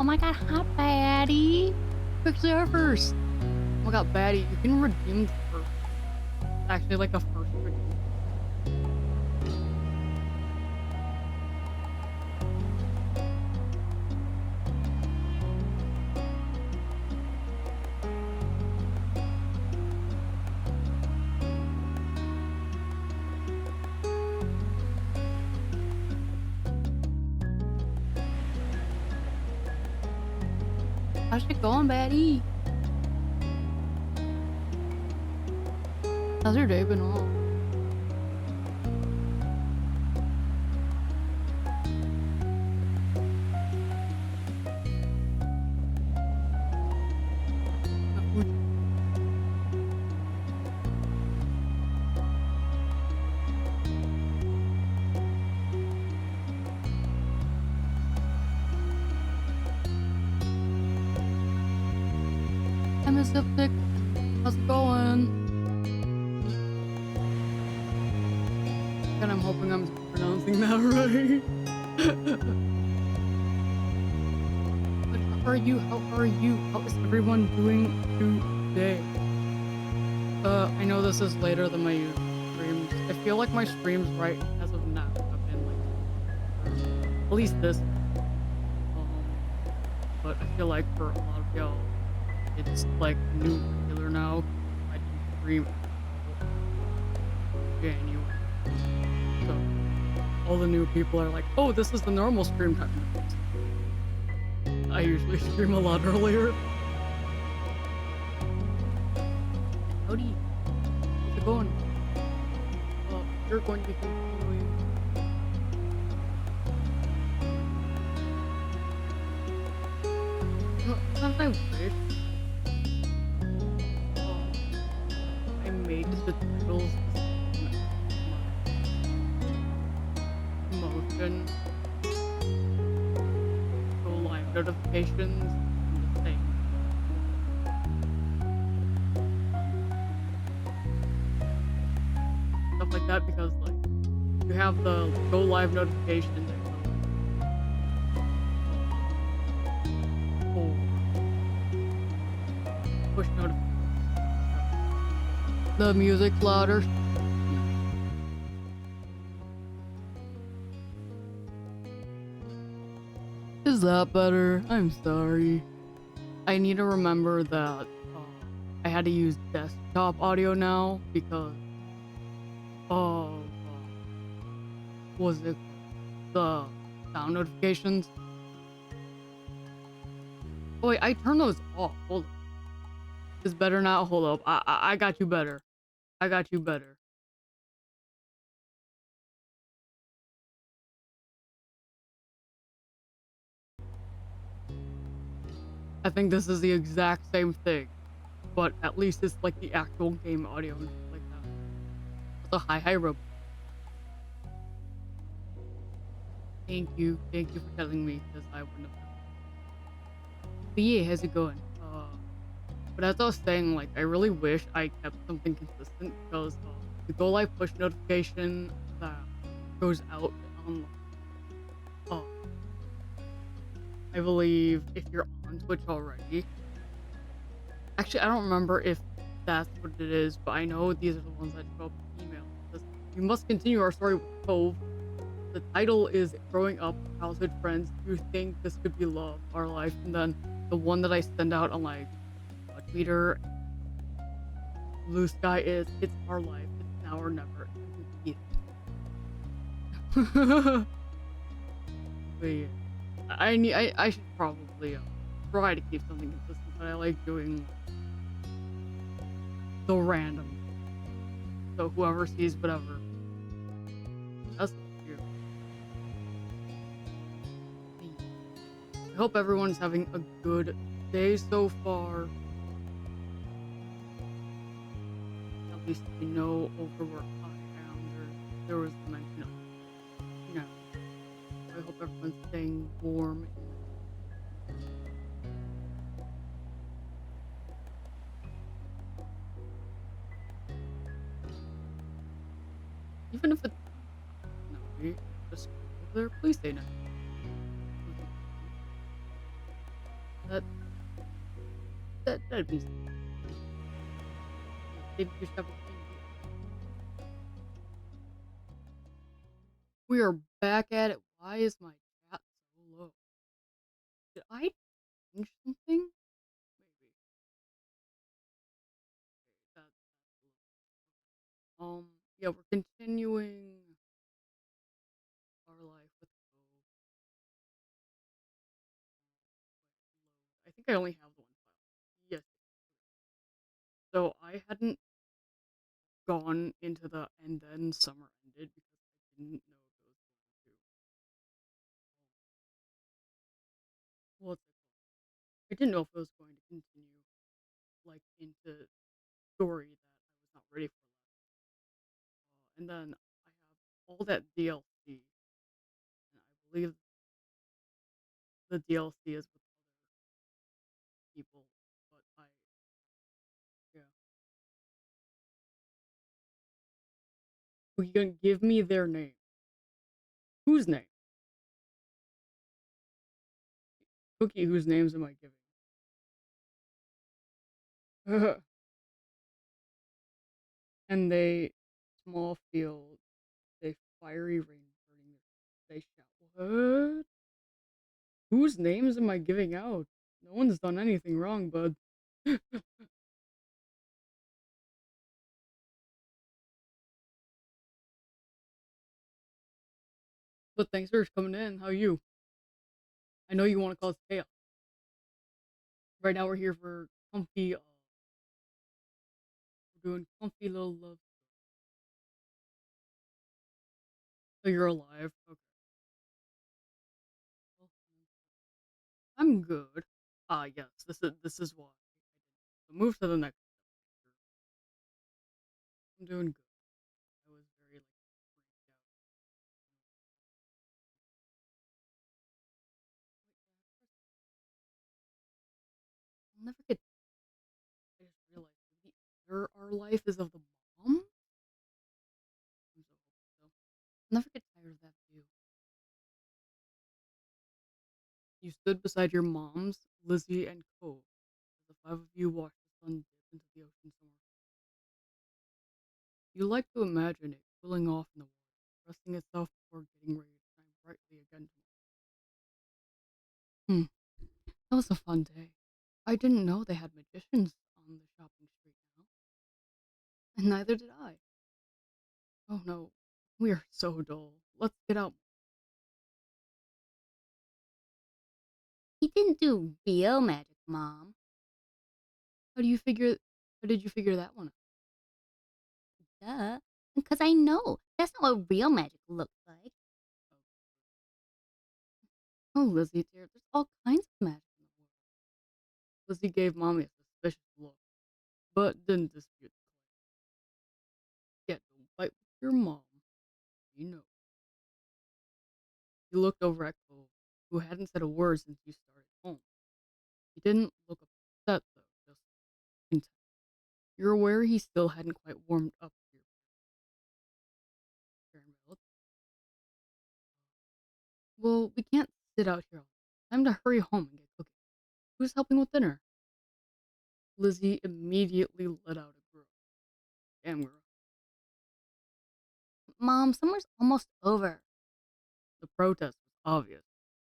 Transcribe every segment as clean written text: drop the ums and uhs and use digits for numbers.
my god, hi Batty! Quick servers! Oh my god, Batty, you can redeem first. It's actually like a first redeem. How's it going, Batty? How's your day been on? Food. 6. How's it going? And I'm hoping I'm pronouncing that right. But how are you? How are you? How is everyone doing today? I know this is later than my usual streams. I feel like my streams right as of now have been like at least this. But I feel like for a lot of y'all, it's like new regular now. I didn't stream until January. So all the new people are like, oh, this is the normal stream time. I usually stream a lot earlier. Howdy. How's it going? You're going to be continuing. Sometimes I wish I made the titles motion, so live notifications the same. Stuff like that, because like you have the go live notifications or push notifications. The music's louder. Is that better? I'm sorry. I need to remember that I had to use desktop audio now because was it the sound notifications? Oh wait, I turned those off. Hold on. It's better now. Hold up. I got you better. I got you better. I think this is the exact same thing, but at least it's like the actual game audio and stuff like that. So hi Rob. Thank you for telling me, because I wouldn't have known. But yeah, how's it going? But as I was saying, like I really wish I kept something consistent, because the go live push notification that goes out on I believe if you're on Twitch already. Actually, I don't remember if that's what it is, but I know these are the ones that show up in email. We must continue our story with Cove. The title is Growing Up, Childhood Friends. You think this could be love, our life? And then the one that I send out on like Twitter, Blue Sky, is It's Our Life. It's Now or Never. But yeah. I should probably try to keep something consistent, but I like doing the random. So whoever sees whatever. That's cute. I hope everyone's having a good day so far. At least I know over where I am there was the mention of, you know, I hope everyone's staying warm. Even if it's no, just over there, please stay nice. That that'd be maybe you should have a clean deal. We are back at it. Why is my chat so low? Did I change something? Maybe. That's low. Yeah, we're continuing our life with Go. I think I only have one file. Yes. So I hadn't gone into the and then summer ended because I didn't know if it was going to. What's it called? I didn't know if it was going to continue like into story that I was not ready for. And then I have all that DLC, and I believe the DLC is with other people, but yeah. Well, you can give me their name. Whose name? Cookie, whose names am I giving? And they, small field, they fiery rain burning they shout, what? Whose names am I giving out? No one's done anything wrong, bud. But thanks for coming in. How are you? I know you want to cause chaos. Right now we're here for comfy, we're doing comfy little love. So you're alive. Okay. Well, I'm good. Yes, this is why. So move to the next picture. I'm doing good. I was very like freaked out. I'll never get. I just realized the other our life is of the mom. I'm so hopeful. I'll never get tired of that view. You stood beside your mom's, Lizzie, and Cove. The five of you watched the sun dip into the ocean somewhere. You like to imagine it cooling off in the water, resting itself before getting ready to shine brightly again tomorrow. That was a fun day. I didn't know they had magicians on the shopping street now. And neither did I. Oh no, we are so dull. Let's get out. He didn't do real magic, Mom. How do you figure? How did you figure that one out? Duh. Because I know that's not what real magic looks like. Oh, Lizzie, dear, there's all kinds of magic in the world. Lizzie gave Mommy a suspicious look, but didn't dispute the claim. Yeah, don't fight with your mom. You know. He looked over at Cove, who hadn't said a word since you started home. He didn't look upset, though, just content. You're aware he still hadn't quite warmed up to your parent. Well, we can't sit out here all day. Time to hurry home and get cooking. Who's helping with dinner? Lizzie immediately let out a groan. Damn, girl. Mom, summer's almost over. The protest was obvious.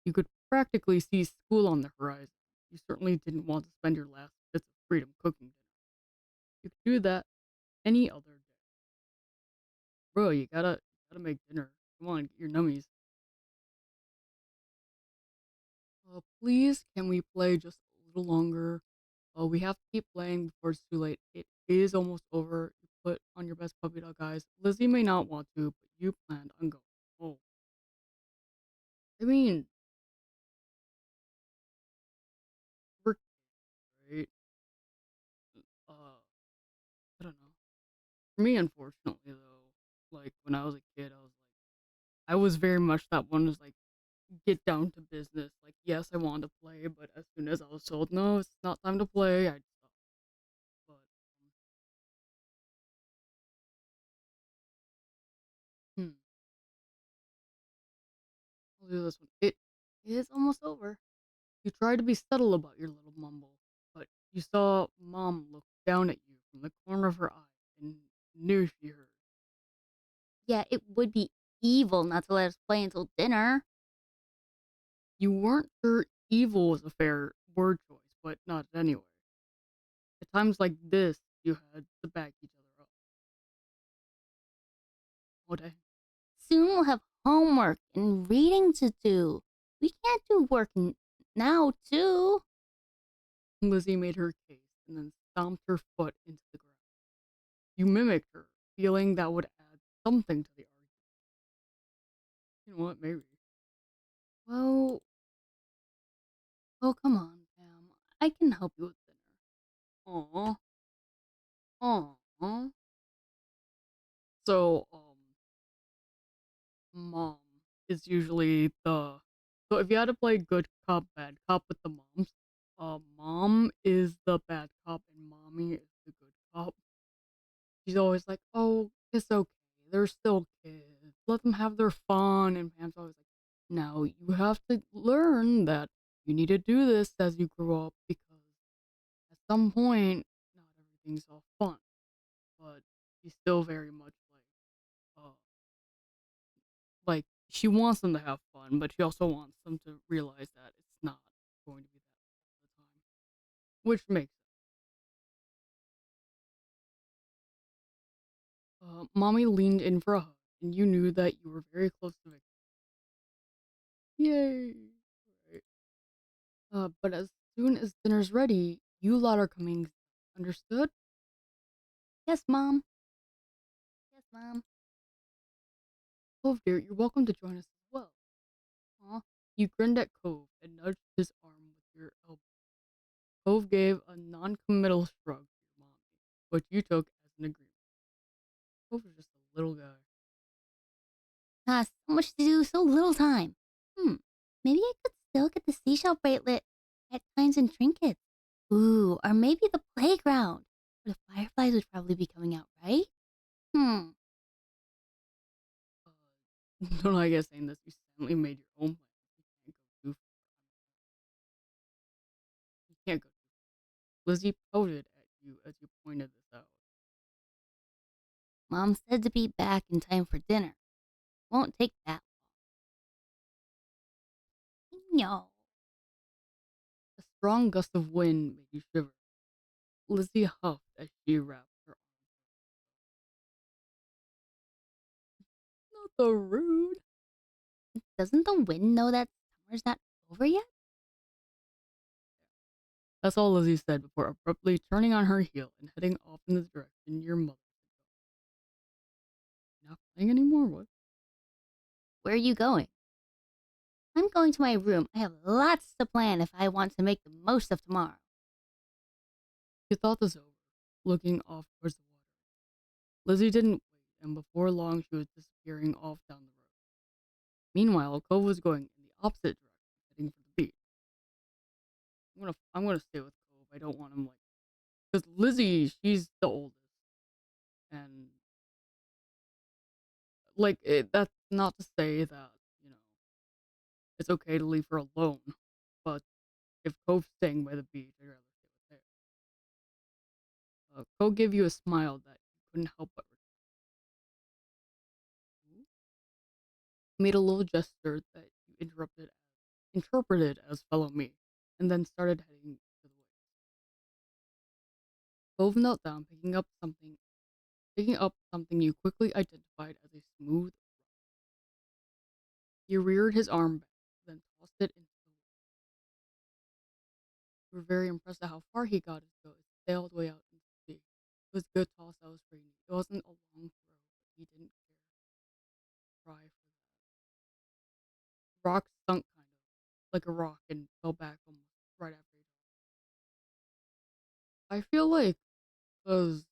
You could practically see school on the horizon. You certainly didn't want to spend your last bits of freedom cooking dinner. You could do that any other day. Bro, you gotta make dinner. Come on, get your nummies. Please, can we play just a little longer? We have to keep playing before it's too late. It is almost over. You put on your best puppy dog eyes. Lizzie may not want to, but you planned on going. Oh, I mean, we're great. Uh, I don't know. For me, unfortunately, though, like when I was a kid, I was very much that one who's like, get down to business. Like, yes, I wanted to play, but as soon as I was told, no, it's not time to play, I'd stop. But hmm, I'll do this one. It is almost over. You tried to be subtle about your little mumble, but you saw Mom look down at you from the corner of her eye and knew she heard. Yeah, it would be evil not to let us play until dinner. You weren't sure evil was a fair word choice, but not anyway. At times like this, you had to back each other up. What a Soon we'll have homework and reading to do. We can't do work now, too. Lizzie made her case and then stomped her foot into the ground. You mimicked her, feeling that would add something to the argument. You know what, maybe. Well, oh, come on, Pam. I can help you with dinner. Aw. Aw. So, Mom is usually the. So if you had to play good cop, bad cop with the moms, Mom is the bad cop and Mommy is the good cop. She's always like, "Oh, it's okay. They're still kids. Let them have their fun." And Pam's always like, "No, you have to learn that you need to do this as you grow up because at some point, not everything's all fun." But she's still very much like she wants them to have fun, but she also wants them to realize that it's not going to be that all the time, which makes sense. Mommy leaned in for a hug, and you knew that you were very close to victory. Yay! Right. But as soon as dinner's ready, you lot are coming. Understood? Yes, Mom. Yes, Mom. Cove, dear, you're welcome to join us as well. Aw. You grinned at Cove and nudged his arm with your elbow. Cove gave a non-committal shrug to your mommy, which you took as an agreement. Cove was just a little guy. Ah, so much to do, so little time. Maybe I could still get the seashell bracelet at times and trinkets. Ooh, or maybe the playground. The fireflies would probably be coming out, right? Hmm. Don't I guess saying this, you suddenly made your own plan. You can't go too far. Lizzie pouted at you as you pointed this out. Mom said to be back in time for dinner. Won't take that long. No. A strong gust of wind made you shiver. Lizzie huffed as she wrapped her arm. Not the rude. Doesn't the wind know that summer's not over yet? That's all Lizzie said before abruptly turning on her heel and heading off in the direction your mother had gone. Not playing anymore? What? Where are you going? I'm going to my room. I have lots to plan if I want to make the most of tomorrow. She thought this over, looking off towards the water. Lizzie didn't wait, and before long she was disappearing off down the road. Meanwhile, Cove was going in the opposite direction, heading for the beach. I'm gonna stay with Cove. I don't want him like because Lizzie, she's the oldest, and that's not to say that you know it's okay to leave her alone. But if Cove's staying by the beach, I'd rather stay with her. Cove gave you a smile that you couldn't help but return. Made a little gesture that you interpreted as "follow me," and then started heading to the woods. Cove knelt down, picking up something you quickly identified as a smooth. He reared his arm back, then tossed it into the water. You were very impressed at how far he got it, so it sailed way out into the sea. It was a good toss that was pretty neat. It wasn't a long throw, but he didn't care. Try for that. The rock sunk kind of, like a rock, and fell back almost right after he tossed it. I feel like, because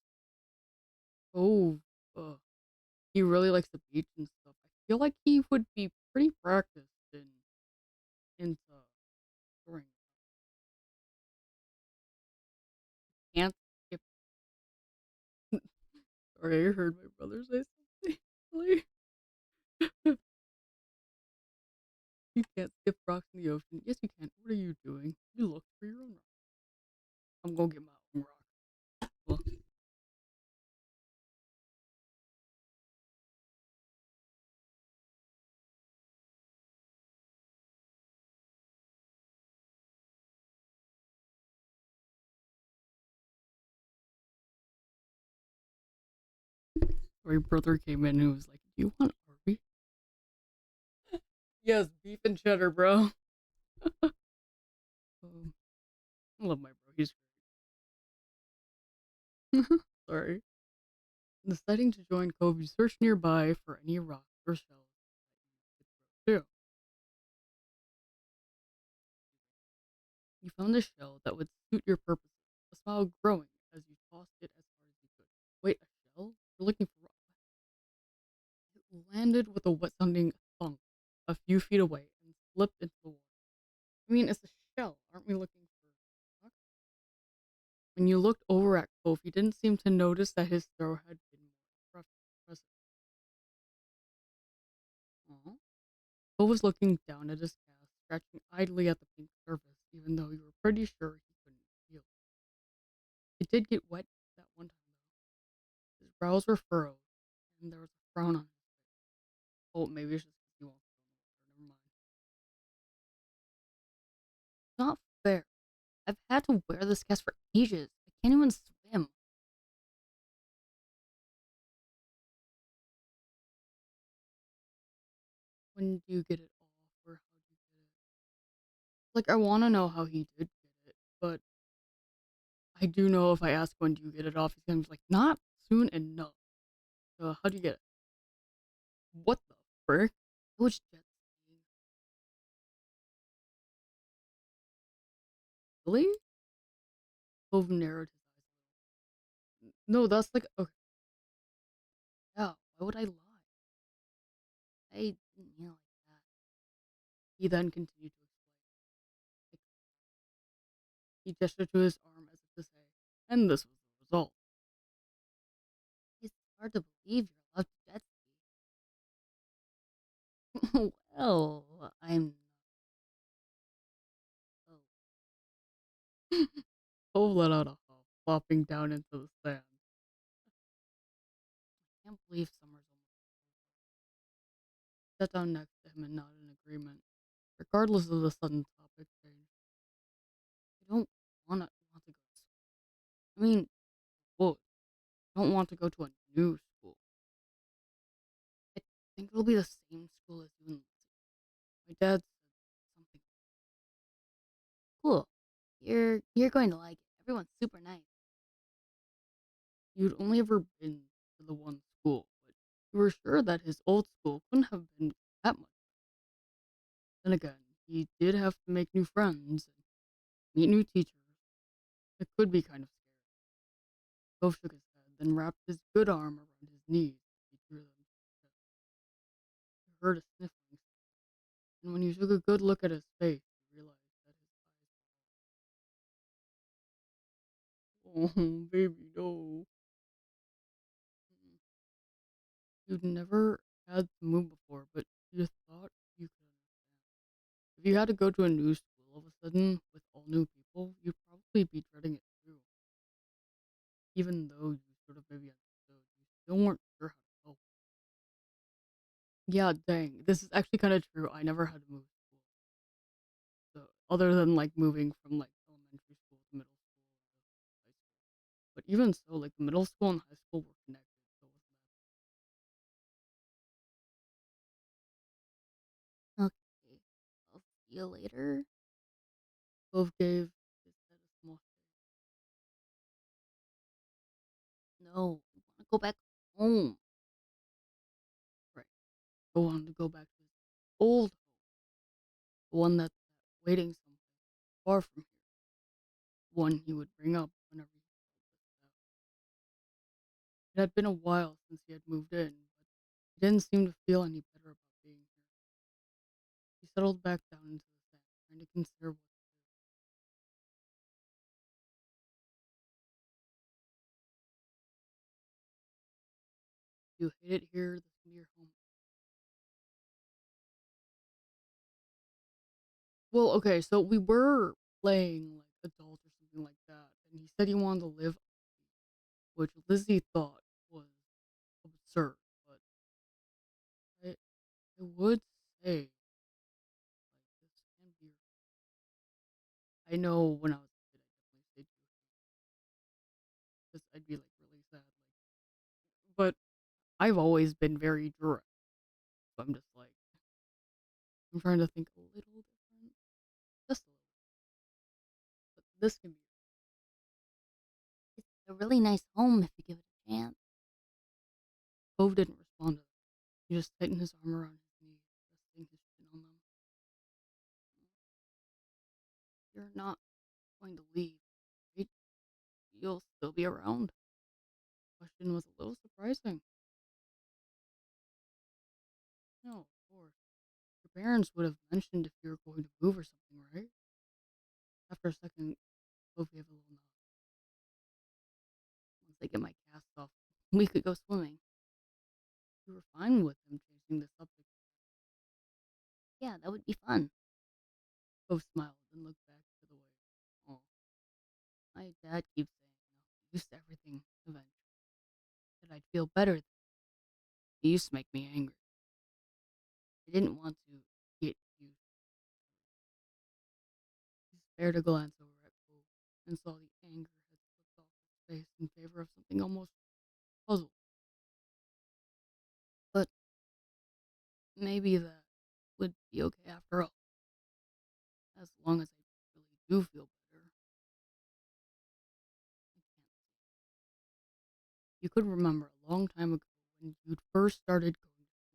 oh, uh, he really likes the beach and stuff, I feel like he would be pretty practiced into throwing. Can't skip. Sorry, I heard my brother say something. Really? You can't skip rocks in the ocean. Yes, you can. What are you doing? You look for your own rock. I'm gonna get my own rock. Well, my brother came in and was like, "Do you want Arby?" Yes, beef and cheddar, bro. Um, I love my bro. He's great. Sorry. Deciding to join Cove, you search nearby for any rocks or shells that you could throw too. You found a shell that would suit your purposes, a smile growing as you tossed it as hard as you could. Wait, a shell? You're looking for rock. It landed with a wet sounding thunk a few feet away and slipped into the water. I mean, it's a shell. Aren't we looking for rock? When you looked over at Cove, he didn't seem to notice that his throw had been more impressive. Aw. Cove was looking down at his cast, scratching idly at the pink surface, even though you were pretty sure he couldn't feel it. It did get wet that one time, though. His brows were furrowed, and there was a frown on his face. Oh, maybe it's just because he wants to go in the water. Never mind. It's not fair. I've had to wear this cast for ages. I can't even swim. When do you get it off, or how do you get it? Like, I want to know how he did get it, but I do know if I ask when do you get it off, he's gonna be like, not soon enough. So, how do you get it? What the frick? I was jet skiing. Really? Cove narrowed his eyes a little. No, that's like, okay, yeah, why would I lie? I didn't mean it like that. He then continued to explain. Like, he gestured to his arm as if to say, and this was the result. It's hard to believe you're allowed to jet ski. Well, I'm not. Oh. Cole let out a huff, flopping down into the sand. I can't believe summer's almost over. Sat down next to him and nodded in agreement, regardless of the sudden topic change. I don't want to go to school. I mean, well, I don't want to go to a new school. I think it'll be the same school as you and Lizzie. My dad said something cool. You're going to like it. Everyone's super nice. You'd only ever been to the one school, but you were sure that his old school couldn't have been that much. Then again, he did have to make new friends and meet new teachers. It could be kind of scary. Cove shook his head, then wrapped his good arm around his knees as he drew them to his chest. You heard a sniffling, and when you took a good look at his face, you realized that his eyes. Oh, baby, no. Mm. You'd never had to move before, but you thought you could understand. If you had to go to a new school all of a sudden with all new people, you'd probably be dreading it too. Even though you sort of maybe understood, you still weren't sure how to help. Yeah, dang. This is actually kind of true. I never had to move school. So other than like moving from like elementary school to middle school to high school. But even so, like the middle school and high school were connected. So it wasn't Okay, I'll see you later. that both gave his head a small shake. No, I want to go back home. Right. Go on to go back to his old home. The one that's waiting someplace far from here. One he would bring up whenever he felt this out. It had been a while since he had moved in, but he didn't seem to feel any better about being here. He settled back down into the sand, trying to consider what to do. You hate it here, this can be your home. Well, okay, so we were playing like adult or something like that, and he said he wanted to live, which Lizzie thought was absurd, but I would say like this can be. I know when I was a kid, I definitely stayed because I'd be like really sad, but I've always been very direct. So I'm just like I'm trying to think a little different, just a little. But this can be. It's a really nice home if you give it a chance. Cove didn't respond to that. He just tightened his arm around his knee, resting his chin on them. You're not going to leave, right? You'll still be around. The question was a little surprising. No, of course. Your parents would have mentioned if you were going to move or something, right? After a second, Cove gave a little nod. Once I get my cast off, we could go swimming. You were fine with him changing the subject. Yeah, that would be fun. Cove smiled and looked back to the waves. Oh, my dad keeps saying, used to everything eventually. That I'd feel better. He used to make me angry. I didn't want to get used. He spared a glance over at Cole and saw the anger had slipped off his face in favor of something almost puzzled. But maybe that would be okay after all, as long as I really do feel better. I can't. You could remember a long time ago when you'd first started going to school.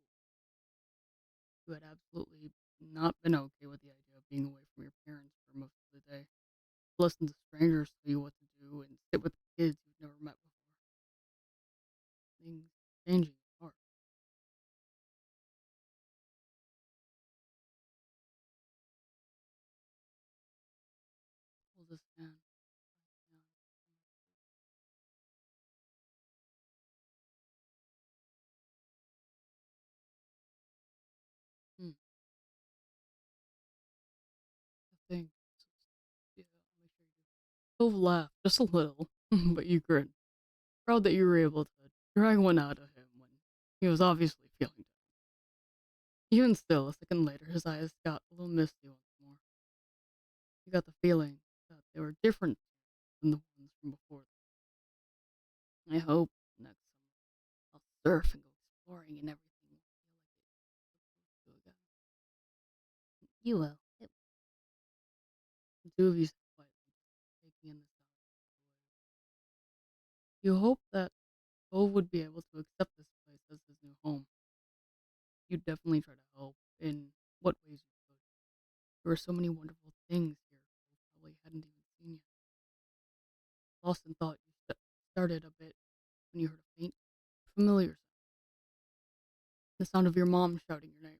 You had absolutely not been okay with the idea of being away from your parents for most of the day. Listen to strangers tell you what to do and sit with kids you've never met before. Things changing is hard. Hold his hand. Hmm. I think. Yeah, I'll make sure you do. Cove laughed just a little, but you grinned, proud that you were able to drag one out of him when he was obviously feeling down. Even still, a second later, his eyes got a little misty once more. You got the feeling that they were different than the ones from before. I hope next summer I'll surf and go exploring and everything will feel like it was supposed to again. You will. The two of you sat quietly, taking in the sound. You hope that Cove would be able to accept this place as his new home. You'd definitely try to help in what ways you could. There were so many wonderful things here Cove probably hadn't even seen yet. Lost in thought, you started a bit when you heard a faint, familiar sound, the sound of your mom shouting your name.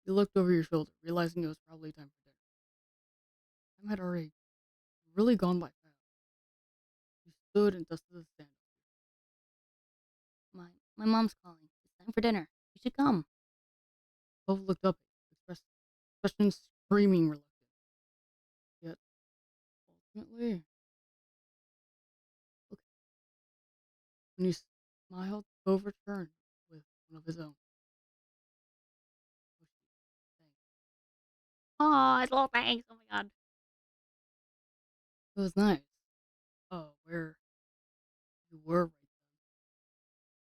You looked over your shoulder, realizing it was probably time for dinner. Time had already really gone by fast. You stood and dusted the stand. My mom's calling. It's time for dinner. You should come. Cove looked up, expression screaming reluctance. Yet, ultimately, okay. When you smiled, Cove returned with one of his own. Oh, it's little thanks. Oh my god. It was nice. Oh, where you were right then.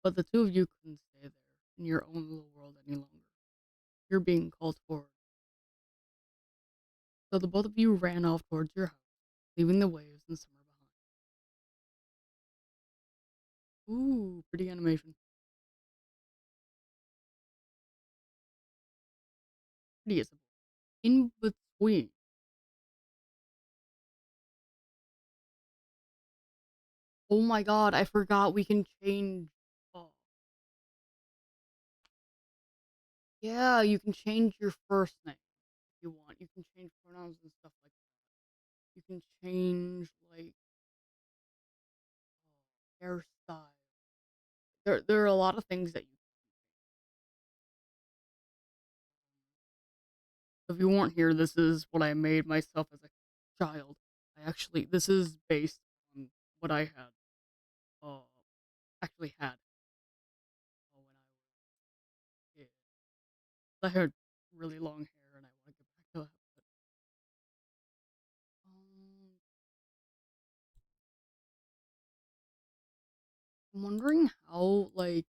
But the two of you couldn't stay there in your own little world any longer. You're being called forward. So the both of you ran off towards your house, leaving the waves and summer behind. Ooh, pretty animation. Pretty is in between. Oh my god, I forgot we can change. Oh, yeah, you can change your first name if you want. You can change pronouns and stuff like that. You can change like hairstyle. There are a lot of things that you If you weren't here, this is what I made myself as a child. This is based on what I had, uh, actually had when I was a kid. I had really long hair and I want to get back to that. Um, I'm wondering how, like,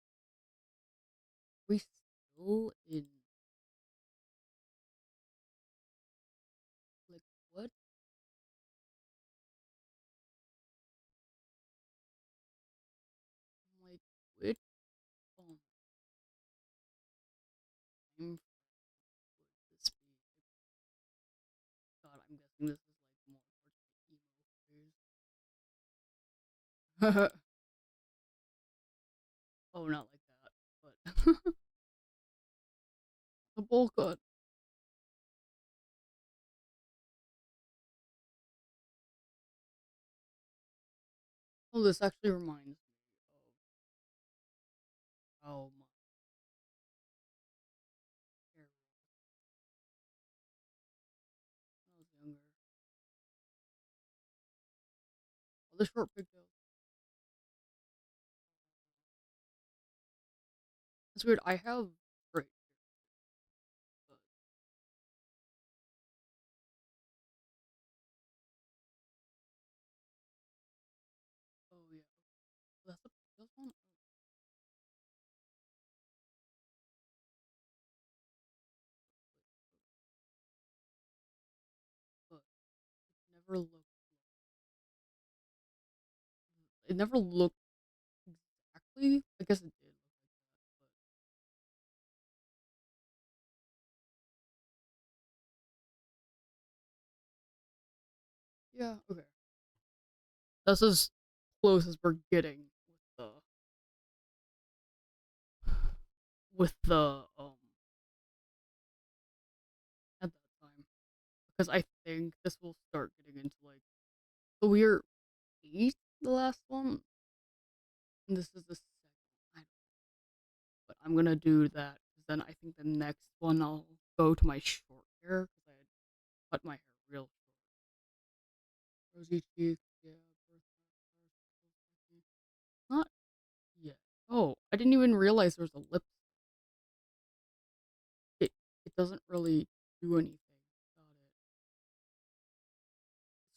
we still in, like, what, like, which, um, time would this be? God, I'm guessing this is, like, more towards the emo phase. Oh, not like that, but the bowl cut. Oh, this actually reminds me of how my hair was when I was younger. Oh, the short pigtails. It's weird. I have great hair, but oh yeah, that's the pigtails one. Oh, but never looked. It never looked exactly. I guess it did look like that, but yeah, okay. That's as close as we're getting with the at that time because I think this will start getting into like so we're eight the last one and this is the second. I but I'm gonna do that because then I think the next one I'll go to my short hair because I had cut my hair real short. Rosy cheeks, yeah, birthmark, not yet. Oh, I didn't even realize there was a lip. It doesn't really do anything about it.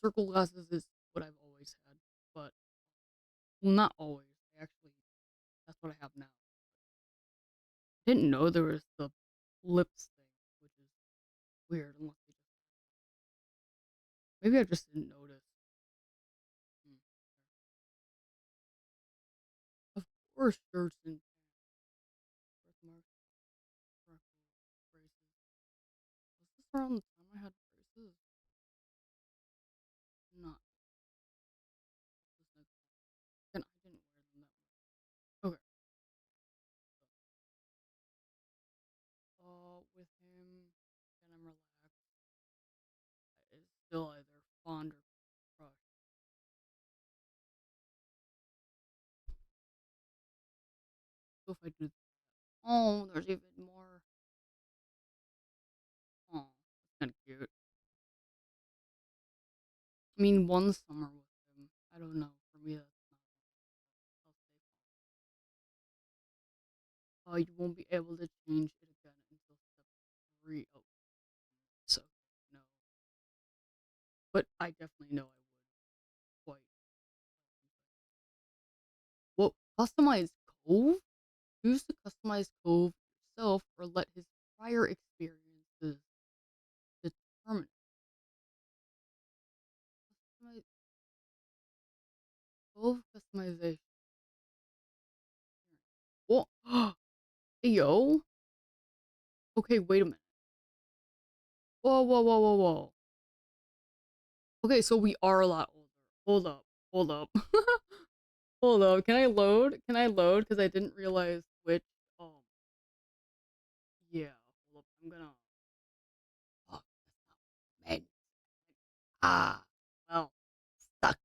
Circle glasses is what I've always had, but well, not always. I actually that's what I have now. I didn't know there was the lips thing, which is weird. Unless they just maybe I just didn't notice. Hmm. Of course, shirts and birthmarks, freckles, braces. Was this around the time I had braces? Not this next one. I didn't wear them that much. Okay. With him, and I'm relaxed. Is still either fond or crushed. So if I do, oh, there's even more. Oh, that's kind of cute. I mean, one summer with him. I don't know. For me, that's not. I'll stay fond. You won't be able to change it again until step three. Oh, so no. But I definitely know I would quite. Well, customize Cove? Choose to customize Cove yourself or let his prior experiences determine it. Cove customization. What? Hey, yo. Okay, wait a minute. Whoa, whoa, whoa, whoa, whoa. Okay, so we are a lot older. Hold up. Hold up. Hold up. Can I load? Can I load? Because I didn't realize which. Yeah. Hold up. I'm gonna. Oh, man. Ah. Well, stuck.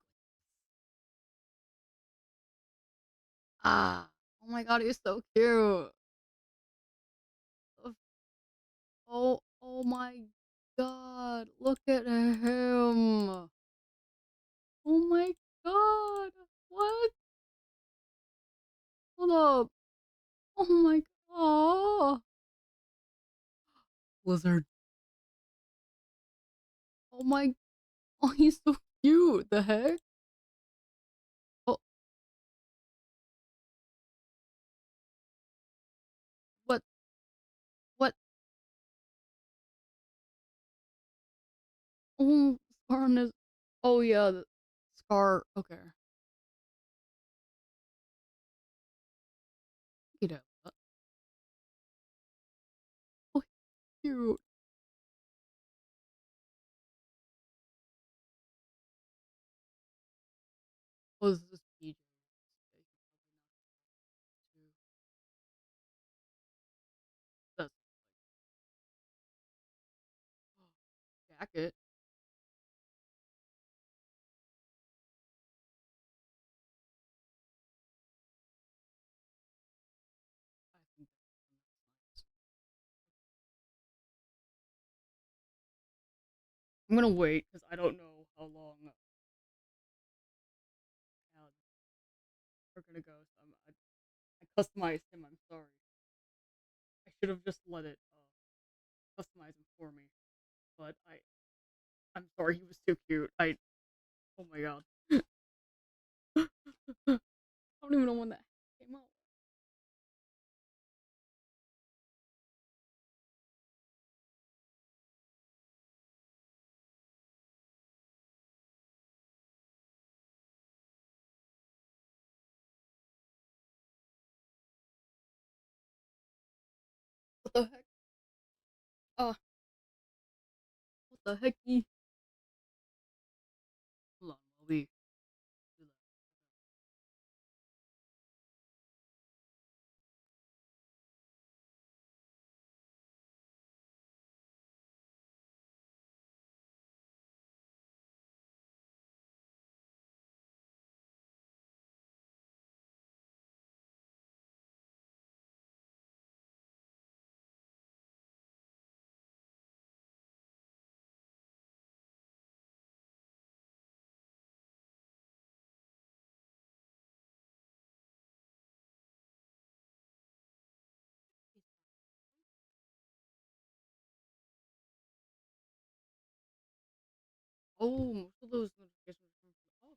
Ah. Oh my god, he's so cute. Oh, oh my god, look at him. Oh my god. What? Hold up. Oh my god. Lizard. Oh my. Oh, he's so cute. The heck? Oh, what? What? Oh, scar on his. Oh yeah, the scar. Okay. You know. Oh, cute. Oh, this is PJ. That's jacket. I think that's nice. I'm gonna wait because I don't know how long we're gonna go. So I customized him. I'm sorry. I should have just let it customize him for me. But I'm sorry. He was too cute. Oh my god. I don't even know when that came out. What the heck? Uh, what the hecky? Hold on. I'll be. Oh, most of those notifications come from. Oh,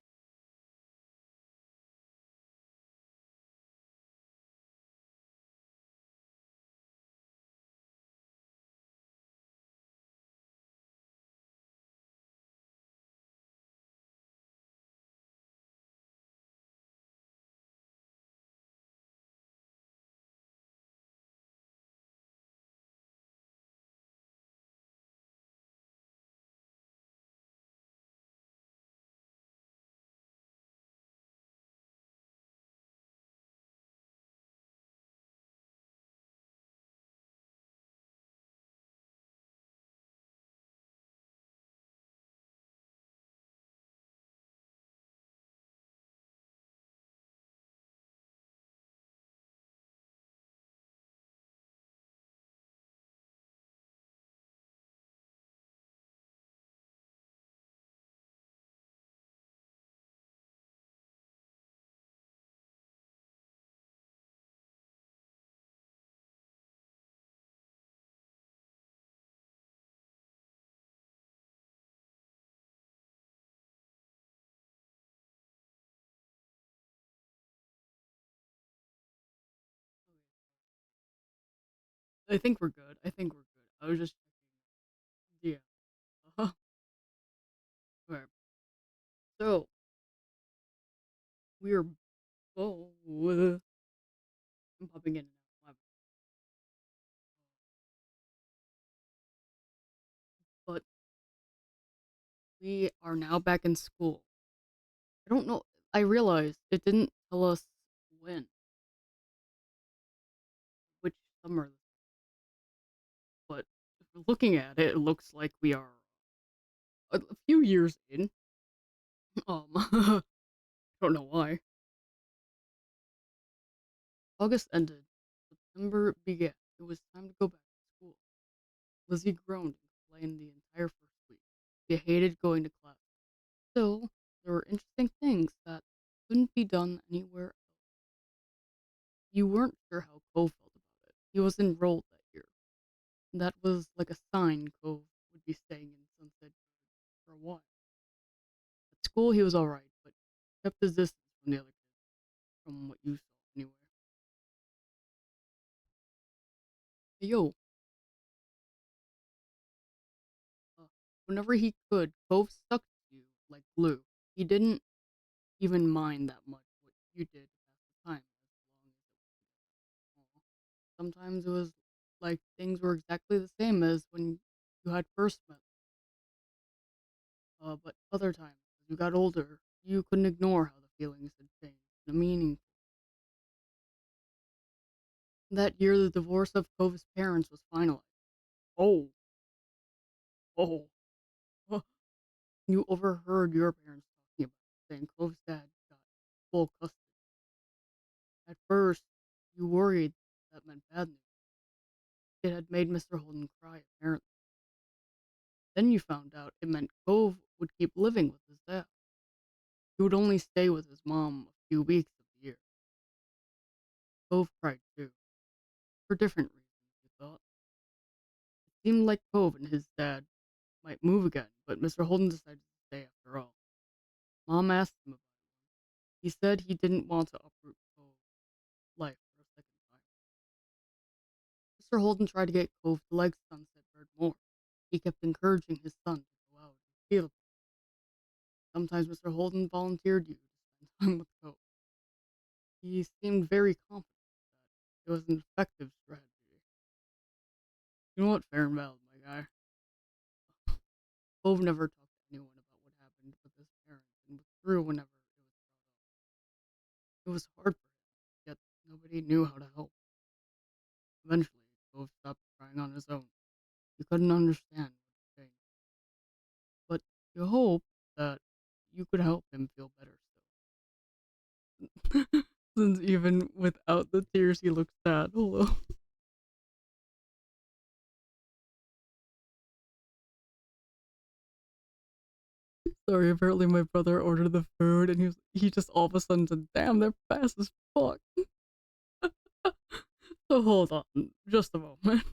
I think we're good. I think we're good. I was just checking. Yeah. Alright. So we're. Oh, I'm popping in and out. But we are now back in school. I don't know. I realized it didn't tell us when, which summer, but if we're looking at it, it looks like we are a few years in. I don't know why. August ended. September began. It was time to go back to school. Lizzie groaned and complained the entire first week. They hated going to class. Still, there were interesting things that couldn't be done anywhere else. You weren't sure how Cove felt about it. He was enrolled that year. That was like a sign Cove would be staying in Sunset for a while. At school, he was alright, but kept his distance from the other kids, from what you saw anyway. Hey, yo, uh, whenever he could, Cove stuck to you like glue. He didn't even mind that much what you did to pass the time, as long as it was together. Sometimes it was like things were exactly the same as when you had first met. But other times, as you got older, you couldn't ignore how the feelings had changed. The meaning. That year, the divorce of Cove's parents was finalized. Oh, oh, oh. You overheard your parents talking about it, saying Cove's dad got full custody. At first, you worried that meant bad news. It had made Mr. Holden cry, apparently. Then you found out it meant Cove would keep living with his dad. He would only stay with his mom a few weeks of the year. Cove cried too, for different reasons, you thought. It seemed like Cove and his dad might move again, but Mr. Holden decided to stay after all. Mom asked him about it. He said he didn't want to uproot Cove's life for a second time. Mr. Holden tried to get Cove to like Sunset Bird more. He kept encouraging his son to go out and feel it. Sometimes Mr. Holden volunteered you to spend time with Cove. He seemed very confident that it was an effective strategy. You know what, fair and valid, my guy. Cove never talked to anyone about what happened with his parents and withdrew whenever it was brought up. It was hard for him, yet nobody knew how to help. Eventually, Cove stopped crying on his own. He couldn't understand what had changed, but you hope that you could help him feel better still. Since even without the tears, he looks sad. Hello. Sorry, apparently my brother ordered the food and he just all of a sudden said, "Damn, they're fast as fuck." So hold on, just a moment.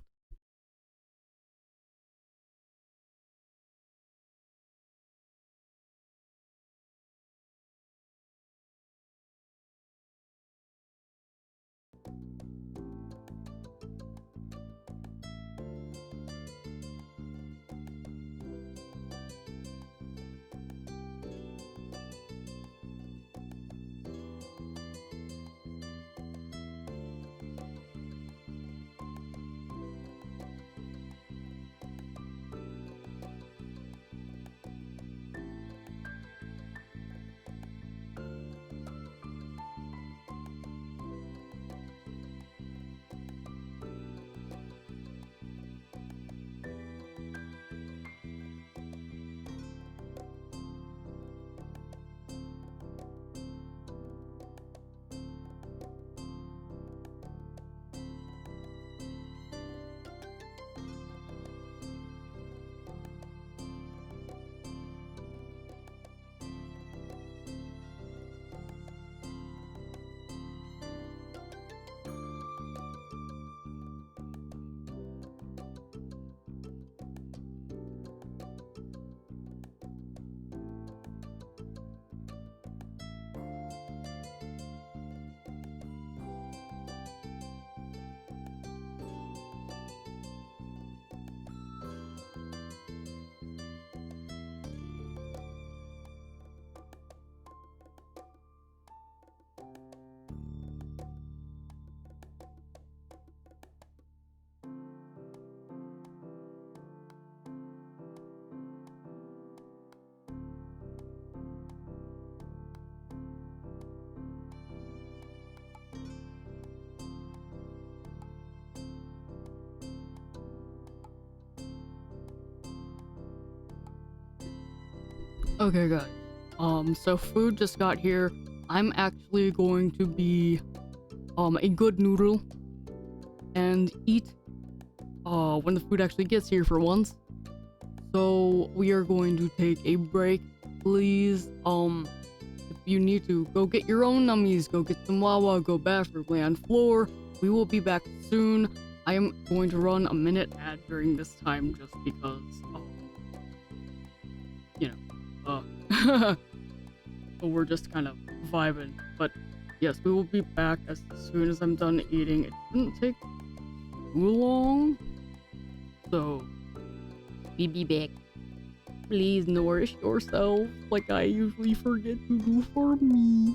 Okay, guys. So food just got here. I'm actually going to be a good noodle and eat when the food actually gets here for once. So we are going to take a break. Please, if you need to, go get your own nummies, go get some Wawa, go bathroom, lay on floor. We will be back soon. I am going to run a minute ad during this time just because, you know, so we're just kind of vibing. But yes, we will be back as soon as I'm done eating. It didn't take too long, so we be back. Please nourish yourself like I usually forget to do for me.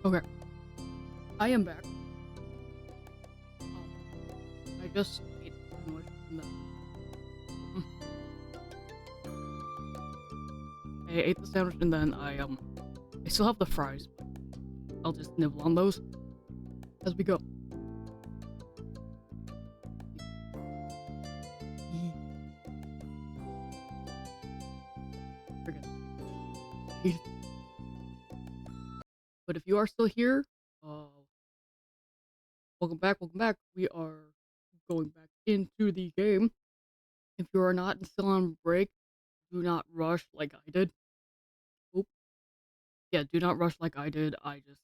Okay, I am back. I just ate a sandwich and then mm, I ate the sandwich and then I still have the fries, but I'll just nibble on those as we go. Yee. Forget it. But if you are still here, welcome back, welcome back. We are going back into the game. If you are not still on break, do not rush like I did. Oop. Yeah, do not rush like I did. I just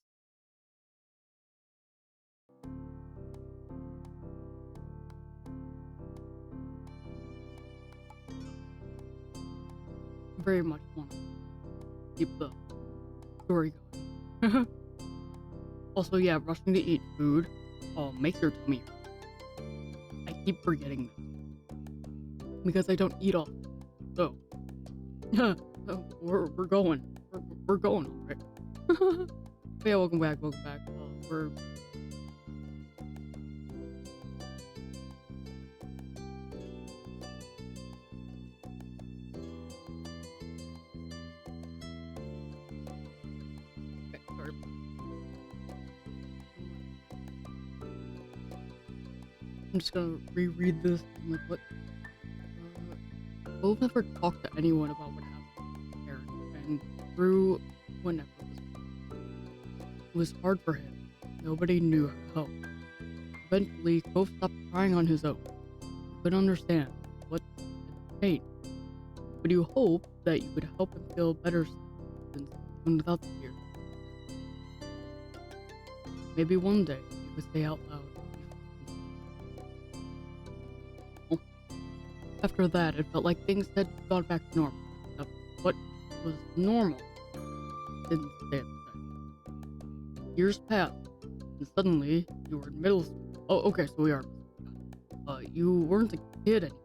very much want to keep the story going. Also, yeah, rushing to eat food makes your tummy hurt. I keep forgetting this because I don't eat often. So, we're going. We're going, alright. Yeah, welcome back, welcome back. We're okay, sorry. I'm just gonna reread this. I'm like, what? We've never talked to anyone about what happened to Aaron, and through whenever it was hard for him. Nobody knew how. Eventually, Cove stopped crying on his own. He couldn't understand what pain. But you hope that you could help him feel better soon, even without the fear. Maybe one day you could say out loud. After that, it felt like things had gone back to normal. Except what was normal didn't stay the same. Years passed, and suddenly you were in middle school. Oh, okay, so we are. You weren't a kid anymore,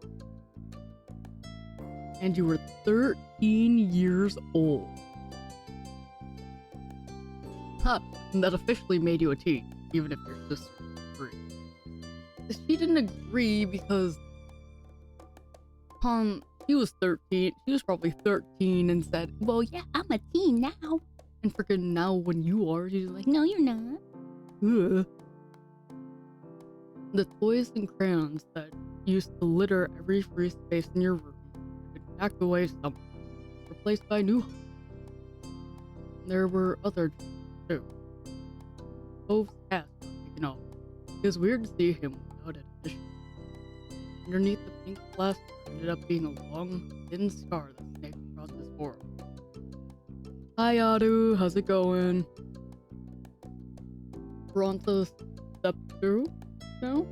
and you were 13 years old. Ha! And that officially made you a teen, even if your sister agreed. She didn't agree because she was 13. She was probably 13 and said, well, yeah, I'm a teen now. And freaking now when you are, she's like, no, you're not. Ugh. The toys and crayons that used to litter every free space in your room had been packed away somewhere, replaced by new ones. There were other dreams, too. Cove's hat got taken off. It was weird to see him without an addition. Underneath the pink plaster ended up being a long, thin scar that snaked across his forearm. Hi, Adu. How's it going? We're on to step 2 now.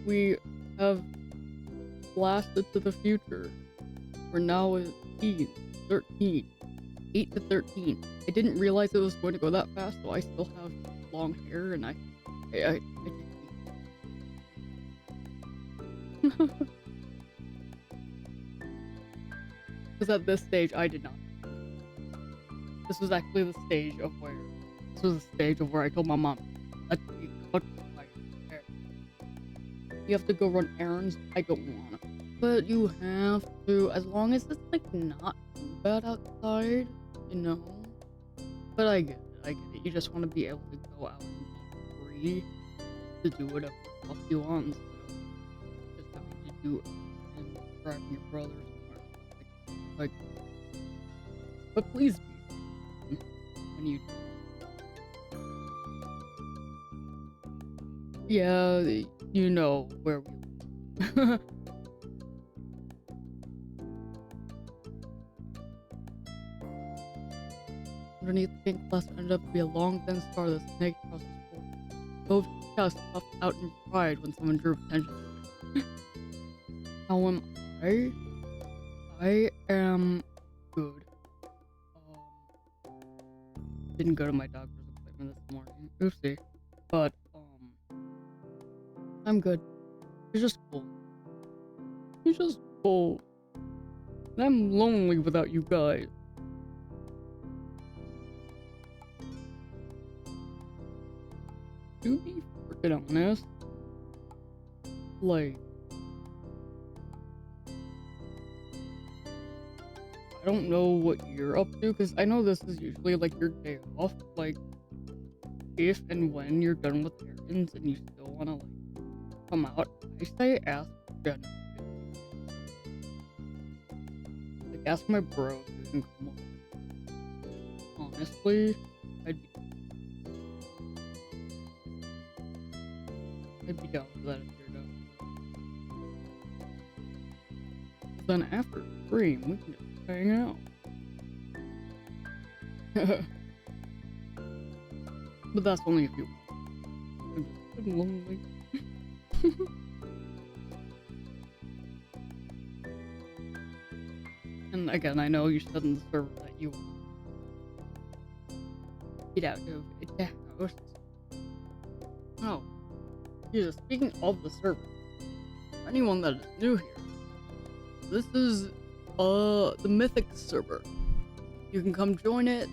We have blasted to the future. We're now at 13. 8 to 13. I didn't realize it was going to go that fast, so I still have long hair and I because at this stage I did not. This was actually the stage of where I told my mom, let me cut my hair. You have to go run errands. I don't wanna. But you have to, as long as it's like not too bad outside, you know? But I get it. You just want to be able to go out and be free to do whatever the fuck you want instead of just having to do and driving your brother somewhere or something like that. But please be when you do. Yeah, you know where we live. Underneath the pink plaster ended up to be a long, thin scar that snaked across his forehead. Both chest puffed out in pride when someone drew attention to it. How am I? I am good. Didn't go to my doctor's appointment this morning. Oopsie. But, I'm good. It's just cold. It's just cold. And I'm lonely without you guys. to be freaking honest, like, I don't know what you're up to, because I know this is usually, like, your day off, like, if and when you're done with errands and you still wanna, like, come out, I say ask Jen. Like, ask my bro if you can come on. Honestly, I'd be, I'd be down for that if you're down. Then after stream, we can just hang out. But that's only if you want. I'm lonely. And again, I know you said in the server that you want to get out of the house. Oh, Jesus, speaking of the server, for anyone that is new here, this is the Mythic server. You can come join it.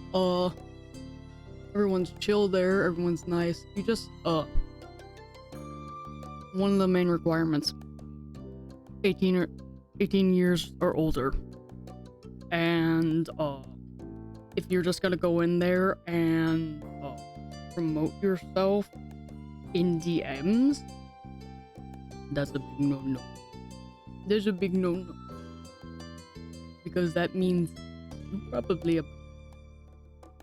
Everyone's chill there, everyone's nice. You just one of the main requirements, 18 years or older. And if you're just gonna go in there and promote yourself in DMs, that's a big no-no. There's a big no-no. Because that means you probably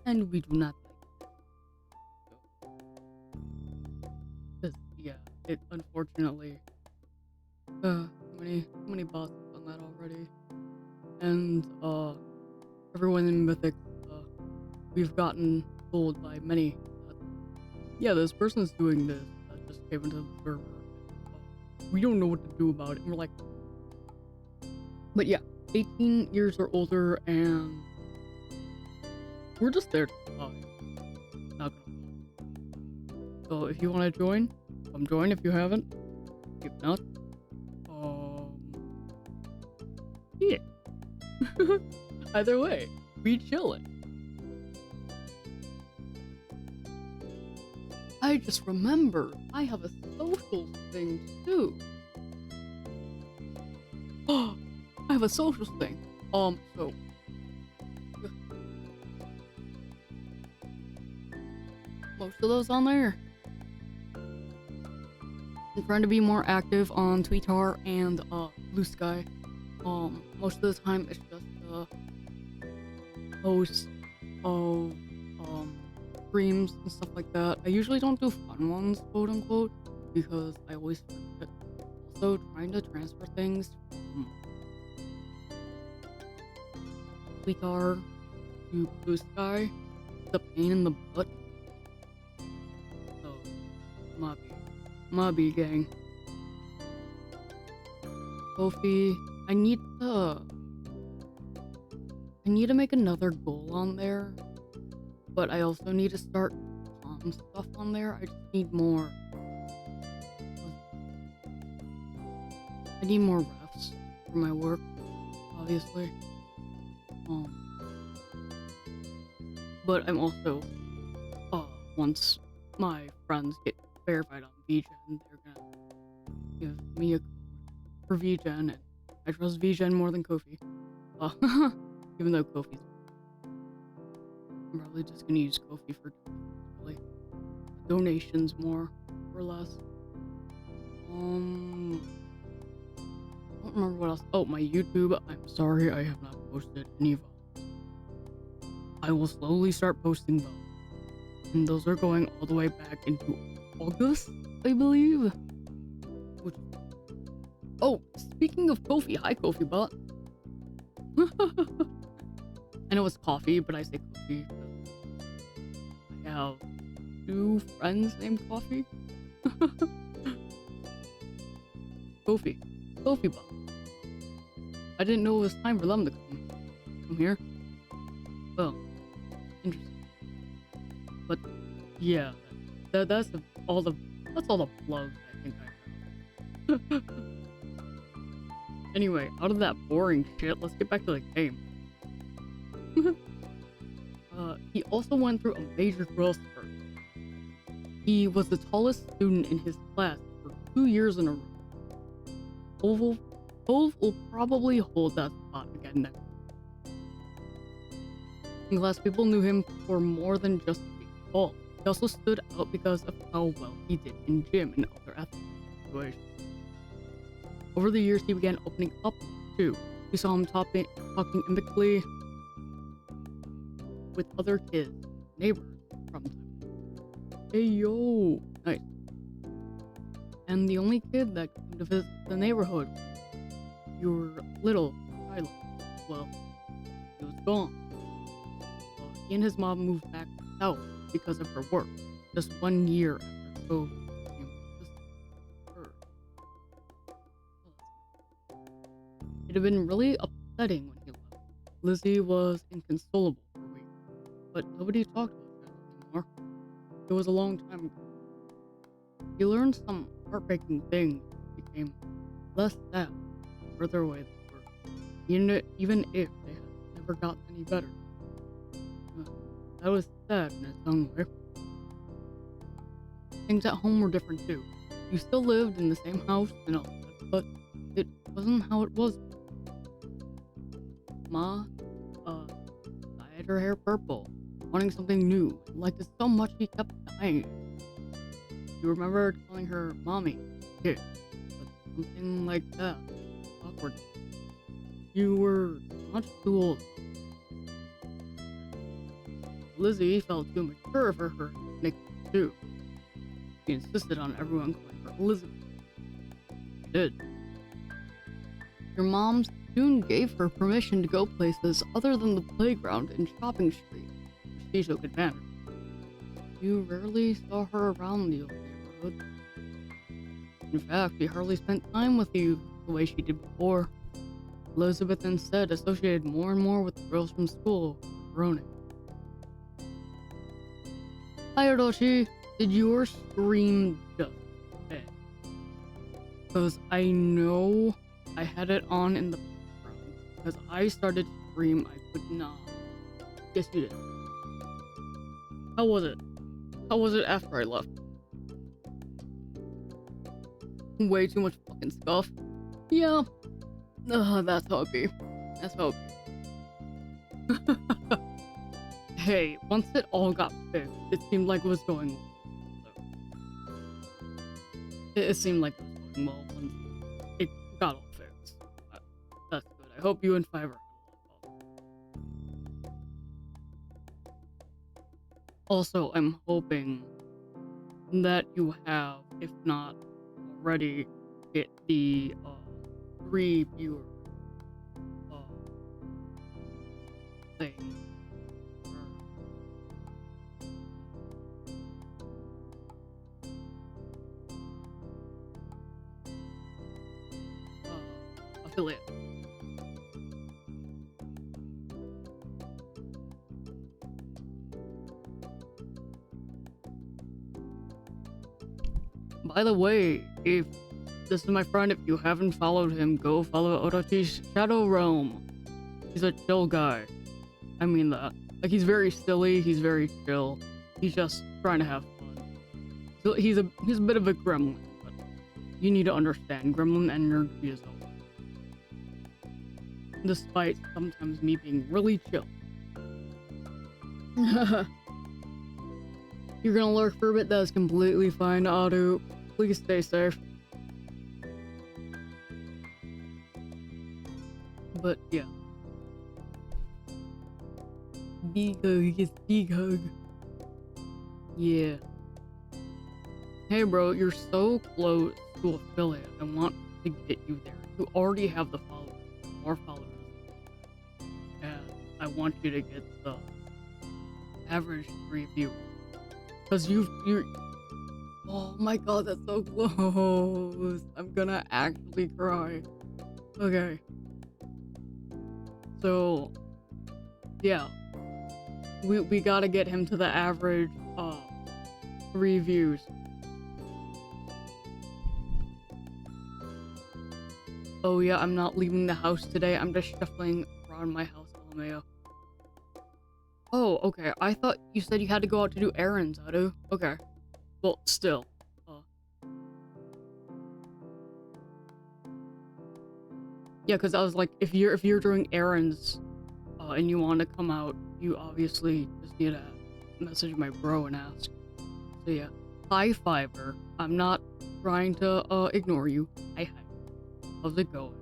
and we do not like it. Cause yeah, it unfortunately so many bots have done that already. And everyone in Mythic, we've gotten told by many that, yeah, this person's doing this that just came into the server. We don't know what to do about it. And we're like, but yeah, 18 years or older, and we're just there to survive. Not gonna. So if you want to join, come join if you haven't. If not, yeah. Either way, be chillin'. I just remembered I have a social thing too. Oh, I have a social thing. So most of those on there. I'm trying to be more active on Twitter and Blue Sky. Most of the time it's just posts of streams and stuff like that. I usually don't do fun ones, quote unquote, because I always forget. Also, trying to transfer things from Twitter to Blue Sky, the pain in the butt. So, Mobby gang. Kofi, I need to make another goal on there, but I also need to start stuff on there. I just need more. I need more refs for my work, obviously. But I'm also once my friends get verified on VGen, they're gonna give me a code for VGen, and I trust VGen more than Kofi. Even though Kofi's, I'm probably just gonna use Kofi for really donations more or less. I don't remember what else. Oh, my YouTube. I'm sorry, I have not posted any vlogs. I will slowly start posting those, and those are going all the way back into August, I believe. Which, oh, speaking of Kofi, hi Kofi bot. I know it's coffee, but I say Kofi because I have 2 friends named Coffee. Kofi bot. I didn't know it was time for them to come here. Well, interesting. But yeah, that's all the plugs I think I have. Anyway, out of that boring shit, let's get back to the game. He also went through a major growth spurt. He was the tallest student in his class for 2 years in a row. Tove will probably hold that spot again next in class. People knew him for more than just being tall. He also stood out because of how well he did in gym and other athletic situations. Over the years, he began opening up too. We saw him talking amicably with other kids, neighbors from time to time. Hey yo, nice. And the only kid that came to visit the neighborhood, you were little, Kylo. Well, he was gone. Well, he and his mom moved back south because of her work, just 1 year after Tove became her. It had been really upsetting when he left. Lizzie was inconsolable for weeks, but nobody talked about that anymore. It was a long time ago. He learned some heartbreaking things and became less sad the further away they were, even if they had never gotten any better. That was sad in its own way. Things at home were different too. You still lived in the same house and all that, but it wasn't how it was. Ma, dyed her hair purple, wanting something new, liked it so much she kept dying. You remember calling her mommy, kid, but something like that. Awkward. You were much too old. Lizzie felt too mature for her nickname too. She insisted on everyone calling her Elizabeth. She did. Your mom soon gave her permission to go places other than the playground and shopping street, which she took advantage of. You rarely saw her around the old neighborhood. In fact, she hardly spent time with you the way she did before. Elizabeth instead associated more and more with the girls from school, groaning. Hi, Orochi. Did your scream just end? Because I know I had it on in the background. Because I started to scream, I could not. Yes, you did. How was it? How was it after I left? Way too much fucking stuff. Yeah. That's how it be. That's how it be. Hey, once it all got fixed, it seemed like it was going well. It seemed like it was going well once it got all fixed. That's good. I hope you and Fiverr had a lot of fun. Also, I'm hoping that you have, if not already, get the 3 viewer thing. Affiliate. By the way, if this is my friend, if you haven't followed him, go follow Orochi's Shadow Realm. He's a chill guy. I mean that. Like, he's very silly, he's very chill. He's just trying to have fun. So he's a bit of a gremlin, but you need to understand, gremlin energy is over. Despite sometimes me being really chill. You're gonna lurk for a bit, that's completely fine, Adu. Please stay safe. But yeah. Big hug, it's big hug. Yeah. Hey bro, you're so close to affiliate. I want to get you there. You already have the followers. More followers. And I want you to get the average review. Cause you're oh my god, that's so close. I'm gonna actually cry. Okay. So yeah. We gotta get him to the average 3 views. Oh yeah, I'm not leaving the house today. I'm just shuffling around my house, LMAO. Oh, okay. I thought you said you had to go out to do errands, Adu. Okay. Well, still. Uh, yeah, because I was like, if you're doing errands, and you want to come out, you obviously just need to message my bro and ask. So yeah, hi Fiverr. I'm not trying to ignore you. Hi hi. How's it going?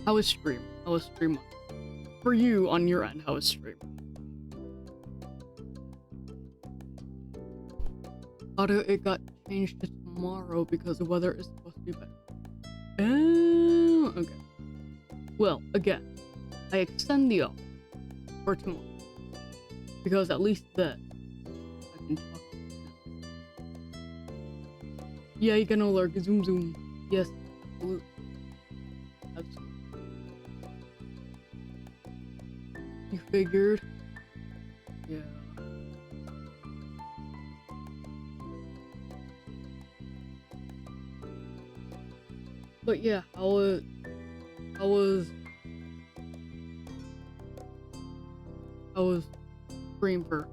How was stream? How was stream for you on your end? How was stream? Auto it got changed to tomorrow because the weather is supposed to be better. Oh, okay. Well, again, I extend the offer for tomorrow because at least then I can talk. Yeah, you can alert. Zoom zoom. Yes, absolutely. Absolutely. You figured? Yeah. But yeah, how was how was stream for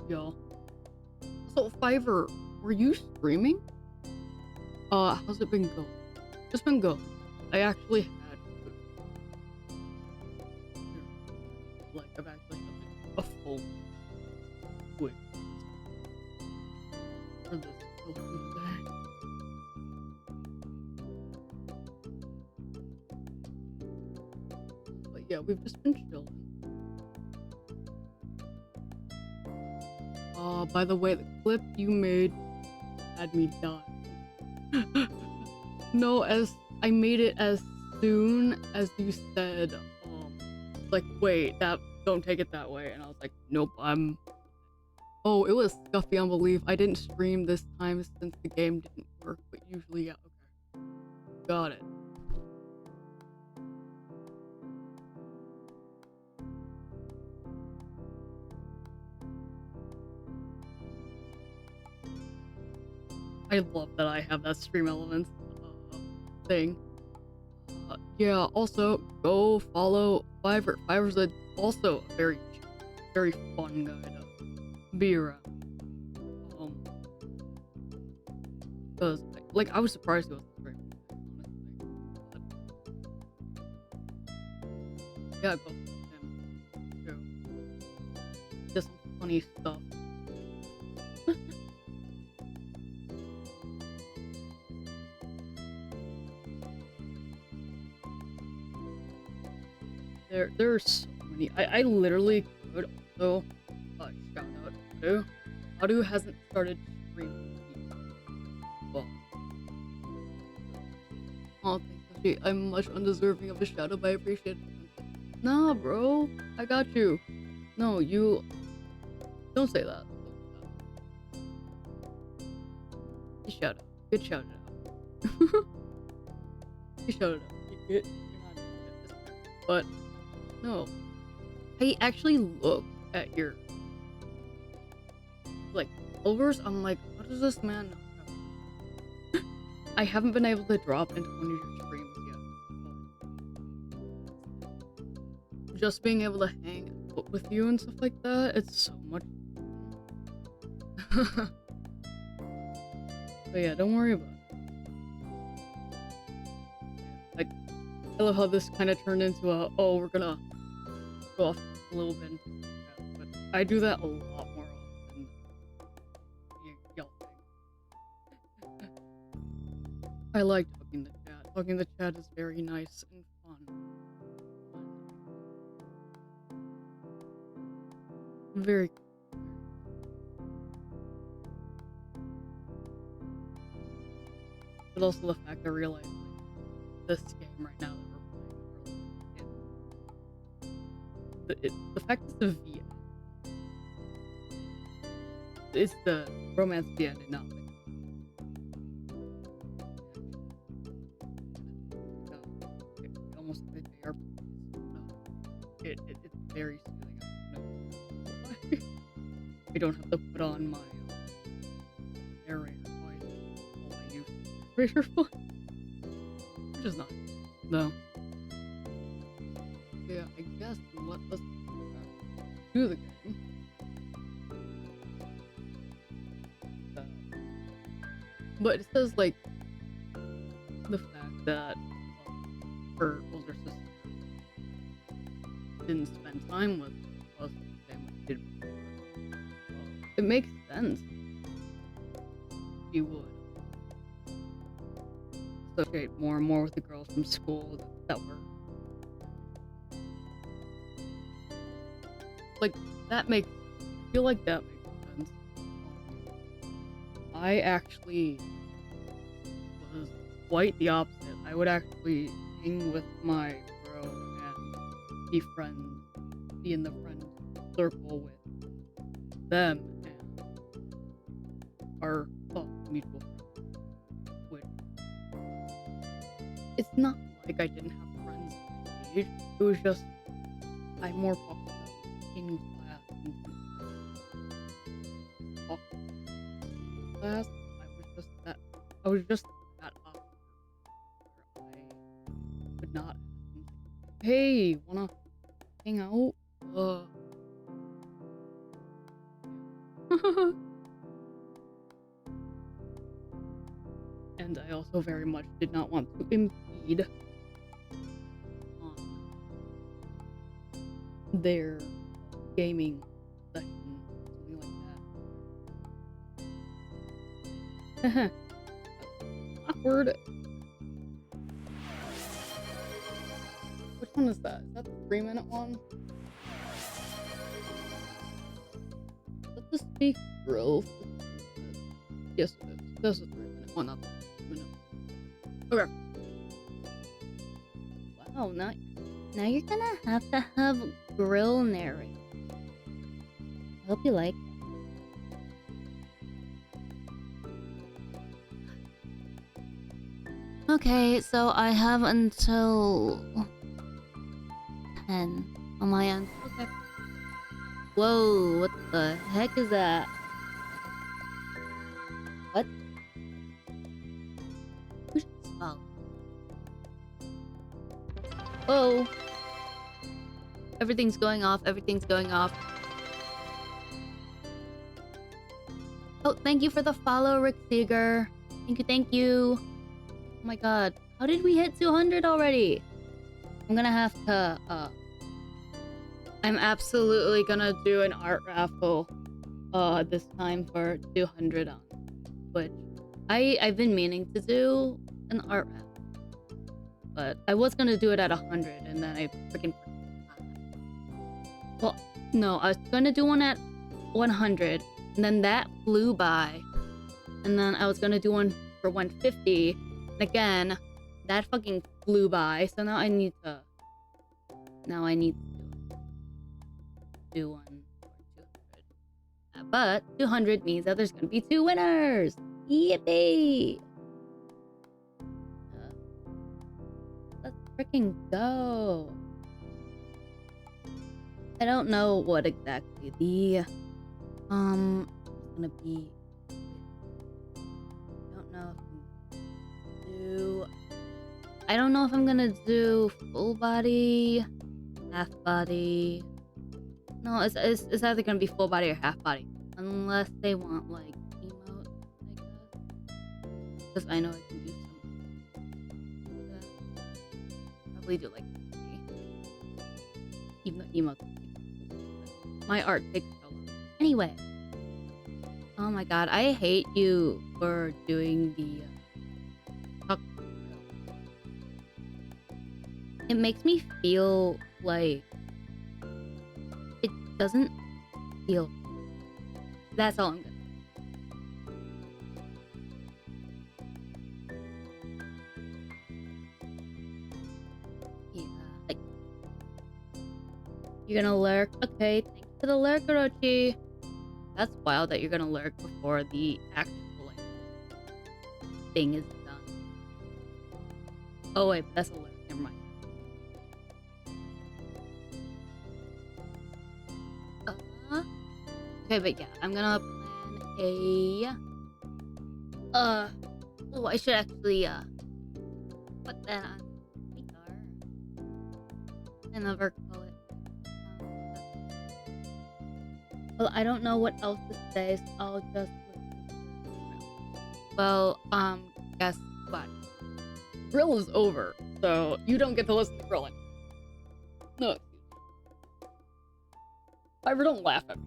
y'all? So Fiverr, were you streaming? How's it been going? It's been good. I actually had like I've actually had like a full week for this Tuesday. But yeah, we've just been chilling. By the way, the clip you made had me dying. No, as I made it as soon as you said, like, wait, that don't take it that way, and I was like, nope, I'm. Oh, it was Scuffy Unbelief. I didn't stream this time since the game didn't work, but usually, yeah, okay. Got it. I love that I have that stream elements thing. Yeah, also, go follow Fiverr. Fiverr's also a very fun guy to be around. Because, like, I was surprised he wasn't streaming, honestly. But, yeah, go follow him, too. Just some funny stuff. There are so many. I literally could also shout out Adu. Adu hasn't started streaming yet. Well, oh, thanks, Yoshi. I'm much undeserving of a shout out, but I appreciate it. Nah, bro, I got you. No, you don't say that. You shout out. Good shout out. You shout it out. You're not at this point. But no, I actually look at your like followers. I'm like, what does this man know? I haven't been able to drop into one of your streams yet. Just being able to hang out with you and stuff like that, it's so much fun. But yeah, don't worry about it. Like, I love how this kind of turned into a, oh, we're gonna go off a little bit. But I do that a lot more often than y'all think. I like talking to chat. Talking to chat is very nice and fun. Very cool. But also the fact I realize like this game right now that we're playing, the fact it's a VN, it's the romance VN and not like almost like they are. It's very soothing. I don't know why. I don't have to put on my narrator voice. All I use narrator voice, which is nice. No. Yeah, I guess let us do the game. But it says like the fact that her older sister didn't spend time with us the same way she did before. It makes sense. She would associate more and more with the girls from school that were like that makes. I feel like that makes sense. I actually was quite the opposite. I would actually hang with my bro and be friends, be in the friend circle with them and our mutual friends. Which it's not like I didn't have friends my age. It was just I more talked about in class and talk class. I was just that awkward where I could not ask them, hey, wanna hang out? And I also very much did not want to impede on their gaming session, something like that. Awkward. Which one is that? Is that the 3-minute one? Is that the speak growth? Yes, it is. That's the 3-minute one, not the 2-minute one. Okay. Wow, now you're gonna have to have Grill narrate. I hope you like it. Okay, so I have until 10 on my end. Okay. Whoa, what the heck is that? What? Who just fell? Whoa. Everything's going off, everything's going off. Oh, thank you for the follow, Rick Seeger. Thank you. Oh my god, how did we hit 200 already? I'm gonna have to, I'm absolutely gonna do an art raffle, this time for 200 on Twitch. I've been meaning to do an art raffle, but I was gonna do it at 100, and then I freaking forgot. Well, no, I was gonna do one at 100, and then that flew by, and then I was gonna do one for 150, and again, that fucking flew by, so now I need to do one for 200. But 200 means that there's gonna be 2 winners! Yippee! Let's freaking go! I don't know what exactly the it's gonna be. I don't know if I'm gonna do full body, half body. No, it's either gonna be full body or half body, unless they want like emote, I guess. Because I know I can do some. Like that. Probably do like 3. Even though emote, my art takes so long. Anyway, oh my god, I hate you for doing the. It makes me feel like it doesn't feel. That's all I'm gonna. Yeah, you're gonna lurk. Okay, thanks for the lurk, Orochi. That's wild that you're gonna lurk before the actual thing is done. Oh wait, but that's a lurk. Never mind. Okay, but yeah, I'm gonna plan a oh, I should actually put that on speaker and never call it. Well, I don't know what else to say, so I'll just Well, guess what? Grill is over, so you don't get to listen to grilling. No, Fiverr, don't laugh at me.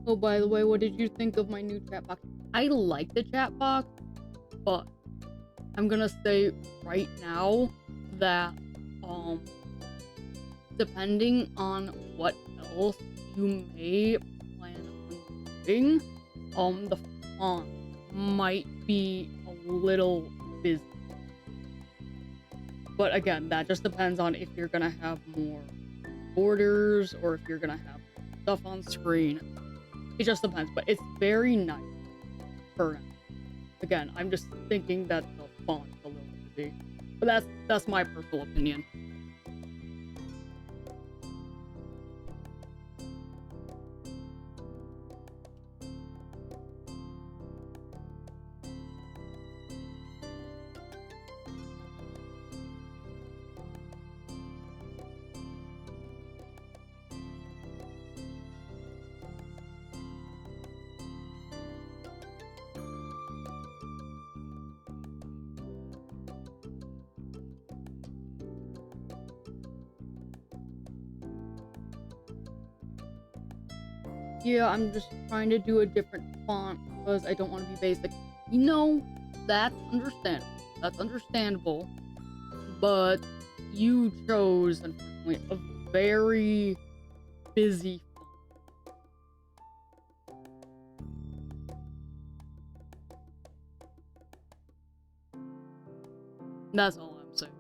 Oh, by the way, what did you think of my new chat box? I like the chat box, but I'm gonna say right now that, um, depending on what else you may plan on doing, the font might be a little busy. But again, that just depends on if you're gonna have more borders or if you're gonna have stuff on screen. It just depends, but it's very nice for now. Again, I'm just thinking that the font's a little busy. But that's my personal opinion. Yeah, I'm just trying to do a different font because I don't want to be basic. You know, that's understandable. That's understandable. But you chose, unfortunately, a very busy font. That's all I'm saying.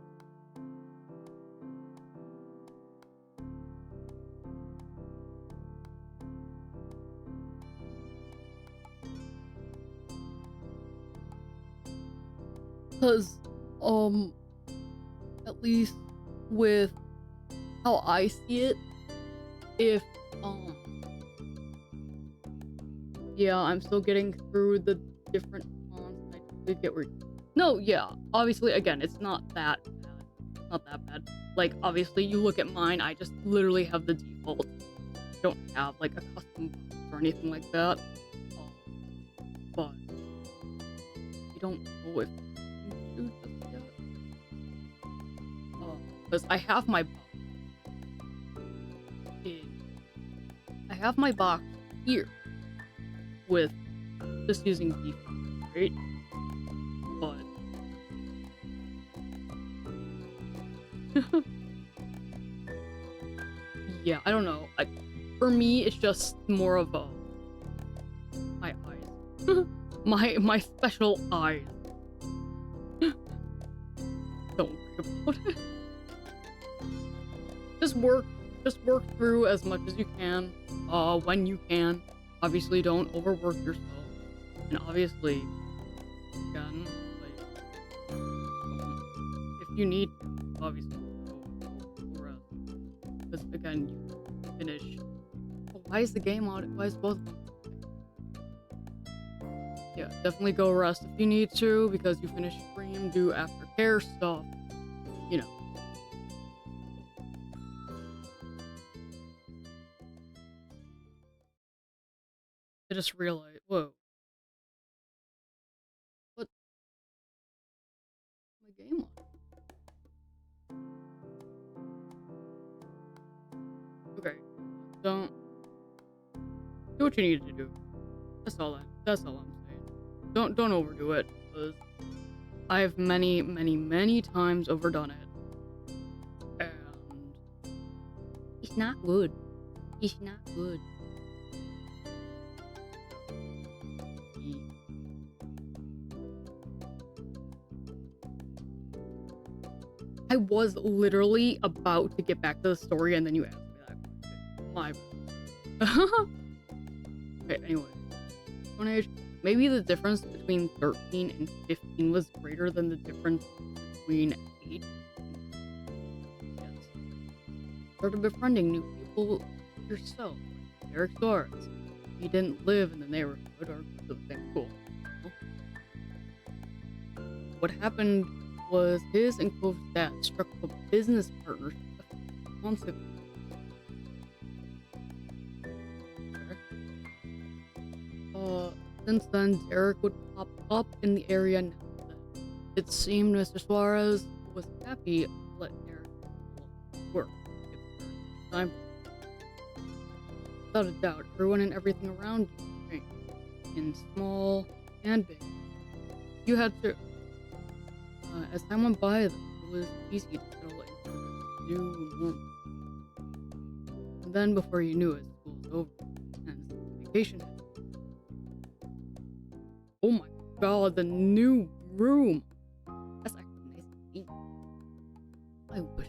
Because, at least with how I see it, if, yeah, I'm still getting through the different fonts. I totally get where. No, yeah, obviously, again, it's not that bad. Not that bad. Like, obviously, you look at mine, I just literally have the default. I don't have, like, a custom box or anything like that. But I don't know if I can do just yet. Because I have my box. I have my box here with just using default, right? But yeah, I don't know. For me, it's just more of a my eyes, my special eyes. Don't worry about it. Just work through as much as you can, when you can. Obviously, don't overwork yourself, and obviously, again, like, if you need to, obviously, go rest. Because again, you finish. Oh, why is the game on? Why is both of them? Yeah, definitely go rest if you need to, because you finish stream, do aftercare stuff, you know. I just realized, whoa, what my game on? Okay, don't do what you need to do. That's all I'm saying. Don't overdo it, because I've many times overdone it, and it's not good. It's not good. I was literally about to get back to the story, and then you asked me that question. My bad. Okay, anyway. Stone Age. Maybe the difference between 13 and 15 was greater than the difference between 8 and yes. Started befriending new people like yourself, like Eric Suarez. He didn't live in the neighborhood or go to the same school. What happened was his and Clove's dad struck up a business partnership a few months ago. Uh, since then, Derek would pop up in the area now and then. It seemed Mr. Suarez was happy to let Derek work if there was time. Without a doubt, everyone and everything around you changed, in small and big. You had to. As time went by, though, it was easy to settle into this new normal. And then, before you knew it, school was over, and vacation hit. Oh my god, the new room! That's actually nice and neat. I wish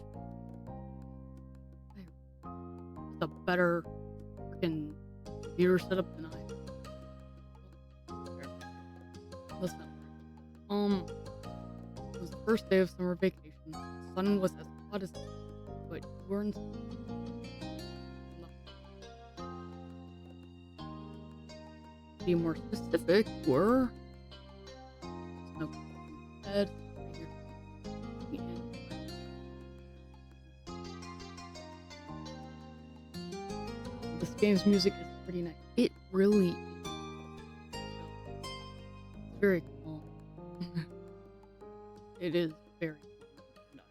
I had a better freaking computer setup than I have. Listen, it was the first day of summer vacation. The sun was as hot as but you weren't. To be more specific, were snow bed, this game's music is pretty nice. It really is. It's very calm. It is very nice.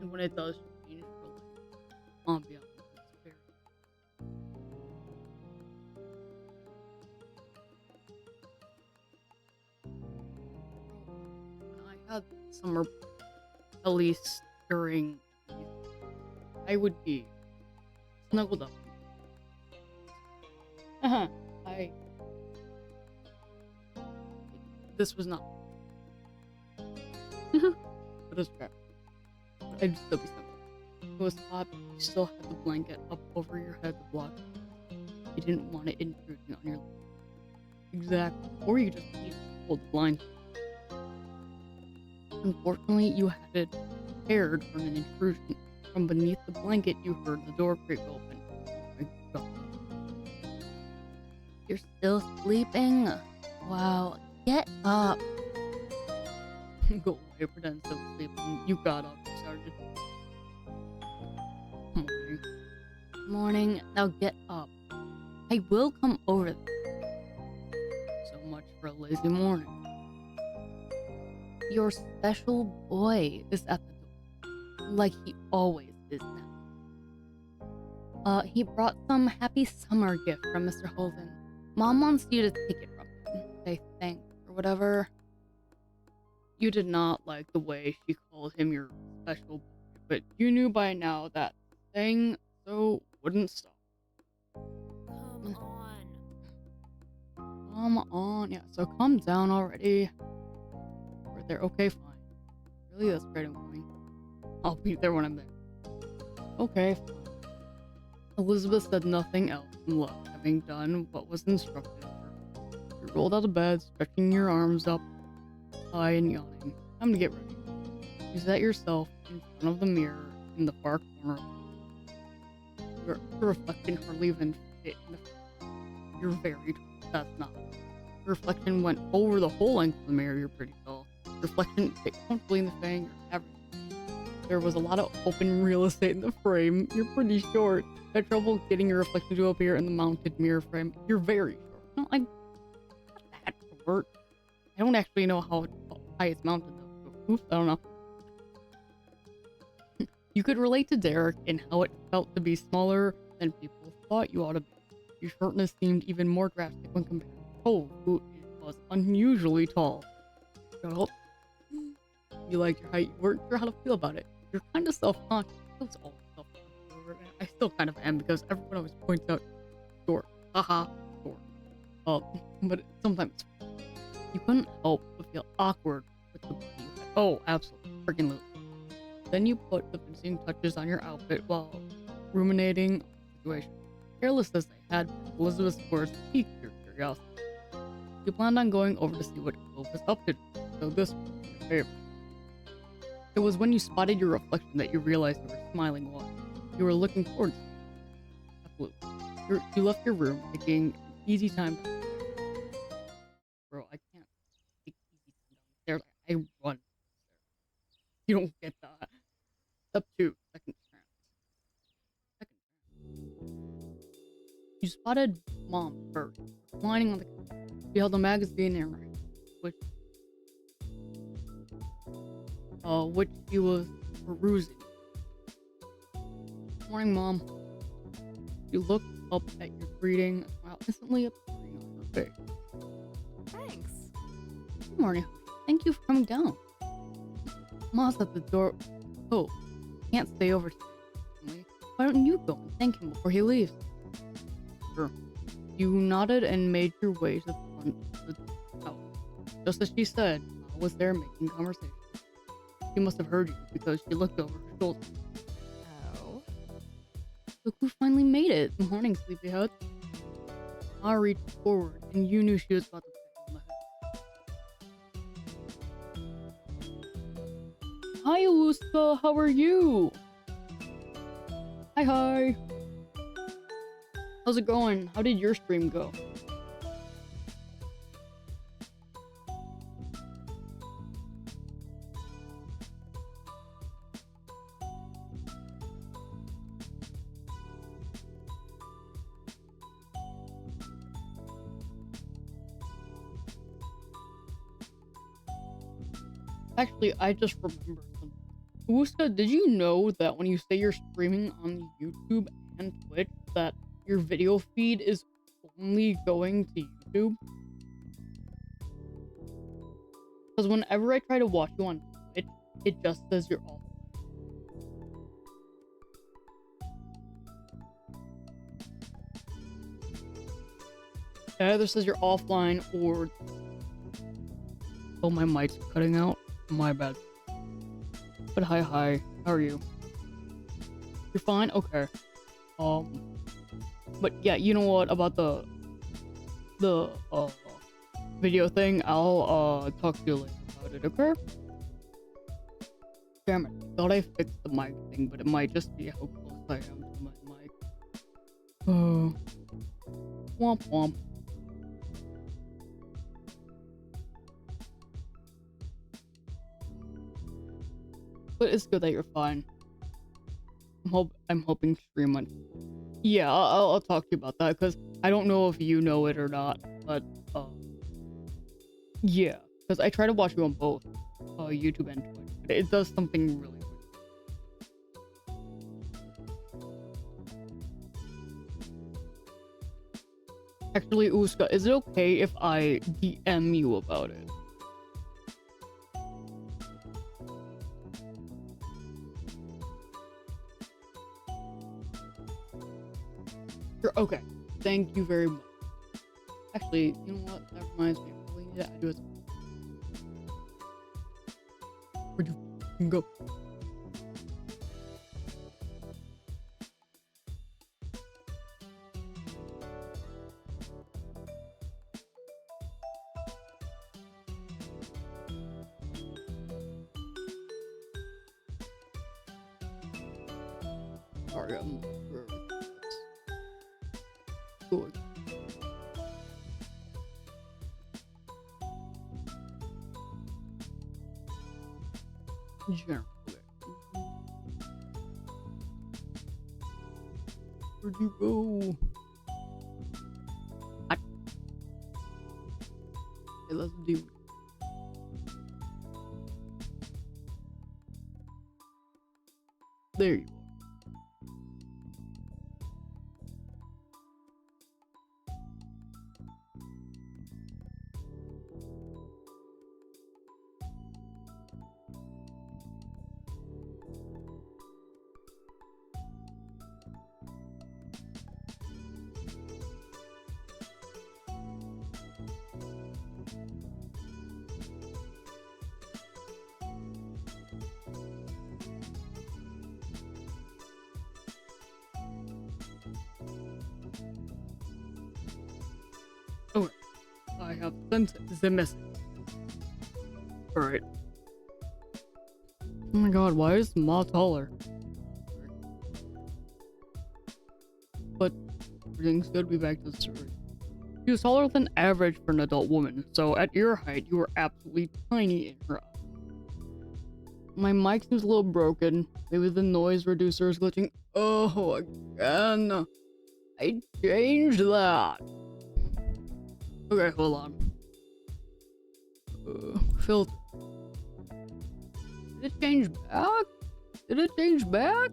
And when it does change for like ambiance, it's very. When I had summer, at least during, I would be snuggled up. I. This was not. But it's crap. I'd still be snuggled. It was hot, but you still had the blanket up over your head to block it. You didn't want it intruding on your leg. Exactly. Or you just needed to hold the blind. Unfortunately, you had it prepared for an intrusion. From beneath the blanket, you heard the door creak open. Oh my god. You're still sleeping? Wow, get up. Go away, pretend to sleep, and you got up and started. Morning. Morning, now get up. I will come over there. So much for a lazy morning. Your special boy is at the door, like he always is now. He brought some happy summer gift from Mr. Holden. Mom wants you to take it from him. Say thanks or whatever. You did not like the way she called him your special boy, but you knew by now that saying so wouldn't stop. Come on. Come on, yeah, so calm down already. We're there, okay, fine. Really, that's great, I'm coming. I'll be there when I'm there. Okay, fine. Elizabeth said nothing else and left, having done what was instructed of her. You rolled out of bed, stretching your arms up high and yawning. Time to get ready. You set yourself in front of the mirror in the far corner. Your reflection hardly even fit in the front. You're very tall. That's not. Your reflection went over the whole length of the mirror. You're pretty tall. Reflection fit comfortably in the frame. You're average. There was a lot of open real estate in the frame. You're pretty short. You had trouble getting your reflection to appear in the mounted mirror frame. You're very short. No, I'm not that short. I don't actually know how high it's mounted though. Oops, I don't know. You could relate to Derek in how it felt to be smaller than people thought you ought to be. Your shortness seemed even more drastic when compared to Cole, who was unusually tall. Well, you liked your height, you weren't sure how to feel about it. You're kind of self-conscious. I was always self-conscious over it. I still kind of am because everyone always points out short. Haha, short. But sometimes you couldn't help but feel awkward with the body you had. Oh, absolutely. Freaking loose. Then you put the finishing touches on your outfit while ruminating on the situation. Careless as they had been, Elizabeth's words piqued your curiosity. You planned on going over to see what Clove was up to, so this was your favorite. It was when you spotted your reflection that you realized you were smiling while you were looking forward to it. Absolutely. You left your room taking an easy time downstairs. Bro, I can't take easy time downstairs. I run upstairs. You don't get that. Step 2, second trance. Second trance. You spotted Mom first, reclining on the couch. She held a magazine in her hand, which she was perusing. Morning, Mom. You looked up at your greeting, a smile instantly appearing on her face. Thanks. Good morning. Thank you for coming down. Mom's at the door. Oh, can't stay over today. Why don't you go and thank him before he leaves? Sure. You nodded and made your way to the front of the house. Just as she said, Ma was there making conversation. She must have heard you because she looked over her shoulder. Oh. Look who finally made it. Good morning, sleepyhead. Ma reached forward and you knew she was about to pat you on the head. Hi, Aluska. How are you? Hi. How's it going? How did your stream go? Actually, I just remembered something. Uska, did you know that when you say you're streaming on YouTube and Twitch, that your video feed is only going to YouTube? Because whenever I try to watch you on Twitch, it just says you're offline. It either says you're offline or... Oh, my mic's cutting out. My bad. But hi, how are you? You're fine? Okay. But yeah, you know what about the video thing? I'll talk to you later about it, okay? Damn it, I thought I fixed the mic thing, but it might just be how close I am to my mic. Womp womp. But it's good that you're fine. I'm hoping stream went. Yeah, I'll talk to you about that because I don't know if you know it or not, but yeah, because I try to watch you on both YouTube and Twitch. But it does something really weird. Actually, Uska, is it okay if I DM you about it? Sure, okay. Thank you very much. Actually, you know what? That reminds me. I really need to add you as... Where'd you f***ing go? Sorry, I'm... Good. General. Where'd you go? Okay, let's do it. There you are. Okay, I have sent the message. Alright. Oh my god, why is Ma taller? But everything's good, be back to the story. She was taller than average for an adult woman, so at your height, you were absolutely tiny in her eyes. My mic seems a little broken. Maybe the noise reducer is glitching. Oh, again. I changed that. Okay, hold on. Filter. Did it change back? Did it change back?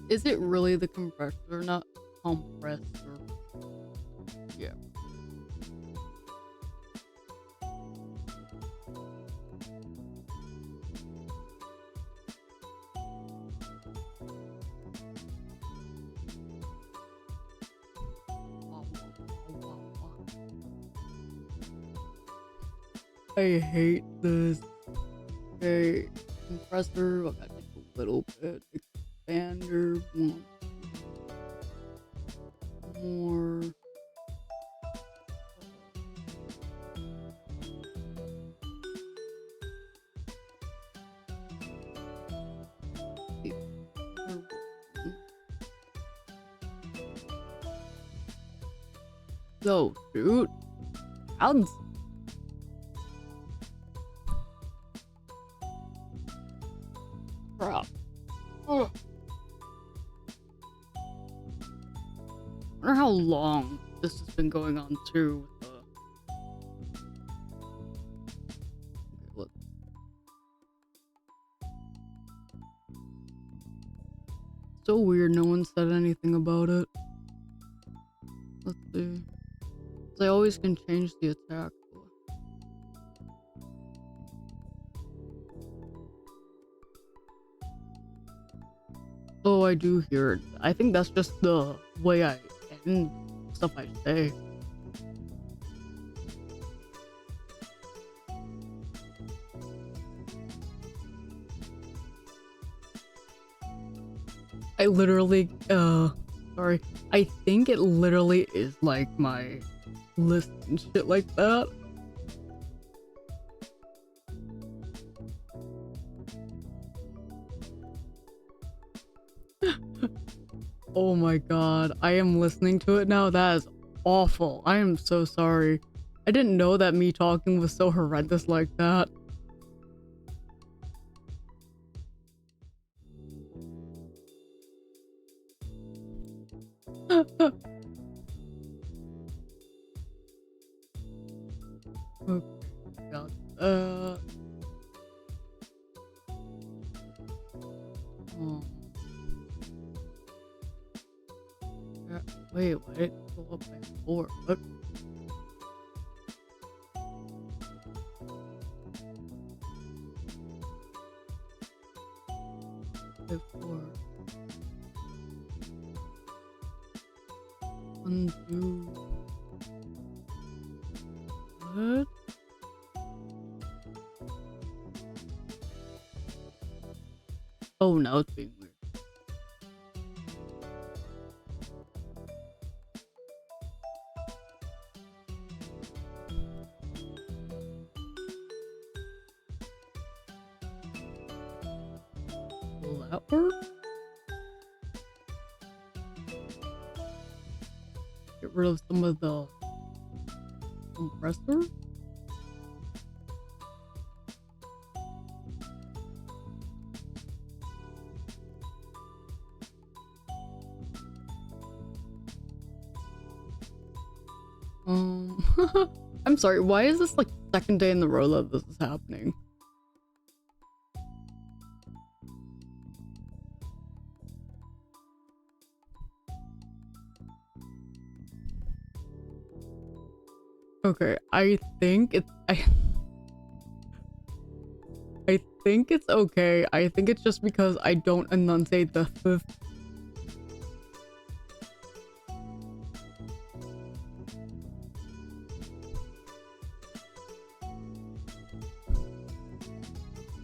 Is it really the compressor, not compressor? Yeah. I hate this. Okay, compressor. I got just a little bit. Expander. More. So, shoot. Sounds. Crap. Ugh. I wonder how long this has been going on too. With the... Okay, look. So weird. No one said anything about it. Let's see. They always can change the attack. Oh, I do hear it. I think that's just the way I end stuff I say. I literally, sorry. I think it literally is like my list and shit like that. Oh my god, I am listening to it now. That is awful. I am so sorry. I didn't know that me talking was so horrendous like that. Okay, god. Oh. Wait, why did it go up by 4? What? By 4. Undo. What? Oh, now it's being weird. Will that work? Get rid of some of the compressor? I'm sorry, why is this like second day in the row that this is happening? Okay, I think it's I think it's okay. I think it's just because I don't enunciate the th.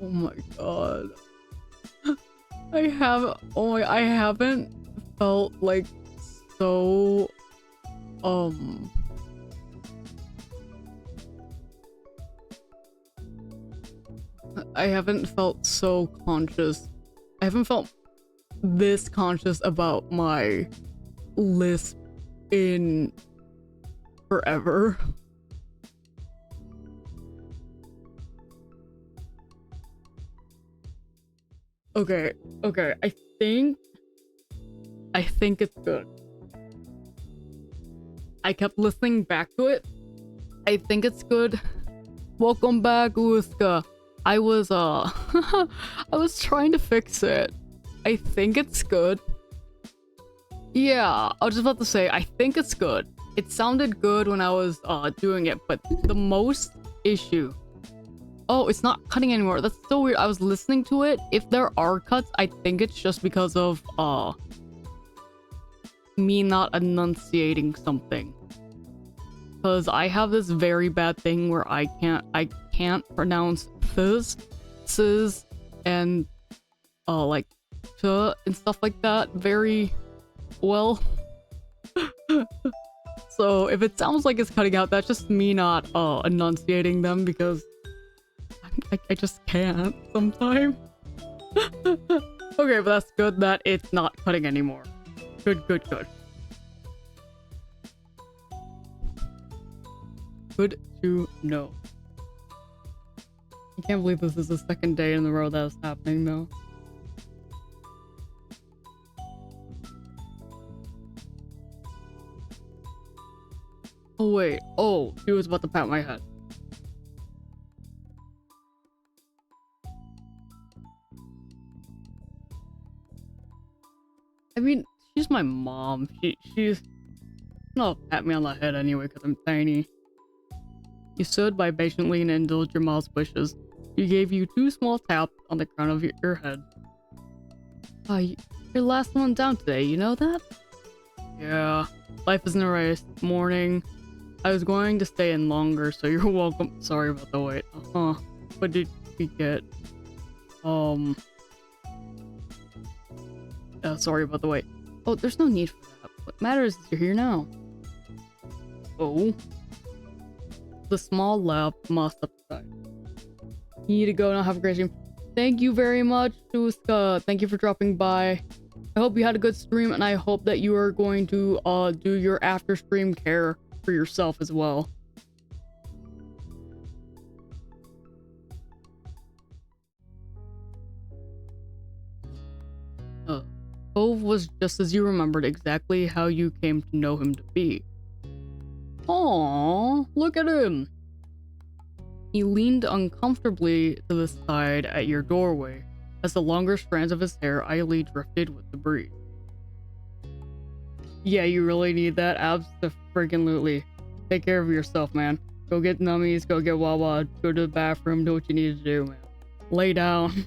Oh my god. I haven't felt like so Um, I haven't felt so conscious. I haven't felt this conscious about my lisp in forever. Okay, okay. I think it's good. I kept listening back to it. I think it's good. Welcome back, Uska. I was I was trying to fix it. I think it's good. Yeah, I was just about to say I think it's good. It sounded good when I was doing it, but the most issue. Oh, it's not cutting anymore. That's so weird. I was listening to it. If there are cuts, I think it's just because of me not enunciating something. Cause I have this very bad thing where I can't pronounce th, sis, and like ch and stuff like that very well. So if it sounds like it's cutting out, that's just me not enunciating them because I just can't sometimes. Okay, but that's good that it's not cutting anymore. Good, good, good. Good to know. I can't believe this is the second day in a row that is happening though. Oh wait, oh, she was about to pat my head. I mean, she's my mom. She's not pat me on the head anyway because I'm tiny. You stood by patiently and indulged your mom's wishes. She gave you 2 small taps on the crown of your head. You're last one down today, you know that? Yeah, life isn't a race. Morning. I was going to stay in longer, so you're welcome. Sorry about the wait. What did we get? Sorry about the wait. Oh, there's no need for that. What matters is you're here now. Oh. The small lab must up the side. You need to go now. Have a great stream. Thank you very much, Tuska. Thank you for dropping by. I hope you had a good stream, and I hope that you are going to do your after stream care for yourself as well. Cove was just as you remembered, exactly how you came to know him to be. Aww, look at him. He leaned uncomfortably to the side at your doorway as the longer strands of his hair idly drifted with the breeze. Yeah, you really need that? Abso-freaking-lutely. Take care of yourself, man. Go get nummies, go get Wawa, go to the bathroom, do what you need to do, man. Lay down.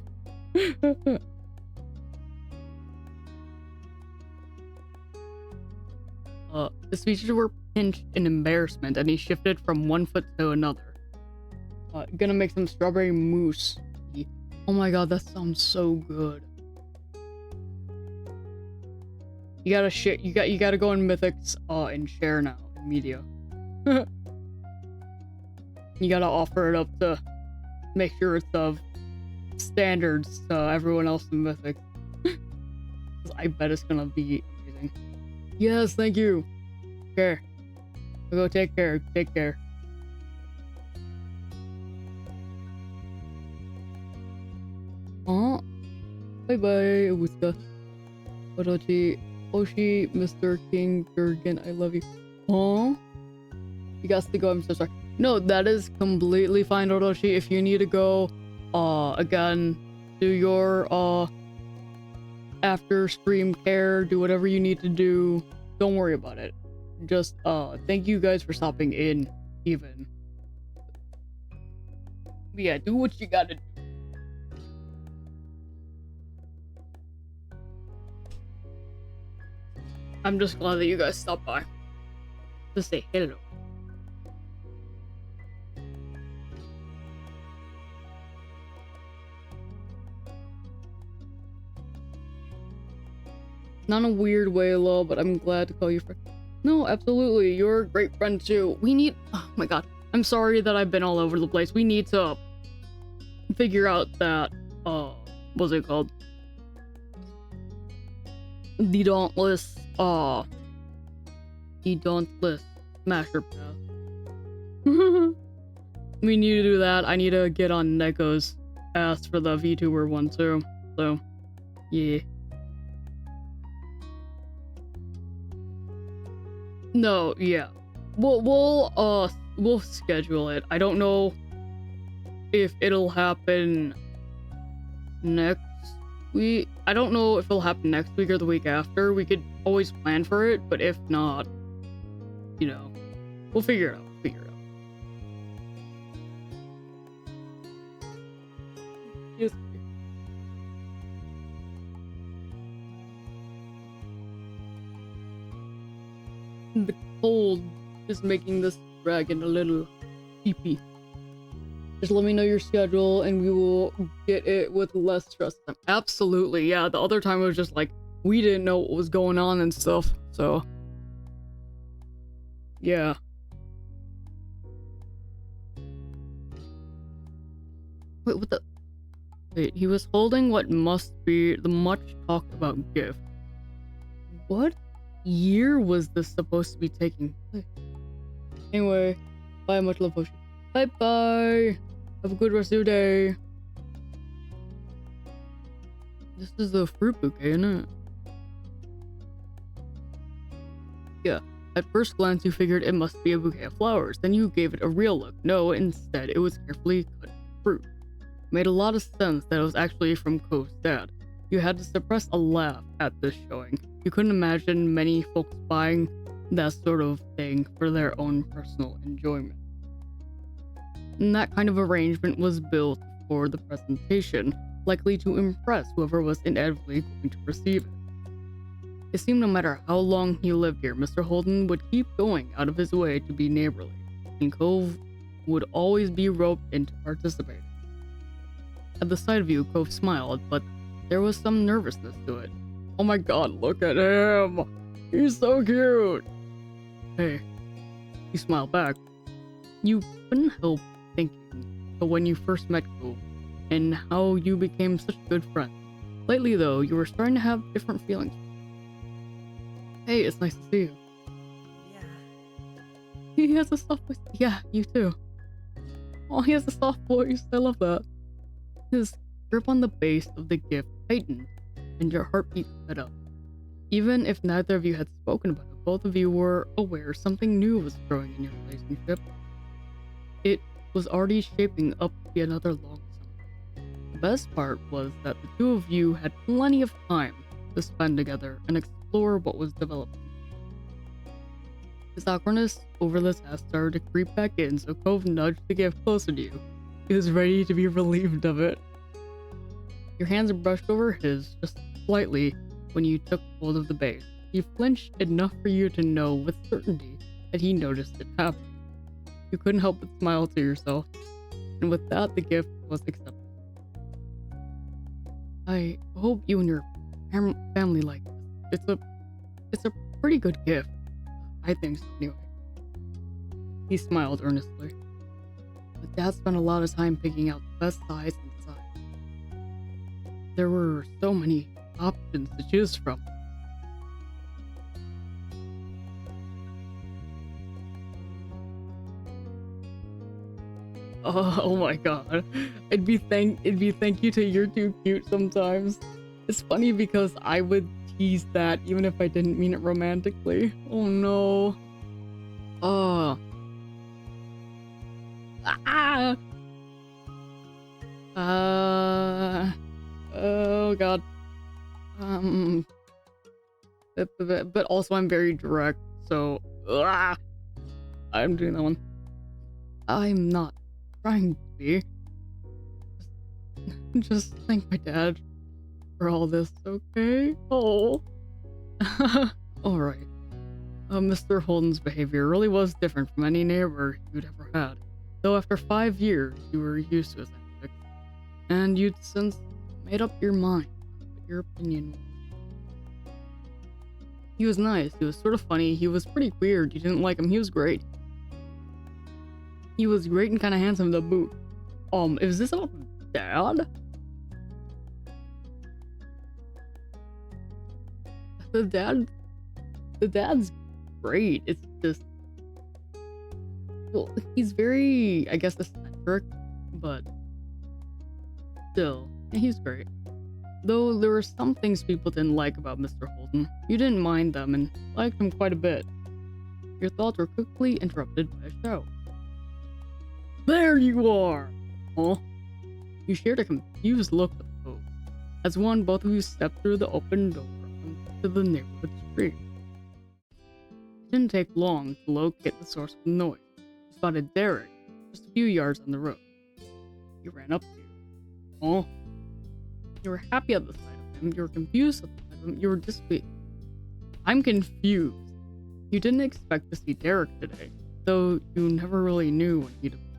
His features were pinched in embarrassment, and he shifted from one foot to another. Gonna make some strawberry mousse. Oh my god, that sounds so good. You gotta share. You gotta go in Mythics and share now in media. You gotta offer it up to make sure it's of standards to everyone else in Mythics. I bet it's gonna be amazing. Yes, thank you. Okay. Go take care. Take care. Bye bye, Awuska. Orochi, Oshi, Mr. King, Jurgen, I love you. You got to go, I'm so sorry. No, that is completely fine, Orochi. If you need to go, again, do your, after stream care, do whatever you need to do. Don't worry about it. Just, thank you guys for stopping in, even. Yeah, do what you gotta do. I'm just glad that you guys stopped by to say hello. Not in a weird way, lol, but I'm glad to call you friend. No, absolutely. You're a great friend too. Oh my god. I'm sorry that I've been all over the place. We need to figure out that, what's it called? The Dauntless, the Dauntless Smasher Path. We need to do that. I need to get on Neko's ass for the VTuber one too. So, yeah. No, yeah. We'll schedule it. I don't know if it'll happen next week. I don't know if it'll happen next week or the week after. We could always plan for it, but if not, we'll figure it out. Yes. The cold is making this dragon a little sleepy. Just let me know your schedule and we will get it with less stress. Absolutely, yeah. The other time it was just like, we didn't know what was going on and stuff, so. Yeah. Wait, what the? Wait, he was holding what must be the much talked about gift. What year was this supposed to be taking place? Anyway, bye, much love, potion. Bye bye. Have a good rest of your day. This is a fruit bouquet, isn't it? Yeah. At first glance, you figured it must be a bouquet of flowers. Then you gave it a real look. No, instead, it was carefully cut fruit. It made a lot of sense that it was actually from Kove's dad. You had to suppress a laugh at this showing. You couldn't imagine many folks buying that sort of thing for their own personal enjoyment. And that kind of arrangement was built for the presentation, likely to impress whoever was inevitably going to receive it. It seemed no matter how long he lived here, Mr. Holden would keep going out of his way to be neighborly, and Cove would always be roped into participating. At the sight of you, Cove smiled, but there was some nervousness to it. Oh my god, look at him! He's so cute! Hey, he smiled back. You couldn't help thinking of when you first met Cove, and how you became such good friends. Lately, though, you were starting to have different feelings. Hey, it's nice to see you. Yeah. He has a soft voice. Yeah, you too. Oh, he has a soft voice. I love that. His grip on the base of the gift tightened, and your heartbeat sped up. Even if neither of you had spoken about it, both of you were aware something new was growing in your relationship. It was already shaping up to be another long summer. The best part was that the two of you had plenty of time to spend together and explore what was developing. His awkwardness over the task started to creep back in, so Cove nudged the gift closer to you. He was ready to be relieved of it. Your hands brushed over his just slightly when you took hold of the base. He flinched enough for you to know with certainty that he noticed it happen. You couldn't help but smile to yourself, and with that, the gift was accepted. I hope you and your family like it. It's a pretty good gift. I think so, anyway. He smiled earnestly. But Dad spent a lot of time picking out the best size and design. There were so many options to choose from. Oh my god. It'd be thank you to you're too cute sometimes. It's funny because I would tease that even if I didn't mean it romantically. Oh no. Oh. Ah. Oh god. But also I'm very direct, so I'm doing that one. I'm not trying to be. Just thank my dad for all this, okay? Oh. Alright. Mr. Holden's behavior really was different from any neighbor you'd ever had. Though after 5 years, you were used to his antics, and you'd since made up your mind what your opinion was. He was nice, he was sort of funny, he was pretty weird, you didn't like him, he was great. He was great and kinda handsome to boot. Is this about dad? The dad the dad's great, it's just well, he's very, I guess, eccentric, but still, he's great. Though there were some things people didn't like about Mr. Holden, you didn't mind them and liked him quite a bit. Your thoughts were quickly interrupted by a shout. There you are! Huh? You shared a confused look with Cove. As one, both of you stepped through the open door onto the neighborhood street. It didn't take long to locate the source of the noise. You spotted Derek, just a few yards on the road. He ran up to you. Huh? You were happy at the sight of him, you were confused at the sight of him, you were disbelieved. I'm confused. You didn't expect to see Derek today, though you never really knew when he'd appear.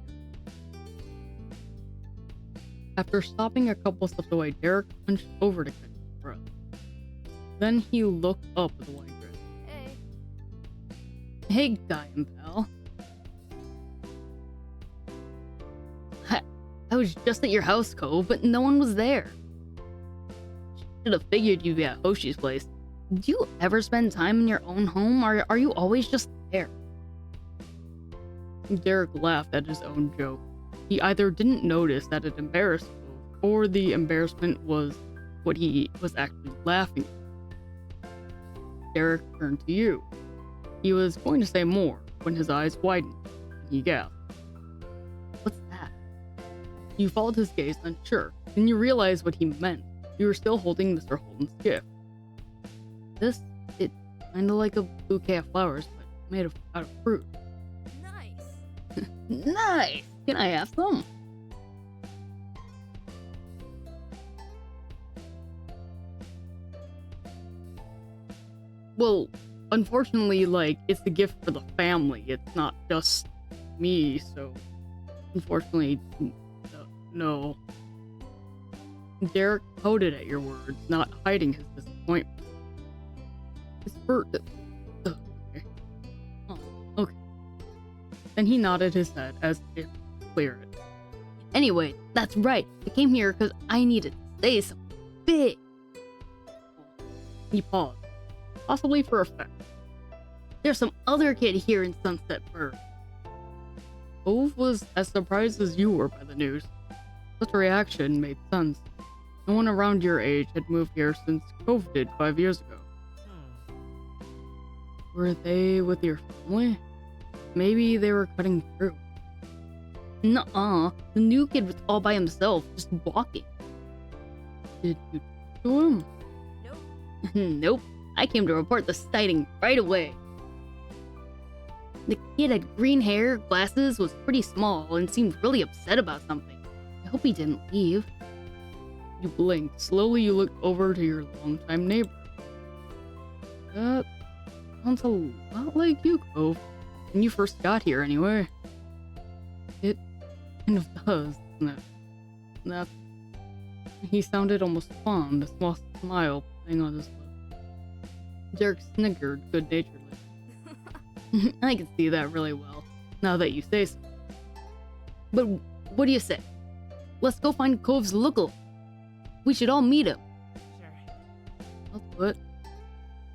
After stopping a couple steps away, Derek hunched over to catch his breath. Then he looked up with a wide grin. Hey. Hey, guy and pal. I was just at your house, Cove, but no one was there. Should have figured you'd be at Hoshi's place. Do you ever spend time in your own home, or are you always just there? Derek laughed at his own joke. He either didn't notice that it embarrassed him, or the embarrassment was what he was actually laughing at. Derek turned to you. He was going to say more when his eyes widened, and he gasped. What's that? You followed his gaze, unsure. Then you realized what he meant. You were still holding Mr. Holden's gift. It's kinda like a bouquet of flowers, but made out of fruit. Nice. Nice! Can I have some? Well, unfortunately, it's the gift for the family. It's not just me, so unfortunately, no. Derek pouted at your words, not hiding his disappointment. It's for... okay. Oh, okay. Then he nodded his head as if to clear it. Anyway, that's right. I came here because I needed to say something big. He paused, possibly for effect. There's some other kid here in Sunset Bird. Ove was as surprised as you were by the news. Such a reaction made sense. No one around your age had moved here since Cove did 5 years ago. Were they with your family? Maybe they were cutting through. Nuh-uh. The new kid was all by himself, just walking. Did you talk to him? Nope. Nope. I came to report the sighting right away. The kid had green hair, glasses, was pretty small, and seemed really upset about something. I hope he didn't leave. You blinked. Slowly you looked over to your longtime neighbor. That sounds a lot like you, Cove. When you first got here, anyway. It kind of does, doesn't it? He sounded almost fond, a small smile playing on his lips. Derek snickered good-naturedly. I can see that really well, now that you say so. But what do you say? Let's go find Cove's lookalike. We should all meet him. Sure. That's what?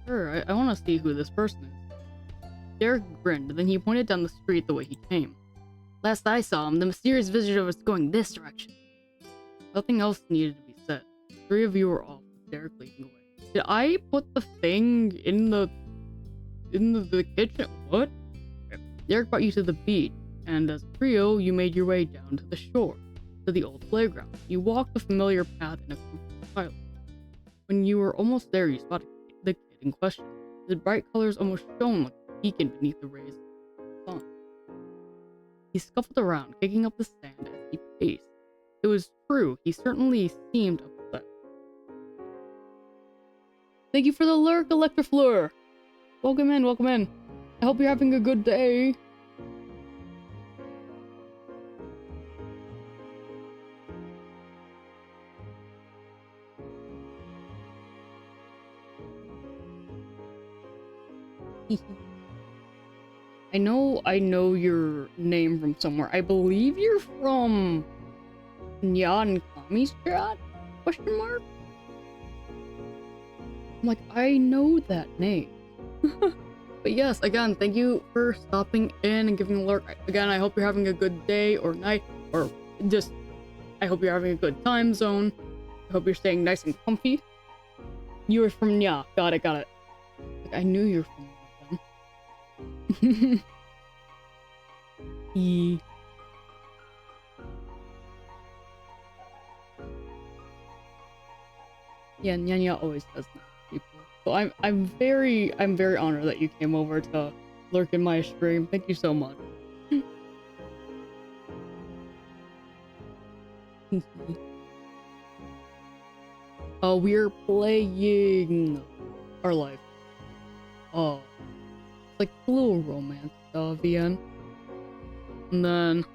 Sure, I want to see who this person is. Derek grinned, then he pointed down the street the way he came. Last I saw him, the mysterious visitor was going this direction. Nothing else needed to be said. The three of you were off, with Derek leading away. Did I put the thing in the kitchen? What? Derek brought you to the beach, and as a trio, you made your way down to the shore, to the old playground. You walked the familiar path in a comfortable silence. When you were almost there, you spotted the kid in question. His bright colors almost shone like a beacon beneath the rays of the sun. He scuffled around, kicking up the sand as he paced. It was true, he certainly seemed upset. Thank you for the lurk, Electrofleur! Welcome in, welcome in. I hope you're having a good day. I know your name from somewhere. I believe you're from Nyan Kami's chat? Question mark? I'm like, I know that name. But yes, again, thank you for stopping in and giving a lurk. Again, I hope you're having a good day or night, or just, I hope you're having a good time zone. I hope you're staying nice and comfy. You were from Nya. Got it, got it. Like, I knew you were from one of them. E. Yeah, Nya always does that to people. So I'm very honored that you came over to lurk in my stream. Thank you so much. We're playing our life. It's like a little romance VN. And then,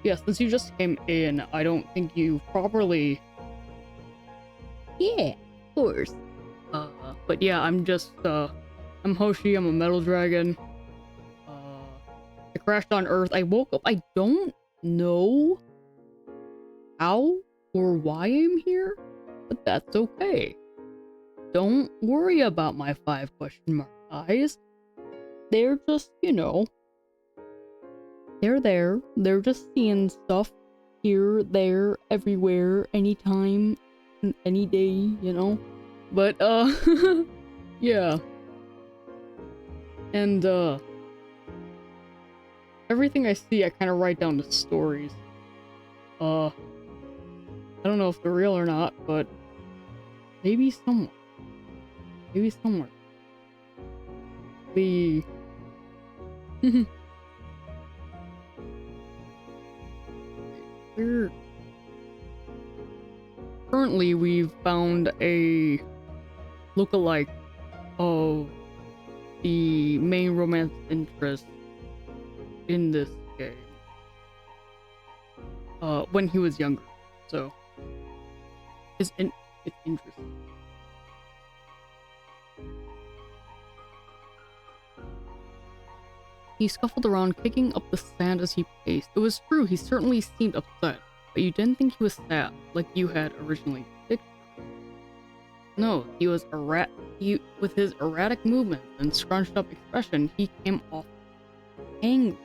yeah, since you just came in, I don't think you properly. Yeah, of course. But yeah, I'm Hoshi. I'm a metal dragon. I crashed on Earth. I woke up. I don't know how or why I'm here, but that's okay. Don't worry about my 5 question mark eyes. They're just, they're there. They're just seeing stuff here, there, everywhere, anytime, any day, But, yeah. And, everything I see, I kind of write down to stories. I don't know if they're real or not, but maybe somewhere. Maybe somewhere. The... Currently, we've found a lookalike of the main romance interest in this game. When he was younger, so it's interesting. He scuffled around, kicking up the sand as he paced. It was true, he certainly seemed upset, but you didn't think he was sad, like you had originally pictured. No, he was with his erratic movements and scrunched up expression, he came off angry.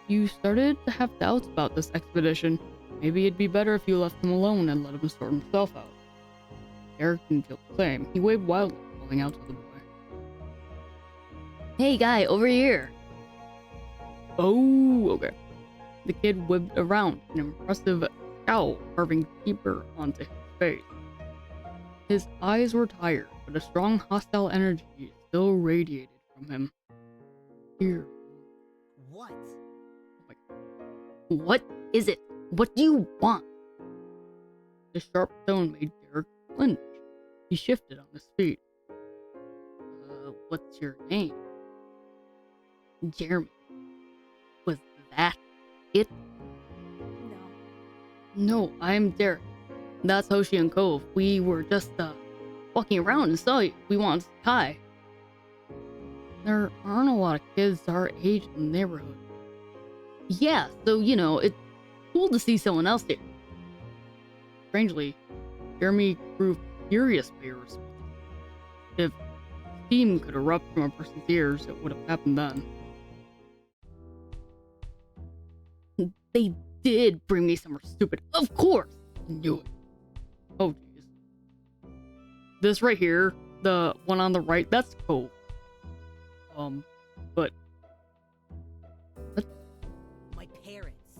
You started to have doubts about this expedition. Maybe it'd be better if you left him alone and let him sort himself out. Eric didn't feel the same. He waved wildly, calling out to the boy. Hey guy, over here! Oh, okay. The kid whipped around, an impressive scowl carving deeper onto his face. His eyes were tired, but a strong hostile energy still radiated from him. Here. What? Oh my God. What is it? What do you want? The sharp tone made Derek flinch. He shifted on his feet. What's your name? Jeremy. Was that it? No, I'm Derek. That's Hoshi and Cove. We were just, walking around and saw you. We wanted to say hi. There aren't a lot of kids our age in the neighborhood. Yeah, so, it's cool to see someone else here. Strangely, Jeremy grew furious by your response. If steam could erupt from a person's ears, it would have happened then. They did bring me somewhere stupid. Of course! I knew it. Oh, jeez. This right here, the one on the right, that's Cove. But... What? My parents.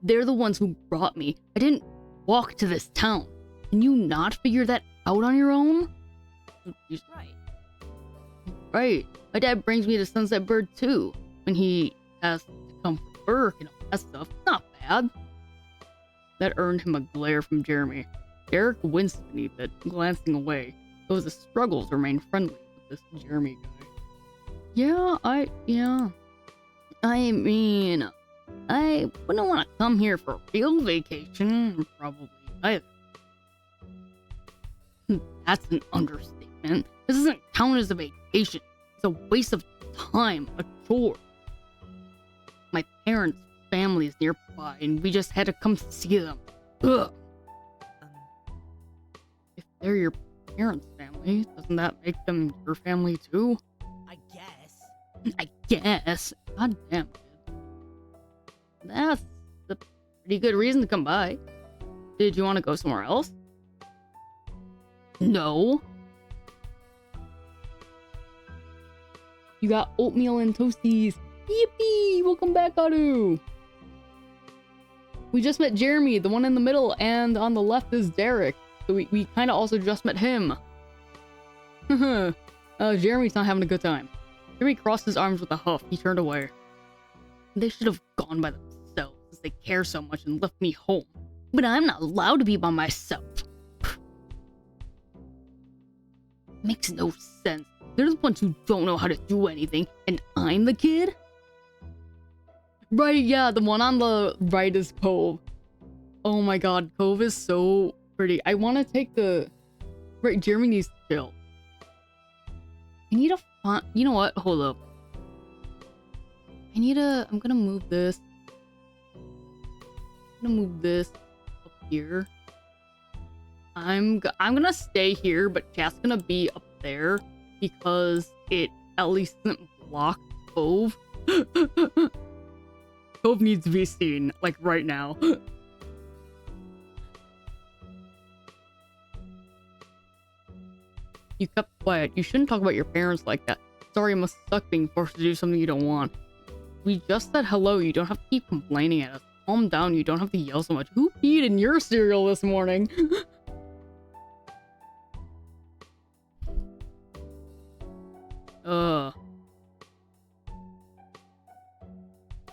They're the ones who brought me. I didn't walk to this town. Can you not figure that out on your own? Right. Right. My dad brings me to Sunset Bird too. When he has to come from work and all that stuff. Not bad. That earned him a glare from Jeremy. Derek winced beneath it, glancing away. It was a struggle to remain friendly with this Jeremy guy. I mean, I wouldn't want to come here for a real vacation, probably either. That's an understatement. This doesn't count as a vacation. It's a waste of time, a chore. My parents' family is nearby, and we just had to come see them. Ugh. If they're your parents' family, doesn't that make them your family too? I guess. I guess. God damn, kid. That's a pretty good reason to come by. Did you want to go somewhere else? No. You got oatmeal and toasties. Yippee! Welcome back, Adu! We just met Jeremy, the one in the middle, and on the left is Derek. So we kind of also just met him. Jeremy's not having a good time. Jeremy crossed his arms with a huff. He turned away. They should have gone by themselves, since they care so much and left me home. But I'm not allowed to be by myself. Makes no sense. They're the ones who don't know how to do anything, and I'm the kid? Right, yeah, the one on the right is Cove. Oh my god, Cove is so pretty. I want to take the... Right, Jeremy needs to chill. I need a font... You know what? Hold up. I'm gonna move this. I'm gonna move this up here. I'm gonna stay here, but chat's gonna be up there because it at least doesn't block Cove. Cove needs to be seen, like, right now. You kept quiet. You shouldn't talk about your parents like that. Sorry, it must suck being forced to do something you don't want. We just said hello. You don't have to keep complaining at us. Calm down. You don't have to yell so much. Who peed in your cereal this morning?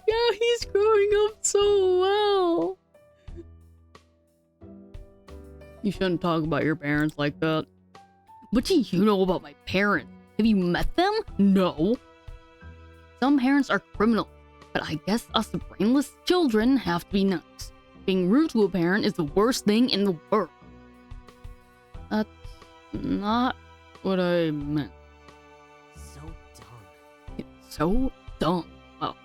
Yeah, he's growing up so well. You shouldn't talk about your parents like that. What do you know about my parents? Have you met them? No. Some parents are criminals, but I guess us brainless children have to be nice. Being rude to a parent is the worst thing in the world. That's not what I meant. So dumb. It's so dumb. Oh,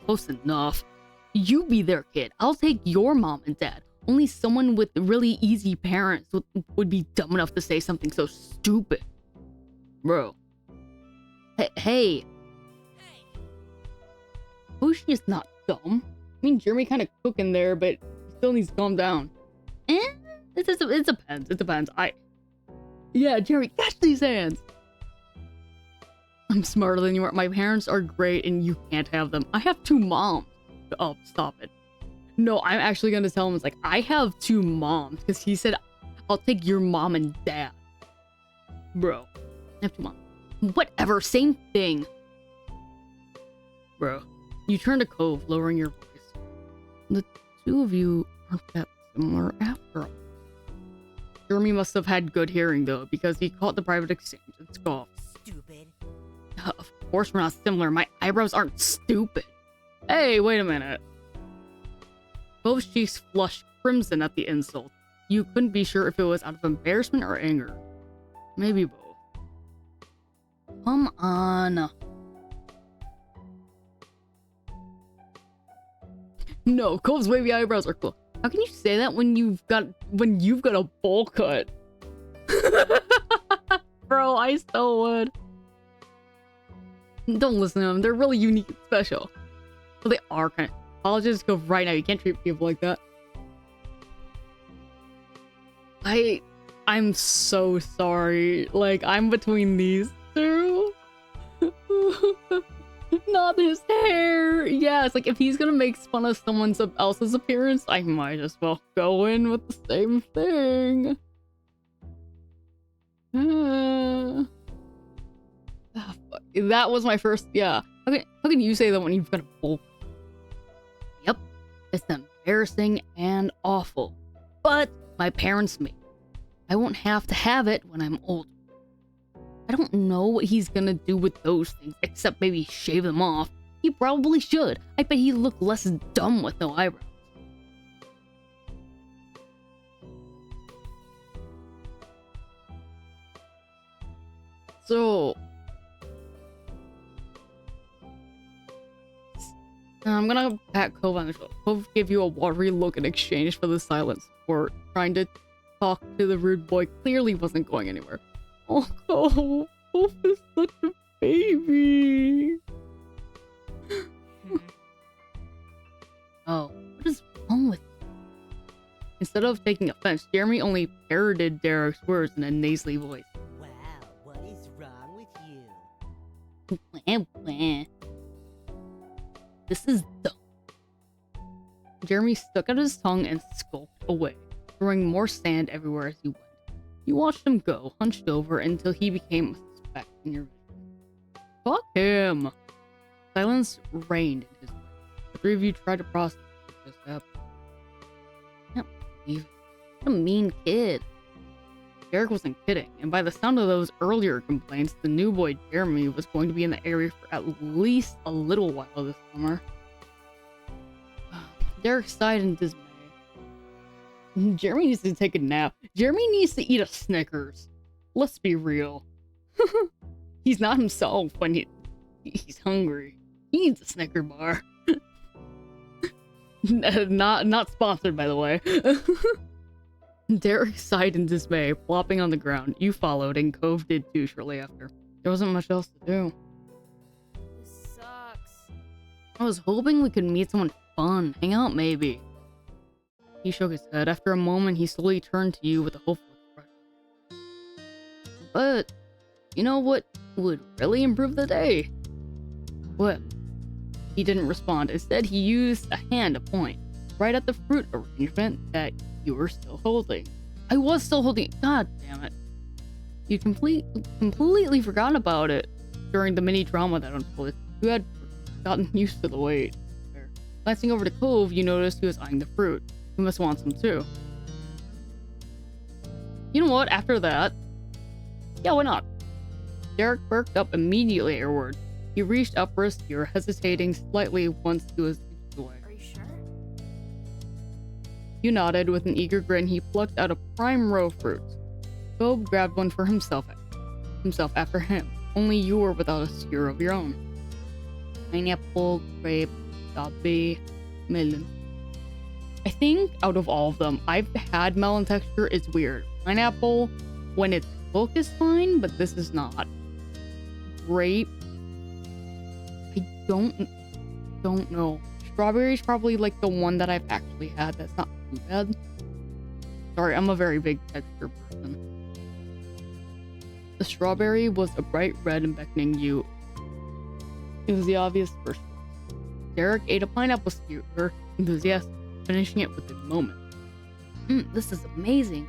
close enough. You be their kid. I'll take your mom and dad. Only someone with really easy parents would be dumb enough to say something so stupid. Bro. Hey. Hoshi is not dumb. I mean, Jeremy kind of cooking there, but he still needs to calm down. It depends. It depends. Yeah, Jeremy, catch these hands. I'm smarter than you are. My parents are great and you can't have them. I have 2 moms. Oh, stop it. No, I'm actually gonna tell him, it's like, I have 2 moms, because he said, I'll take your mom and dad. Bro, I have 2 moms. Whatever, same thing. Bro, you turn to Cove, lowering your voice. The 2 of you aren't that similar after all. Jeremy must have had good hearing, though, because he caught the private exchange and scoffed. Stupid. Of course we're not similar. My eyebrows aren't stupid. Hey, wait a minute. Cove's cheeks flushed crimson at the insult. You couldn't be sure if it was out of embarrassment or anger. Maybe both. Come on. No, Cove's wavy eyebrows are cool. How can you say that when you've got a bowl cut? Bro, I still would. Don't listen to them. They're really unique and special. Well, they are kind of. Apologies, go right now. You can't treat people like that. I'm so sorry. Like, I'm between these 2. Not his hair. Yeah, it's like, if he's gonna make fun of someone else's appearance, I might as well go in with the same thing. Fuck. That was my first, yeah. How can you say that when you've got a bowl? Yep, it's embarrassing and awful. But my parents made it. I won't have to have it when I'm older. I don't know what he's gonna do with those things, except maybe shave them off. He probably should. I bet he'd look less dumb with no eyebrows. So... I'm gonna pat Cove on the shoulder. Cove gave you a watery look in exchange for the silent support. Trying to talk to the rude boy clearly wasn't going anywhere. Oh, Cove! Cove is such a baby! Oh, what is wrong with Instead of taking offense, Jeremy only parroted Derek's words in a nasally voice. Wow, what is wrong with you? you? Blah, blah. This is dumb. Jeremy stuck out his tongue and skulked away, throwing more sand everywhere as he went. You watched him go, hunched over, until he became a speck in your vision. Fuck him! Silence reigned in his way. The three of you tried to process what just happened. What a mean kid. Derek wasn't kidding, and by the sound of those earlier complaints, the new boy Jeremy was going to be in the area for at least a little while this summer. Derek sighed in dismay. Jeremy needs to take a nap. Jeremy needs to eat a Snickers. Let's be real. He's not himself when he's hungry. He needs a Snicker bar. Not sponsored, by the way. Derek sighed in dismay, flopping on the ground. You followed, and Cove did too shortly after. There wasn't much else to do. This sucks. I was hoping we could meet someone fun, hang out maybe. He shook his head. After a moment, he slowly turned to you with a hopeful expression. But, you know what would really improve the day? What? He didn't respond. Instead, he used a hand to point, right at the fruit arrangement that you were still holding. I was still holding it. God damn it. You completely forgot about it during the mini drama that unfolded. You had gotten used to the wait. There. Glancing over to Cove, you noticed he was eyeing the fruit. He must want some too. You know what? After that, yeah, why not? Derek perked up immediately at your word. He reached up for his spear, hesitating slightly once he was inches away. Are you sure? You nodded. With an eager grin, he plucked out a prime row of fruits. Cove grabbed one for himself after him. Only you were without a spear of your own. Pineapple, grape, strawberry, melon. I think out of all of them, I've had melon texture. It's weird. Pineapple, when it's cooked, is fine, but this is not. Grape, I don't know. Strawberry is probably like the one that I've actually had that's not too bad. Sorry, I'm a very big texture person. The strawberry was a bright red and beckoning you. It was the obvious first choice. Derek ate a pineapple skewer, enthusiastic, finishing it within a moment. This is amazing.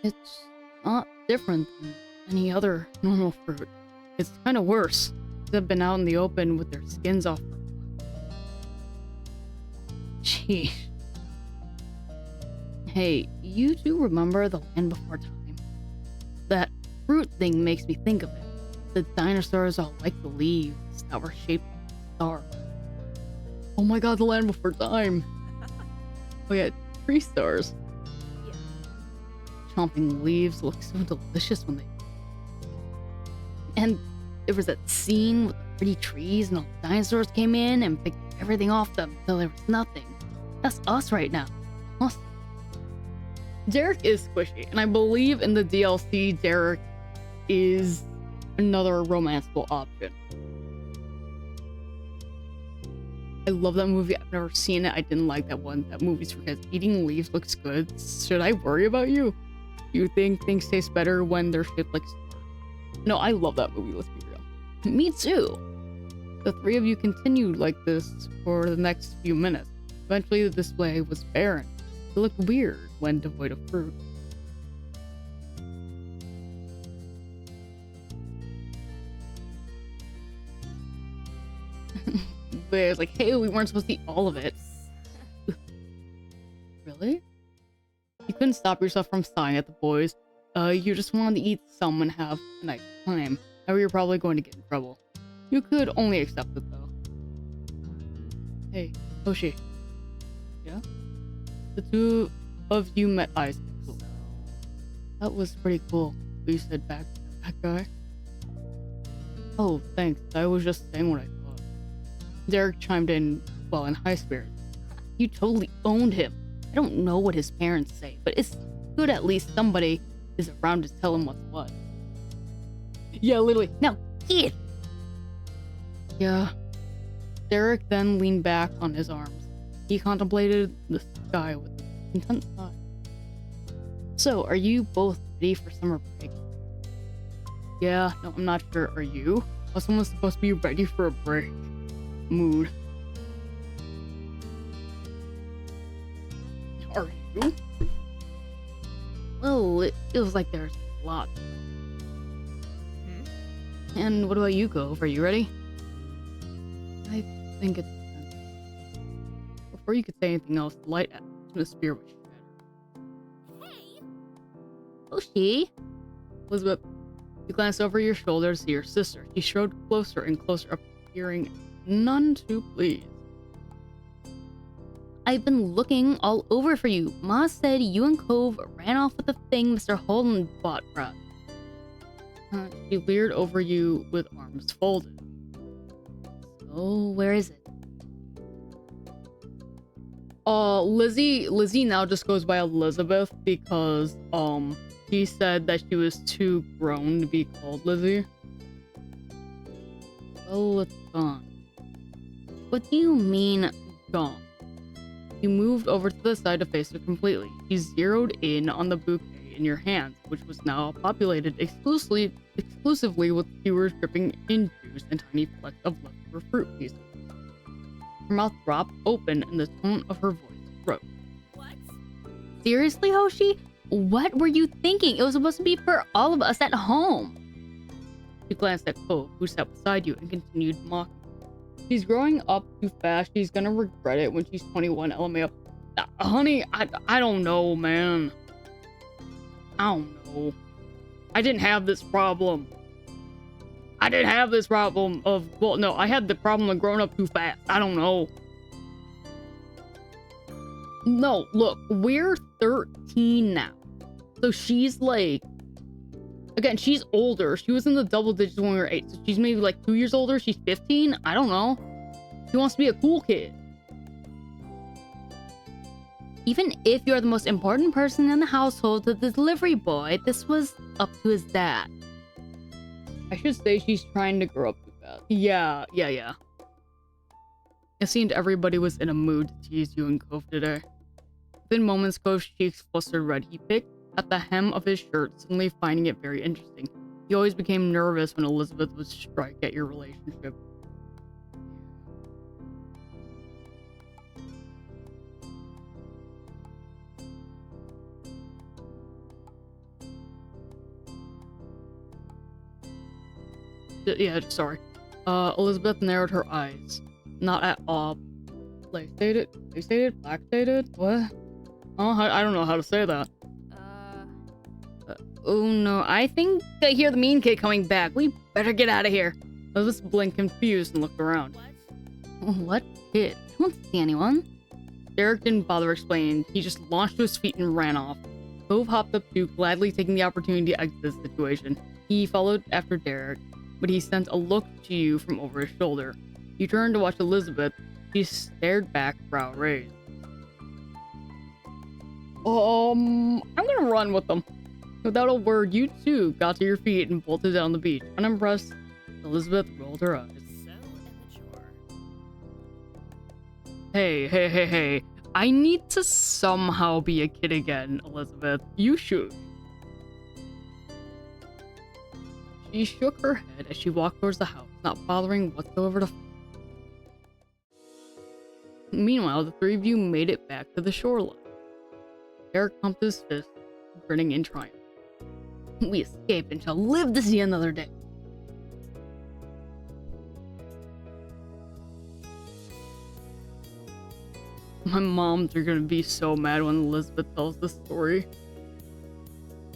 It's not different than any other normal fruit. It's kind of worse. They've been out in the open with their skins off for a while. Sheesh. Hey, you do remember the land before time? That fruit thing makes me think of it. The dinosaurs all like the leaves that were shaped like a star. Oh my god, the land before time! Oh yeah, tree stars. Yeah. Chomping leaves look so delicious when they... And there was that scene with the pretty trees and all the dinosaurs came in and picked everything off them until there was nothing. That's us right now. Us. Derek is squishy, and I believe in the DLC Derek is another romanceable option. I love that movie. I've never seen it. I didn't like that one. That movie's for kids. Eating leaves looks good. Should I worry about you? You think things taste better when they're shaped like stars? No, I love that movie. Let's be real. Me too. The three of you continued like this for the next few minutes. Eventually, the display was barren. It looked weird when devoid of fruit. But it was like, hey, we weren't supposed to eat all of it. Really? You couldn't stop yourself from sighing at the boys. You just wanted to eat some and have a nice time. However, you're probably going to get in trouble. You could only accept it, though. Hey, Hoshi. Yeah? The two of you met Isaac. That was pretty cool. You said back to that guy. Oh, thanks. I was just saying what I thought. Derek chimed in, well, in high spirits. You totally owned him. I don't know what his parents say, but it's good at least somebody is around to tell him what's what. Yeah, literally. No, kid. Yeah. Derek then leaned back on his arms. He contemplated the sky with an intense sigh. So, are you both ready for summer break? Yeah, no, I'm not sure. Are you? Oh, someone's supposed to be ready for a break. Mood. Are you? Well, it feels like there's a lot. And what about you, Gove? Are you ready? I think it's... Before you could say anything else, the light atmosphere was shattered. Hey. Hoshi. Elizabeth, you glanced over your shoulder to see your sister. She strode closer and closer, appearing none too pleased. I've been looking all over for you. Ma said you and Cove ran off with the thing Mr. Holden bought for us. She leered over you with arms folded. So, where is it? Lizzie now just goes by Elizabeth because, she said that she was too grown to be called Lizzie. Oh, it's gone. What do you mean? Gone. You moved over to the side to face her completely. You zeroed in on the bouquet in your hands, which was now populated exclusively with skewers dripping in juice and tiny flecks of leftover fruit pieces. Her mouth dropped open and the tone of her voice broke. What? Seriously, Hoshi? What were you thinking? It was supposed to be for all of us at home. She glanced at Cove, who sat beside you, and continued mocking. She's growing up too fast. She's gonna regret it when she's 21, LMAO. Honey, I don't know, man. I don't know. I didn't have this problem. I didn't have this problem of, well, no, I had the problem of growing up too fast. I don't know. No, look, we're 13 now. So she's like, again, she's older. She was in the double digits when we were 8. So she's maybe like 2 years older. She's 15. I don't know. She wants to be a cool kid. Even if you're the most important person in the household to the delivery boy, this was up to his dad. I should say she's trying to grow up too fast. Yeah. It seemed everybody was in a mood to tease you and Cove today. Within moments, Cove's cheeks flustered red. He picked at the hem of his shirt, suddenly finding it very interesting. He always became nervous when Elizabeth would strike at your relationship. Yeah, sorry. Elizabeth narrowed her eyes. Not at all. Black-stated? What? Oh, I don't know how to say that. Oh no, I think I hear the mean kid coming back. We better get out of here. Elizabeth blinked confused and looked around. What? What kid? I don't see anyone. Derek didn't bother explaining. He just launched to his feet and ran off. Cove hopped up too, gladly taking the opportunity to exit the situation. He followed after Derek, but he sent a look to you from over his shoulder. You turned to watch Elizabeth. She stared back, brow raised. I'm gonna run with them. Without a word, you two got to your feet and bolted down the beach. Unimpressed, Elizabeth rolled her eyes. So immature. Hey. I need to somehow be a kid again, Elizabeth. You should. She shook her head as she walked towards the house, not bothering whatsoever to follow. Meanwhile, the three of you made it back to the shoreline. Eric pumped his fist, grinning in triumph. We escaped and shall live to see another day. My moms are gonna be so mad when Elizabeth tells the story.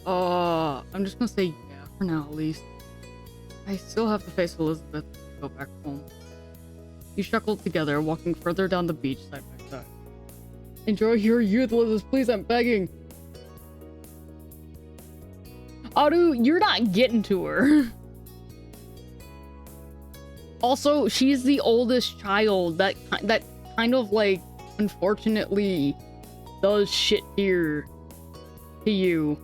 I'm just gonna say yeah for now at least. I still have to face Elizabeth and go back home. You chuckled together, walking further down the beach side by side. Enjoy your youth, Elizabeth, please, I'm begging. Aru, you're not getting to her. Also, she's the oldest child. That kind of like, unfortunately, does shit here to you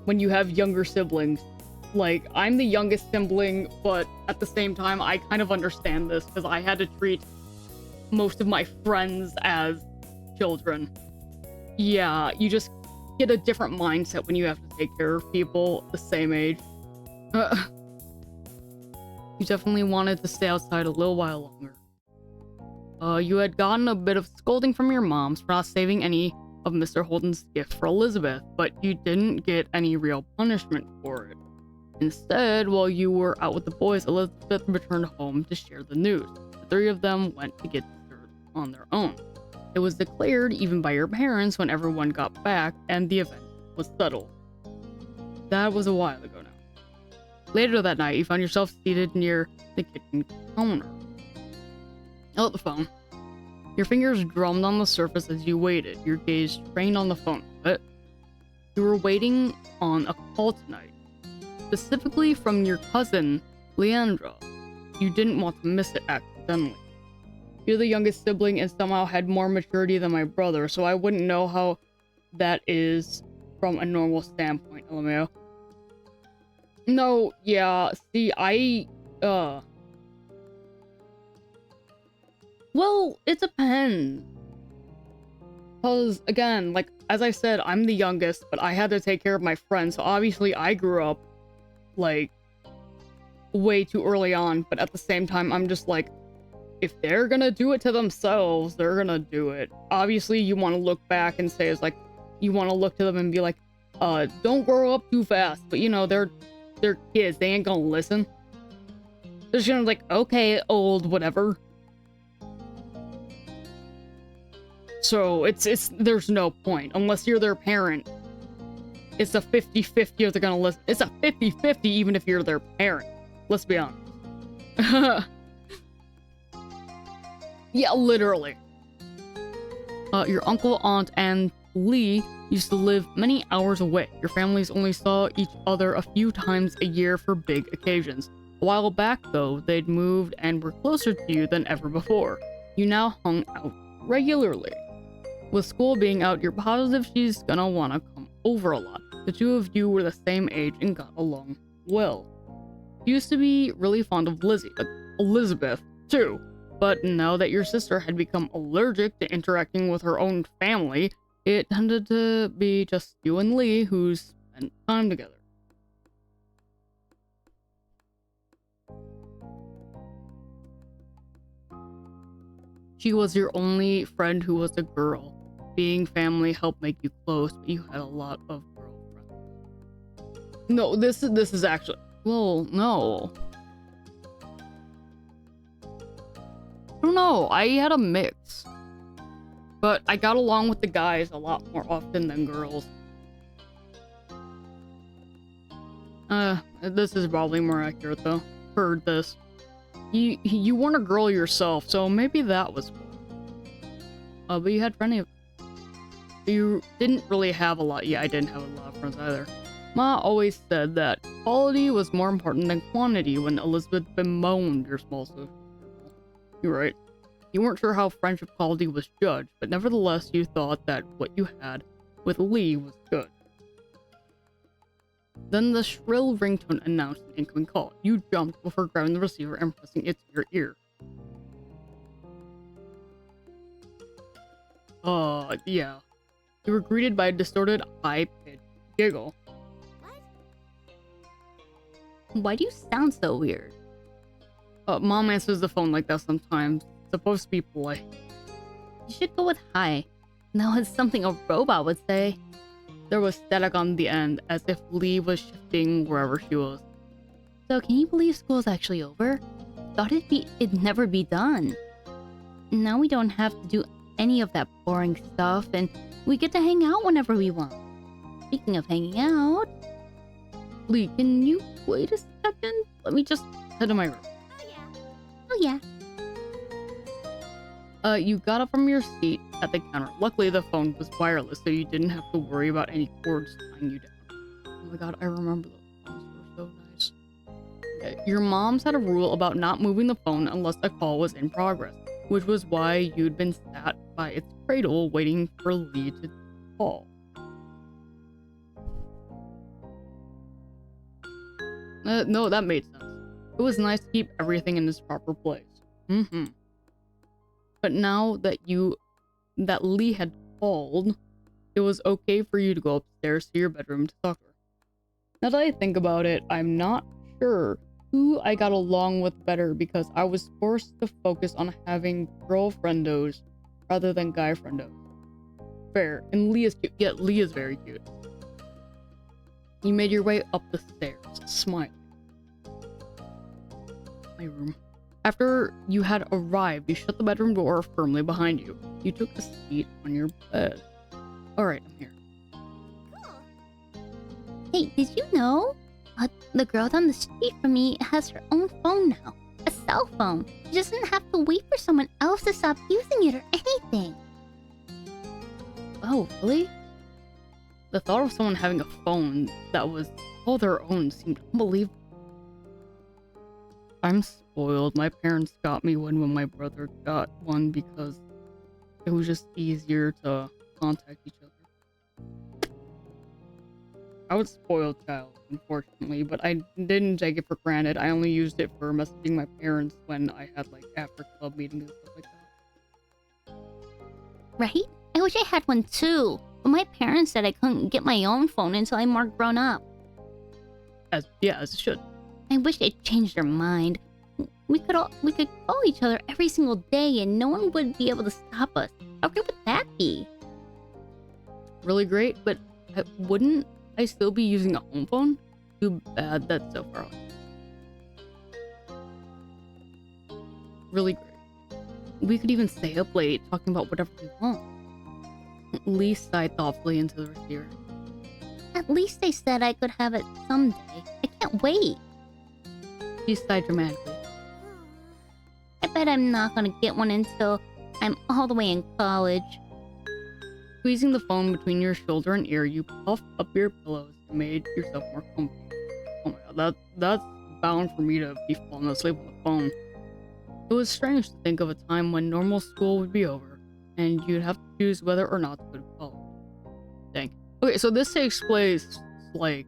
when you have younger siblings. Like, I'm the youngest sibling, but at the same time, I kind of understand this because I had to treat most of my friends as children. Yeah, you just get a different mindset when you have to take care of people the same age. You definitely wanted to stay outside a little while longer. You had gotten a bit of scolding from your moms for not saving any of Mr. Holden's gift for Elizabeth, but you didn't get any real punishment for it. Instead, while you were out with the boys, Elizabeth returned home to share the news. The three of them went to get dessert on their own. It was declared even by your parents when everyone got back, and the event was settled. That was a while ago now. Later that night, you found yourself seated near the kitchen counter. Oh, the phone. Your fingers drummed on the surface as you waited, your gaze trained on the phone. But you were waiting on a call tonight, specifically from your cousin, Leandra. You didn't want to miss it accidentally. You're the youngest sibling and somehow had more maturity than my brother, so I wouldn't know how that is from a normal standpoint, LMAO. No, yeah, see, well, it depends. Because, again, like, as I said, I'm the youngest, but I had to take care of my friends, so obviously I grew up, like, way too early on, but at the same time, I'm just like, if they're gonna do it to themselves, they're gonna do it. Obviously, you want to look back and say, it's like, you want to look to them and be like, don't grow up too fast, but, you know, they're kids, they ain't gonna listen. They're just gonna be like, okay, old, whatever. So, there's no point, unless you're their parent. It's a 50-50 if they're gonna listen. It's a 50-50 even if you're their parent. Let's be honest. Yeah, literally. Your uncle, aunt, and Lee used to live many hours away. Your families only saw each other a few times a year for big occasions. A while back, though, they'd moved and were closer to you than ever before. You now hung out regularly. With school being out, you're positive she's gonna wanna come over a lot. The two of you were the same age and got along well. She used to be really fond of Elizabeth, too. But now that your sister had become allergic to interacting with her own family, it tended to be just you and Lee who spent time together. She was your only friend who was a girl. Being family helped make you close, but you had a lot of girlfriends. No, this is actually... Well, no. I don't know, I had a mix. But I got along with the guys a lot more often than girls. This is probably more accurate though. Heard this. You weren't a girl yourself, so maybe that was cool. But you had plenty of... You didn't really have a lot. Yeah, I didn't have a lot of friends either. Ma always said that quality was more important than quantity when Elizabeth bemoaned your small social circle. You're right. You weren't sure how friendship quality was judged, but nevertheless you thought that what you had with Lee was good. Then the shrill ringtone announced an incoming call. You jumped before grabbing the receiver and pressing it to your ear. Yeah. You were greeted by a distorted, high-pitched giggle. Why do you sound so weird? Mom answers the phone like that sometimes. It's supposed to be polite. You should go with hi. Now it's something a robot would say. There was static on the end, as if Lee was shifting wherever she was. So can you believe school's actually over? Thought it'd never be done. Now we don't have to do any of that boring stuff, and we get to hang out whenever we want. Speaking of hanging out... Lee, can you wait a second? Let me just head to my room. Oh yeah. You got up from your seat at the counter. Luckily, the phone was wireless, so you didn't have to worry about any cords tying you down. Oh my god, I remember those phones were so nice. Your mom's had a rule about not moving the phone unless a call was in progress, which was why you'd been sat by its cradle waiting for Lee to call. No, that made sense. It was nice to keep everything in its proper place. But now that Lee had called, it was okay for you to go upstairs to your bedroom to talk to her. Now that I think about it, I'm not sure who I got along with better because I was forced to focus on having girlfriendos rather than guy friendos. Fair. And Lee is cute. Yeah, Lee is very cute. You made your way up the stairs, smiling. My room. After you had arrived, you shut the bedroom door firmly behind you. You took a seat on your bed. Alright, I'm here. Hey, did you know? The girl down the street from me has her own phone now. A cell phone. She doesn't have to wait for someone else to stop using it or anything. Oh, really? The thought of someone having a phone that was all their own seemed unbelievable. I'm spoiled. My parents got me one when my brother got one because it was just easier to contact each other. I was a spoiled child, unfortunately, but I didn't take it for granted. I only used it for messaging my parents when I had like after club meetings and stuff like that. Right? I wish I had one too. But my parents said I couldn't get my own phone until I'm more grown up. As it should. I wish they'd changed their mind. We could call each other every single day and no one would be able to stop us. How great would that be? Really great, but wouldn't I still be using a home phone? Too bad that's so far away. Really great. We could even stay up late talking about whatever we want. Lee sighed thoughtfully into the receiver. At least they said I could have it someday. I can't wait. She sighed dramatically. I bet I'm not gonna get one until I'm all the way in college. Squeezing the phone between your shoulder and ear, you puffed up your pillows and made yourself more comfy. Oh my god, that's bound for me to be falling asleep on the phone. It was strange to think of a time when normal school would be over, and you'd have to choose whether or not to go to college. Dang. Okay, so this takes place, like,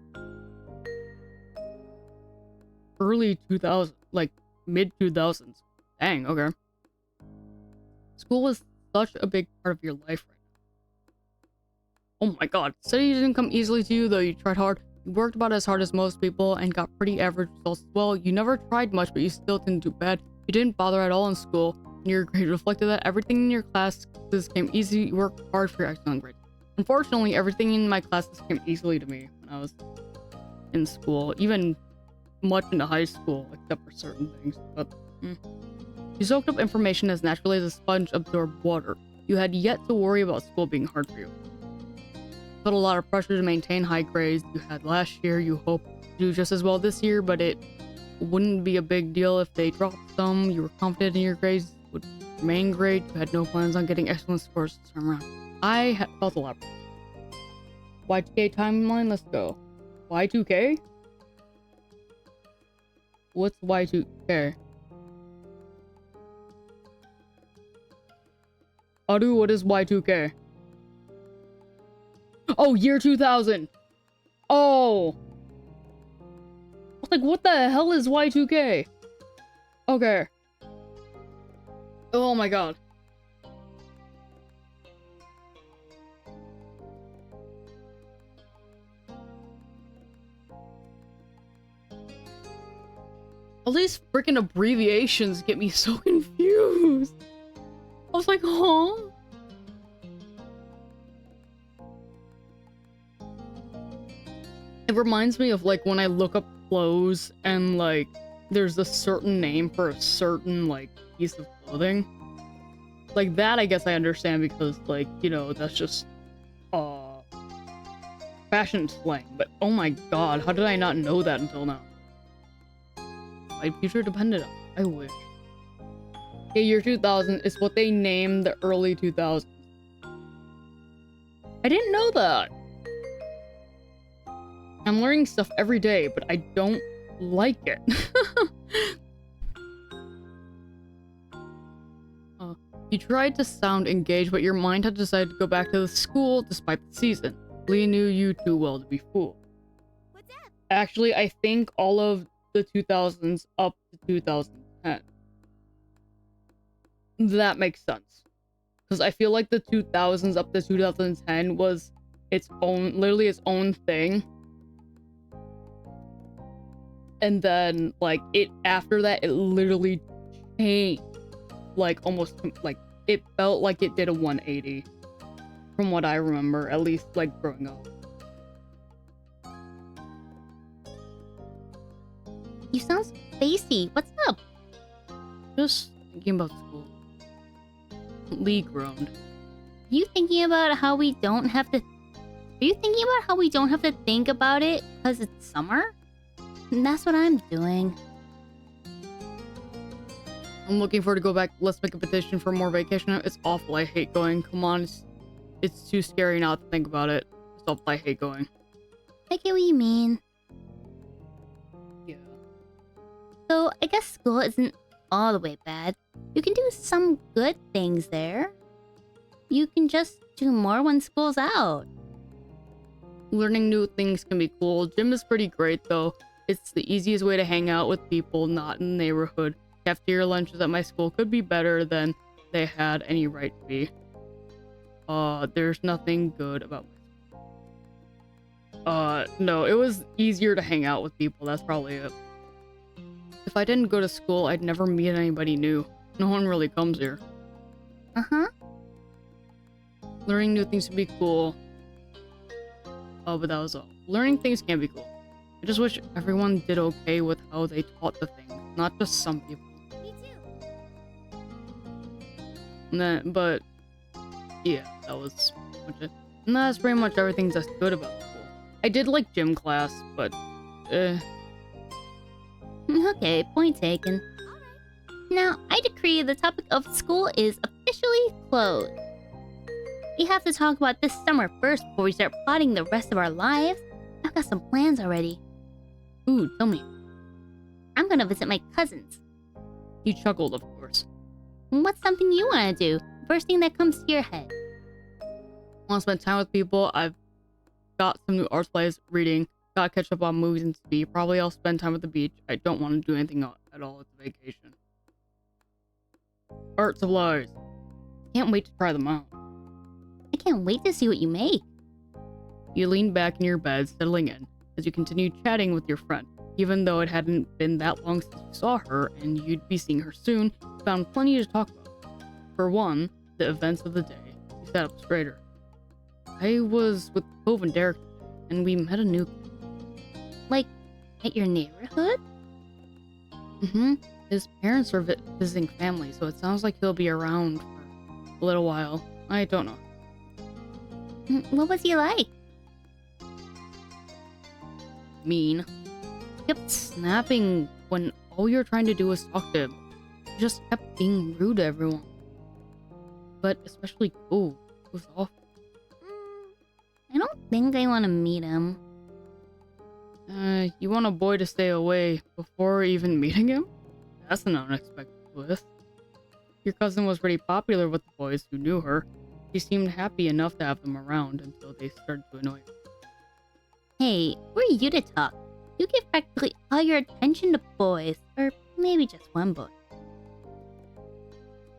early 2000s, like, mid-2000s. Dang, okay. School was such a big part of your life right now. Oh my god, study didn't come easily to you, though you tried hard. You worked about as hard as most people and got pretty average results as well. You never tried much, but you still didn't do bad. You didn't bother at all in school, and your grade reflected that. Everything in your classes came easy. You worked hard for your excellent grades. Unfortunately, everything in my classes came easily to me when I was in school, even much into high school, except for certain things, but You soaked up information as naturally as a sponge absorbed water. You had yet to worry about school being hard for you. Put a lot of pressure to maintain high grades you had last year. You hoped to do just as well this year, but it wouldn't be a big deal if they dropped some. You were confident in your grades would remain great. You had no plans on getting excellent scores this time around. I felt a lot. Y2K timeline, let's go. Y2K? What's Y2K? Adu, what is Y2K? Oh, year 2000! Oh! I was like, what the hell is Y2K? Okay. Oh my god. All these freaking abbreviations get me so confused. I was like, huh? It reminds me of like when I look up clothes and like there's a certain name for a certain like piece of clothing. Like that I guess I understand because like, you know, that's just fashion slang. But oh my god, how did I not know that until now? My future depended on it. I wish. Okay, year 2000 is what they named the early 2000s. I didn't know that. I'm learning stuff every day, but I don't like it. You tried to sound engaged, but your mind had decided to go back to the school despite the season. Lee knew you too well to be fooled. What's up? Actually, I think all of the 2000s up to 2010. That makes sense. Because I feel like the 2000s up to 2010 was its own, literally its own thing. And then, like, it, after that, it literally changed. Like, almost, like, it felt like it did a 180. From what I remember, at least, like, growing up. You sound so spacey. What's up? Just thinking about school. Lee groaned. You thinking about how we don't have to... Are you thinking about how we don't have to think about it because it's summer? And that's what I'm doing. I'm looking forward to go back. Let's make a petition for more vacation. It's awful. I hate going. Come on. It's too scary not to think about it. It's awful. I hate going. I get what you mean. Yeah. So I guess school isn't all the way bad. You can do some good things there. You can just do more when school's out. Learning new things can be cool. Gym is pretty great though. It's the easiest way to hang out with people not in the neighborhood. Cafeteria lunches at my school could be better than they had any right to be. There's nothing good about my school. No, it was easier to hang out with people. That's probably it. If I didn't go to school, I'd never meet anybody new. No one really comes here. Uh-huh. Learning new things can be cool. Oh, but that was all. Learning things can be cool. I just wish everyone did okay with how they taught the things, not just some people. Me too. And then, but yeah, that was pretty much it. And that's pretty much everything that's good about school. I did like gym class, but Okay, point taken. Now, I decree the topic of school is officially closed. We have to talk about this summer first before we start plotting the rest of our lives. I've got some plans already. ooh, tell me. I'm gonna visit my cousins. You chuckled, of course. What's something you want to do? First thing that comes to your head. Want to spend time with people. I've got some new art plays, reading, got to catch up on movies and TV. Probably I'll spend time at the beach. I don't want to do anything at all at the vacation. Art supplies. Can't wait to try them out. I can't wait to see what you make. You leaned back in your bed, settling in, as you continued chatting with your friend. Even though it hadn't been that long since you saw her, and you'd be seeing her soon, you found plenty to talk about. For one, the events of the day. You sat up straighter. I was with Cove and Derek today, and we met a new kid. Like, at your neighborhood? Mm-hmm. His parents are visiting family, so it sounds like he'll be around for a little while. I don't know. What was he like? Mean. He kept snapping when all you're trying to do was talk to him. He just kept being rude to everyone. But especially Cove. It was awful. I don't think I want to meet him. You want a boy to stay away before even meeting him? That's an unexpected twist. Your cousin was pretty popular with the boys who knew her. She seemed happy enough to have them around until they started to annoy her. Hey, who are you to talk? You give practically all your attention to boys, or maybe just one boy.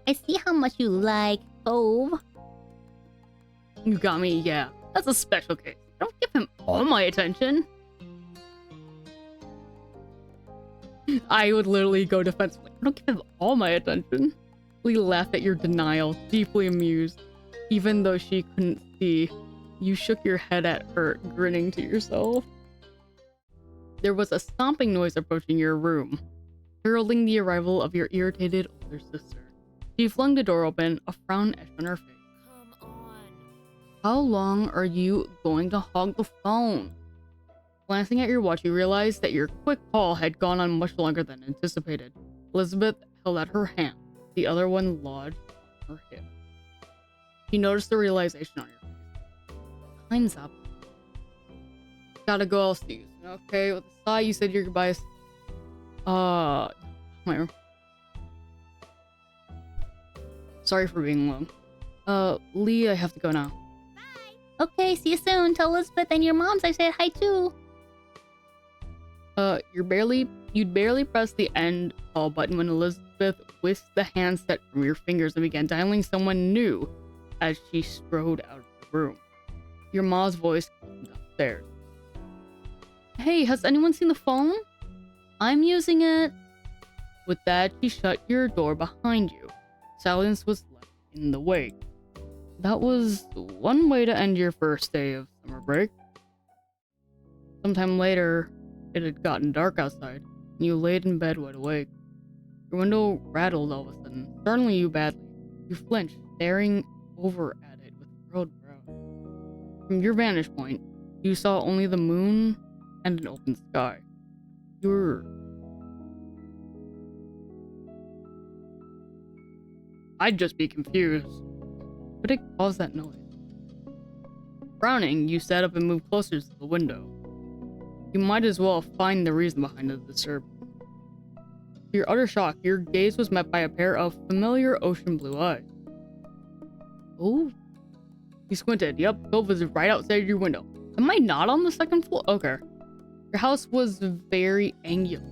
I see how much you like Cove. You got me, yeah. That's a special case. Don't give him all my attention. I would literally go defensive. Don't give him all my attention. Lee laughed at your denial, deeply amused. Even though she couldn't see, you shook your head at her, grinning to yourself. There was a stomping noise approaching your room, heralding the arrival of your irritated older sister. She flung the door open, a frown etched on her face. Come on. How long are you going to hog the phone? Glancing at your watch, you realized that your quick call had gone on much longer than anticipated. Elizabeth held out her hand, the other one lodged on her hip. You noticed the realization on your face. Time's up. Gotta go, I'll see you soon. Okay, with a sigh, you said your goodbyes. Where? Sorry for being long. Lee, I have to go now. Okay, see you soon. Tell Elizabeth and your moms I said hi too. You'd barely press the end call button when Elizabeth whisked the handset from your fingers and began dialing someone new as she strode out of the room. Your mom's voice came from downstairs. Hey, has anyone seen the phone? I'm using it. With that, she shut your door behind you. Silence was left in the wake. That was one way to end your first day of summer break. Sometime later, it had gotten dark outside, and you laid in bed wide awake. Your window rattled all of a sudden, startling you badly. You flinched, staring over at it with furrowed brow. From your vantage point, you saw only the moon and an open sky. You were... I'd just be confused. But it caused that noise. Frowning, you sat up and moved closer to the window. You might as well find the reason behind the disturbance. To your utter shock, your gaze was met by a pair of familiar ocean blue eyes. Oh? You squinted. Yup, Cove was right outside your window. Am I not on the second floor? Okay. Your house was very angular,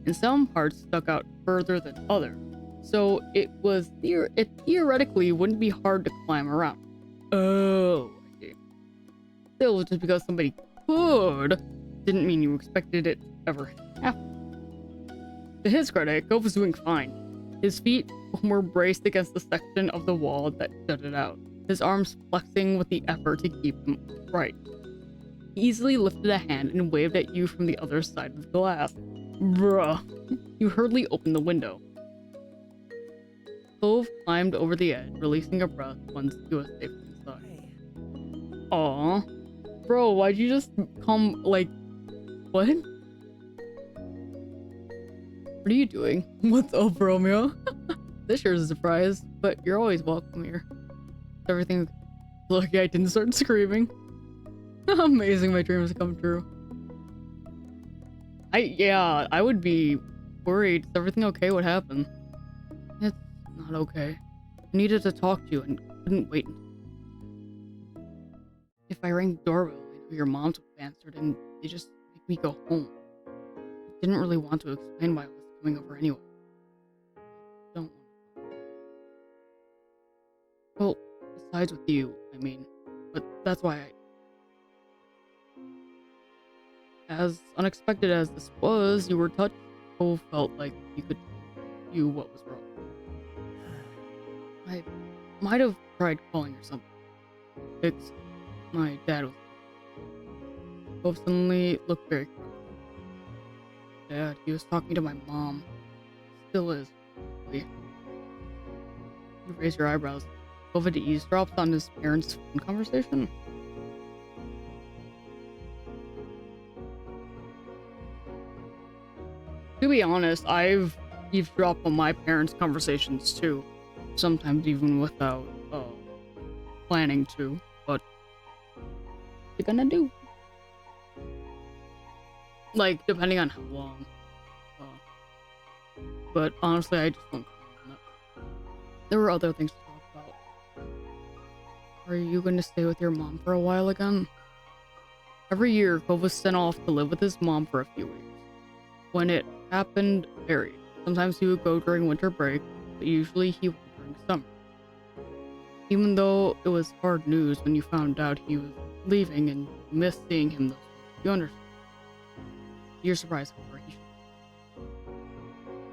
and some parts stuck out further than others. So it theoretically wouldn't be hard to climb around. Oh, I see. Still, just because somebody could didn't mean you expected it to ever happen. To his credit, Cove was doing fine. His feet were braced against the section of the wall that jutted out, his arms flexing with the effort to keep them upright. He easily lifted a hand and waved at you from the other side of the glass. Bruh. You hurriedly opened the window. Cove climbed over the edge, releasing a breath once he was safe inside. Aw. Bro, why'd you just come, like... What? What are you doing? What's up, Romeo? This sure is a surprise, but you're always welcome here. Everything... Lucky I didn't start screaming. Amazing, my dreams come true. I would be worried. Is everything okay? What happened? It's not okay. I needed to talk to you and couldn't wait. If I rang the doorbell, I knew your moms would have answered and they just make me go home. I didn't really want to explain why I was coming over anyway. Don't want to. Well, besides with you, I mean. But that's why as unexpected as this was, you were touched. Cole felt like he could tell you what was wrong. I might have tried calling or something. My dad was... Cole suddenly looked very cross. Dad, he was talking to my mom. Still is. You raised your eyebrows. Cove had eavesdropped on his parents' phone conversation. To be honest, I've eavesdropped on my parents' conversations too. Sometimes even without planning to, but what you gonna do? Like, depending on how long. But honestly, I just don't comment on that. There were other things to talk about. Are you going to stay with your mom for a while again? Every year, Cove was sent off to live with his mom for a few weeks. When it happened, varied. Sometimes he would go during winter break, but usually he went during summer. Even though it was hard news when you found out he was leaving and you missed seeing him those weeks, you understand. You're surprised however he should.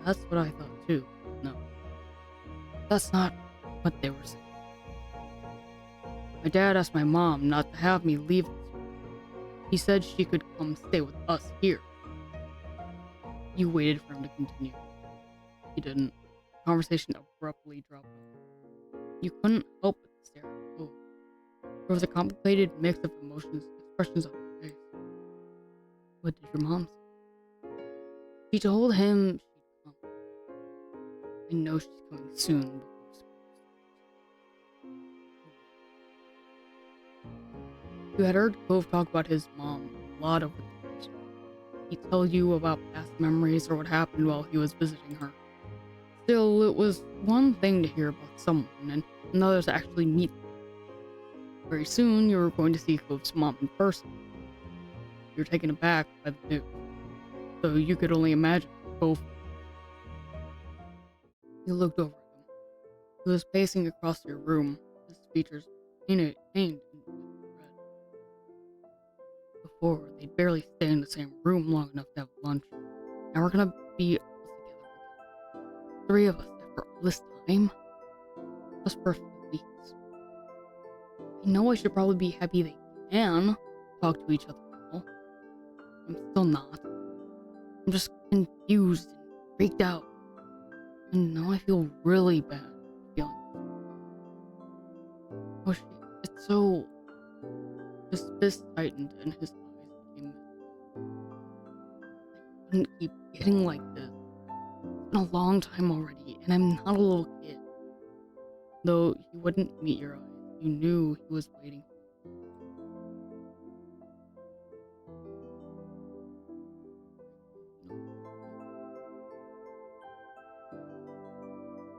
That's what I thought too. No. That's not what they were saying. My dad asked my mom not to have me leave this year. He said she could come stay with us here. You waited for him to continue. He didn't. The conversation abruptly dropped off. You couldn't help but stare at Cove. There was a complicated mix of emotions and expressions on her face. What did your mom say? She told him she'd come. I know she's coming soon before school starts. You had heard Cove talk about his mom a lot over the years. he tell you about past memories or what happened while he was visiting her. Still, it was one thing to hear about someone and another to actually meet them. Very soon, you were going to see Cove's mom in person. You were taken aback by the news, so you could only imagine how Cove felt. You looked over at him. He was pacing across your room, his features painted in red. Before, they'd barely stay in the same room long enough to have lunch. Now we're gonna be all together again. Three of us after all this time? Just for a few weeks. I know I should probably be happy they can talk to each other now. I'm still not. I'm just confused and freaked out. And now I feel really bad feeling this. Oh shit, it's so... His fist tightened and his eyes became misty. I couldn't keep getting like this. It's been a long time already, and I'm not a little kid. Though he wouldn't meet your eyes, you knew he was waiting.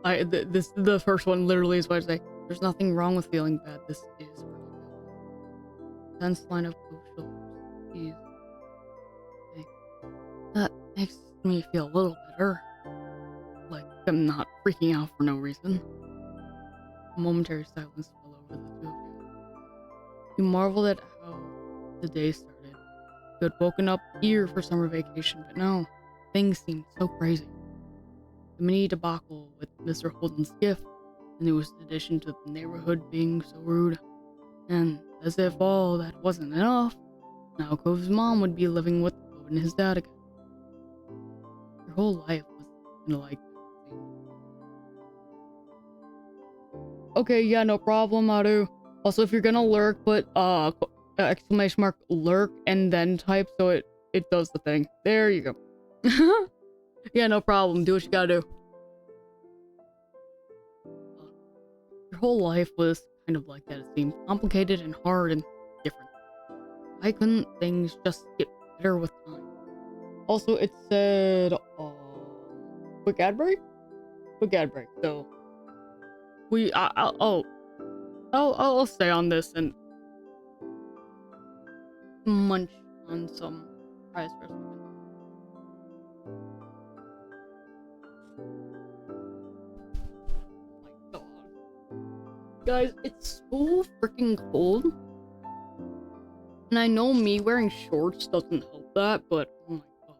The first one literally is what I say. There's nothing wrong with feeling bad. This is really bad. Tense line of crucial. Jeez. Okay. That makes me feel a little better. Like I'm not freaking out for no reason. A momentary silence fell over the two of you. You marveled at how the day started. You had woken up eager for summer vacation, but no, things seemed so crazy. The mini debacle with Mr. Holden's gift, the newest addition to the neighborhood being so rude, and as if all that wasn't enough, now Cove's mom would be living with Cove and his dad again. Your whole life was kinda like that, it seemed. Okay, yeah, no problem, Aru. Also, if you're gonna lurk, put exclamation mark lurk and then type so it does the thing. There you go. Yeah, no problem. Do what you gotta do. Your whole life was kind of like that. It seemed complicated and hard and different. Why couldn't things just get better with time? Also, it said, quick ad break? Quick ad break. So, I'll stay on this and munch on some fries for a second. Oh my god. Guys, it's so freaking cold. And I know me wearing shorts doesn't help that, but oh my god.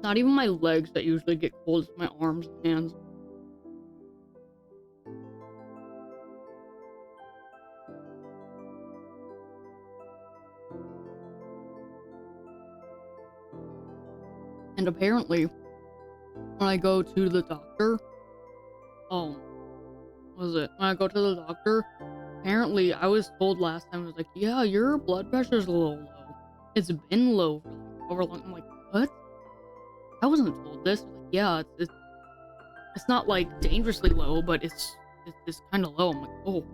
Not even my legs that usually get cold, it's my arms and hands. And apparently, when I go to the doctor, what was it? When I go to the doctor, apparently I was told last time, I was like, yeah, your blood pressure's a little low. It's been low for like over long. I'm like, what? I wasn't told this. Like, yeah, it's not like dangerously low, but it's kind of low. I'm like, oh.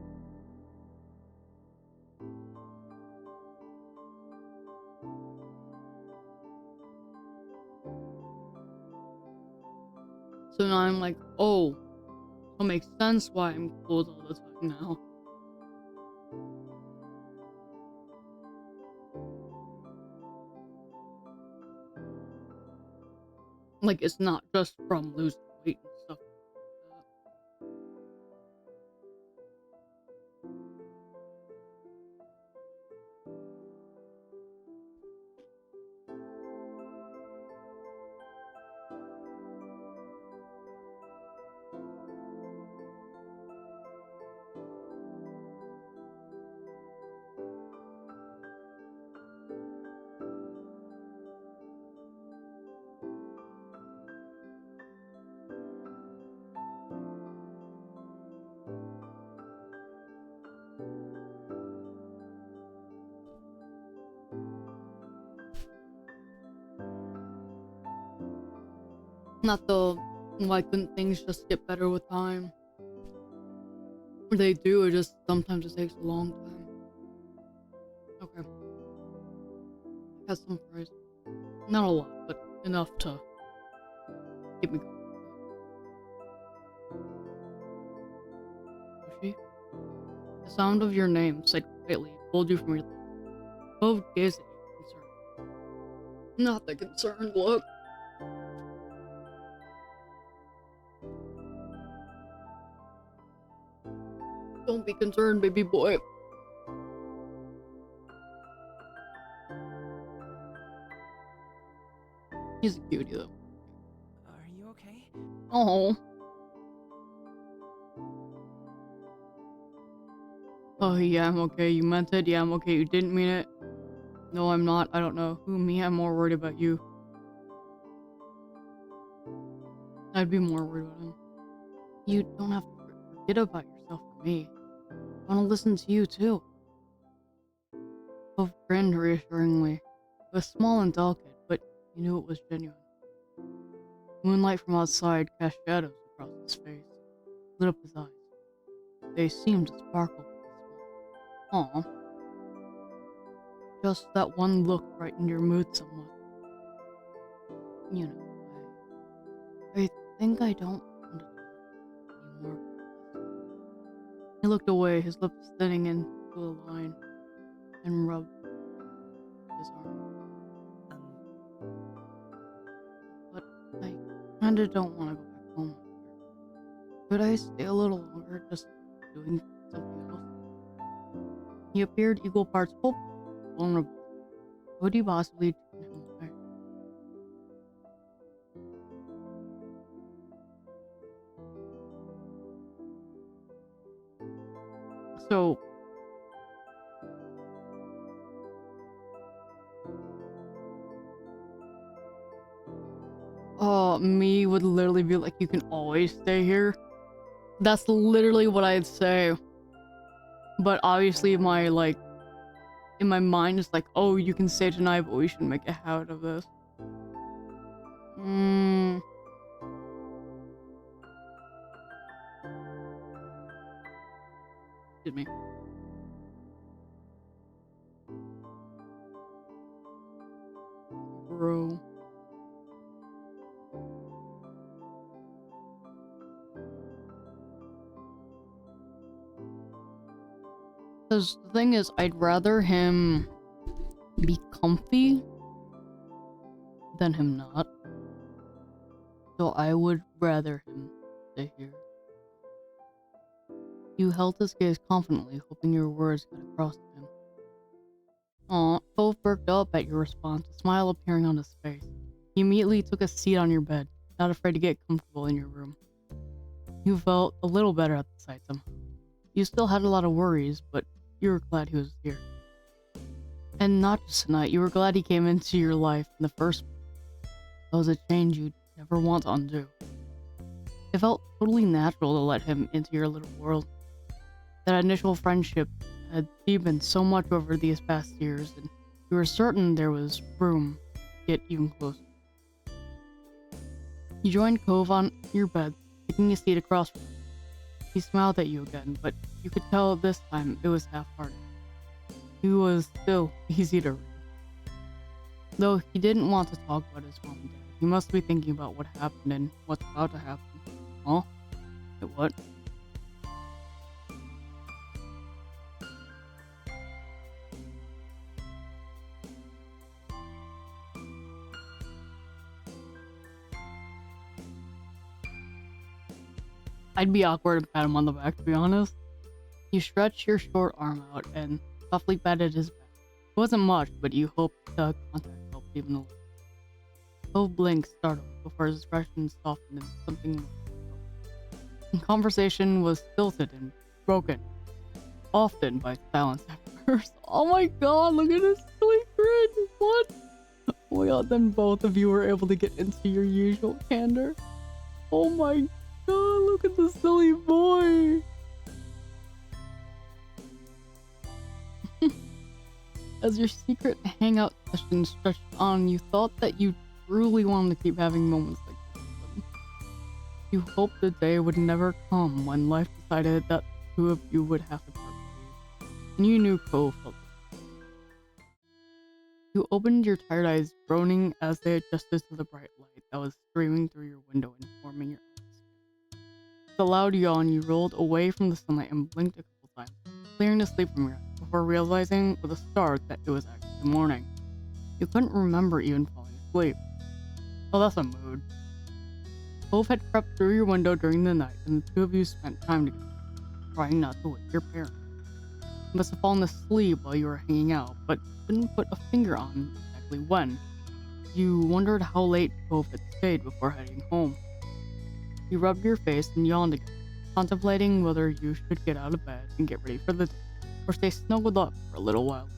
So now I'm like, oh, it makes sense why I'm cold all the time now. Like, it's not just from losing weight and stuff like that. Not the, why couldn't things just get better with time? They do, it just sometimes it takes a long time. Okay. has some price. Not a lot, but enough to keep me going. Yoshi? The sound of your name said quietly pulled you from your thoughts. Cove gazed at you, concerned. Not the concerned look. Don't be concerned, baby boy. He's a cutie, though. Are you okay? Oh. Oh, yeah, I'm okay. You meant it. Yeah, I'm okay. You didn't mean it. No, I'm not. I don't know. Who, me? I'm more worried about you. I'd be more worried about him. You don't have to forget about yourself for me. I want to listen to you, too. Both grinned reassuringly. It was small and delicate, but you knew it was genuine. Moonlight from outside cast shadows across his face, lit up his eyes. They seemed to sparkle with a smile. Aw. Just that one look brightened your mood somewhat. You know, I think I don't want to talk anymore. He looked away, his lips thinning into a line, and rubbed his arm. But I kinda don't want to go back home. Could I stay a little longer, just doing something else? He appeared equal parts hopeful and vulnerable. Could he possibly turn him away? So, me would literally be like, you can always stay here. That's literally what I'd say. But obviously my, in my mind it's like, oh, you can stay tonight, but we should make a habit of this. Excuse me. Bro. Because the thing is, I'd rather him be comfy than him not. So I would rather him stay here. You held his gaze confidently, hoping your words got across to him. Aw, Cove perked up at your response, a smile appearing on his face. He immediately took a seat on your bed, not afraid to get comfortable in your room. You felt a little better at the sight somehow. You still had a lot of worries, but you were glad he was here. And not just tonight, you were glad he came into your life in the first place. That was a change you'd never want to undo. It felt totally natural to let him into your little world. That initial friendship had deepened so much over these past years, and you were certain there was room to get even closer. You joined Cove on your bed, taking a seat across from him. He smiled at you again, but you could tell this time it was half-hearted. He was still easy to read. Though he didn't want to talk about his mom and dad, he must be thinking about what happened and what's about to happen. Huh? Wait, what? I'd be awkward and pat him on the back, to be honest. You stretched your short arm out and softly patted his back. It wasn't much, but you hoped the contact helped even a little. Cove blinked, startled, before his expression softened into something more. The conversation was stilted and broken, often by silence at first. Oh my god, look at his silly grin! What? Oh my god, then both of you were able to get into your usual candor. Oh my god, look at the silly boy! As your secret hangout session stretched on, you thought that you truly wanted to keep having moments like this with them. You hoped the day would never come when life decided that the two of you would have to part ways. And you knew Cole felt it. You opened your tired eyes, groaning as they adjusted to the bright light that was streaming through your window and warming your eyes. With a loud yawn, you rolled away from the sunlight and blinked a couple times, clearing the sleep from your eyes before realizing with a start that it was actually morning. You couldn't remember even falling asleep. Oh, that's a mood. Cove had crept through your window during the night, and the two of you spent time together, trying not to wake your parents. You must have fallen asleep while you were hanging out, but couldn't put a finger on exactly when. You wondered how late Cove had stayed before heading home. You rubbed your face and yawned again, contemplating whether you should get out of bed and get ready for the day, or stay snuggled up for a little while.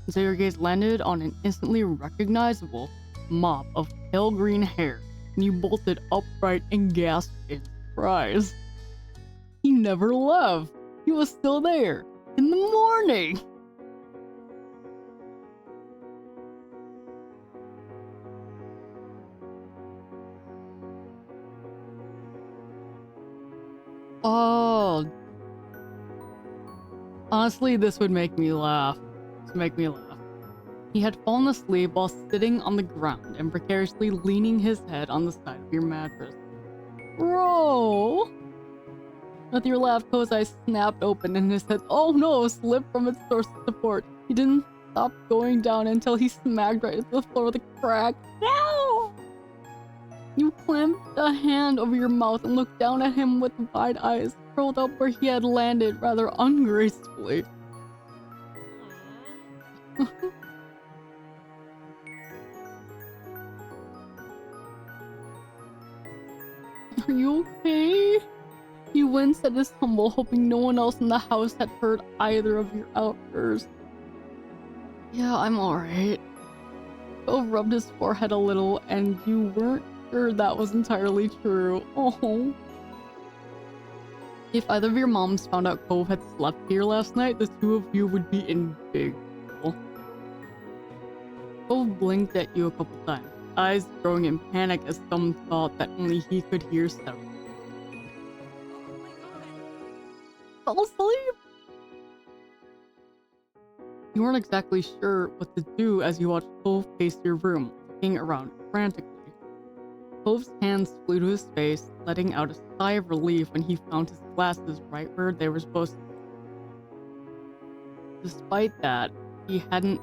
And so your gaze landed on an instantly recognizable mop of pale green hair, and you bolted upright and gasped in surprise. He never left. He was still there in the morning. Oh, honestly, this would make me laugh. This would make me laugh. He had fallen asleep while sitting on the ground and precariously leaning his head on the side of your mattress. Bro! With your laugh, Co's eyes snapped open and his head, oh no, slipped from its source of support. He didn't stop going down until he smacked right into the floor with a crack. No! You clamped a hand over your mouth and looked down at him with wide eyes, curled up where he had landed rather ungracefully. Are you okay? You winced at his tumble, hoping no one else in the house had heard either of your outbursts. Yeah, I'm alright. Bill rubbed his forehead a little, and you weren't sure that was entirely true. Oh. If either of your moms found out Cove had slept here last night, the two of you would be in big trouble. Cove blinked at you a couple times, eyes growing in panic as some thought that only he could hear several. Fell asleep? You weren't exactly sure what to do as you watched Cove pace your room, looking around frantically. Cove's hands flew to his face, letting out a sigh of relief when he found his glasses right where they were supposed to be. Despite that, he hadn't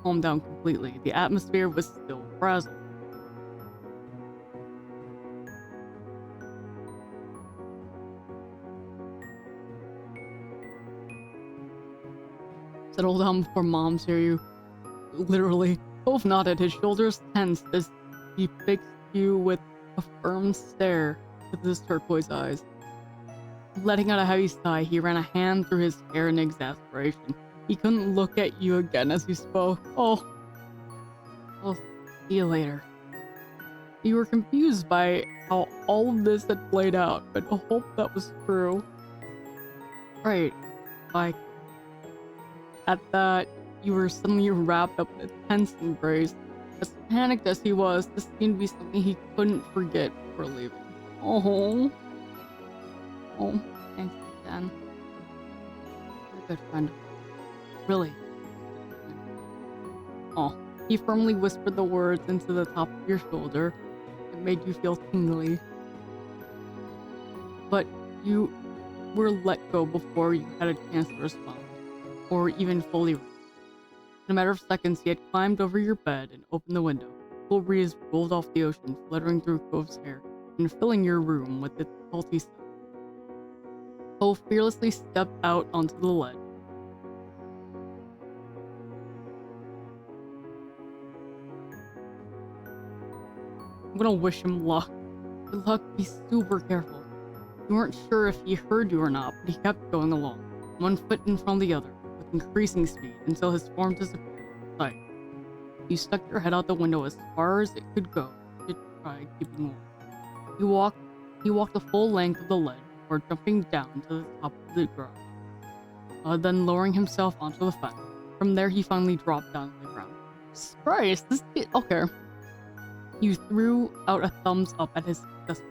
calmed down completely. The atmosphere was still frazzled. Settle down before moms hear you. Literally. Cove nodded, his shoulders tensed as he fixed you with a firm stare with his turquoise eyes. Letting out a heavy sigh, he ran a hand through his hair in exasperation. He couldn't look at you again as he spoke. Oh, I'll see you later. You were confused by how all of this had played out, but hoped that was true. Right, like, at that, you were suddenly wrapped up in a tense embrace. As panicked as he was, this seemed to be something he couldn't forget before leaving. Oh, thanks again. You're a good friend. Really. Oh, he firmly whispered the words into the top of your shoulder. It made you feel tingly. But you were let go before you had a chance to respond, or even fully. In a matter of seconds, he had climbed over your bed and opened the window. A cool breeze rolled off the ocean, fluttering through Cove's hair and filling your room with its salty scent. Cove fearlessly stepped out onto the ledge. I'm gonna wish him luck. Good luck, be super careful. You weren't sure if he heard you or not, but he kept going along, one foot in front of the other, with increasing speed until his form disappeared from sight. You stuck your head out the window as far as it could go to try keeping warm. He walked the full length of the ledge before jumping down to the top of the garage, then lowering himself onto the fence. From there, he finally dropped down to the ground. Christ, okay. You threw out a thumbs up at his successful.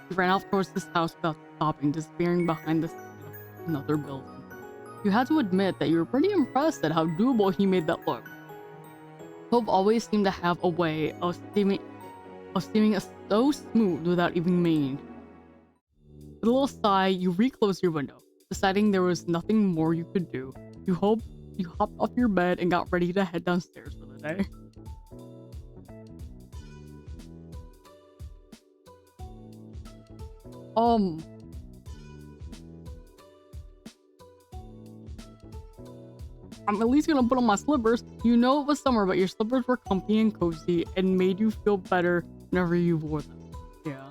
He ran off towards his house without stopping, disappearing behind the side of another building. You had to admit that you were pretty impressed at how doable he made that look. Hope always seemed to have a way of seeming so smooth without even meaning. With a little sigh, you reclosed your window, deciding there was nothing more you could do. You hopped off your bed and got ready to head downstairs for the day. Um, I'm at least gonna put on my slippers. You know it was summer, but your slippers were comfy and cozy and made you feel better whenever you wore them. Yeah.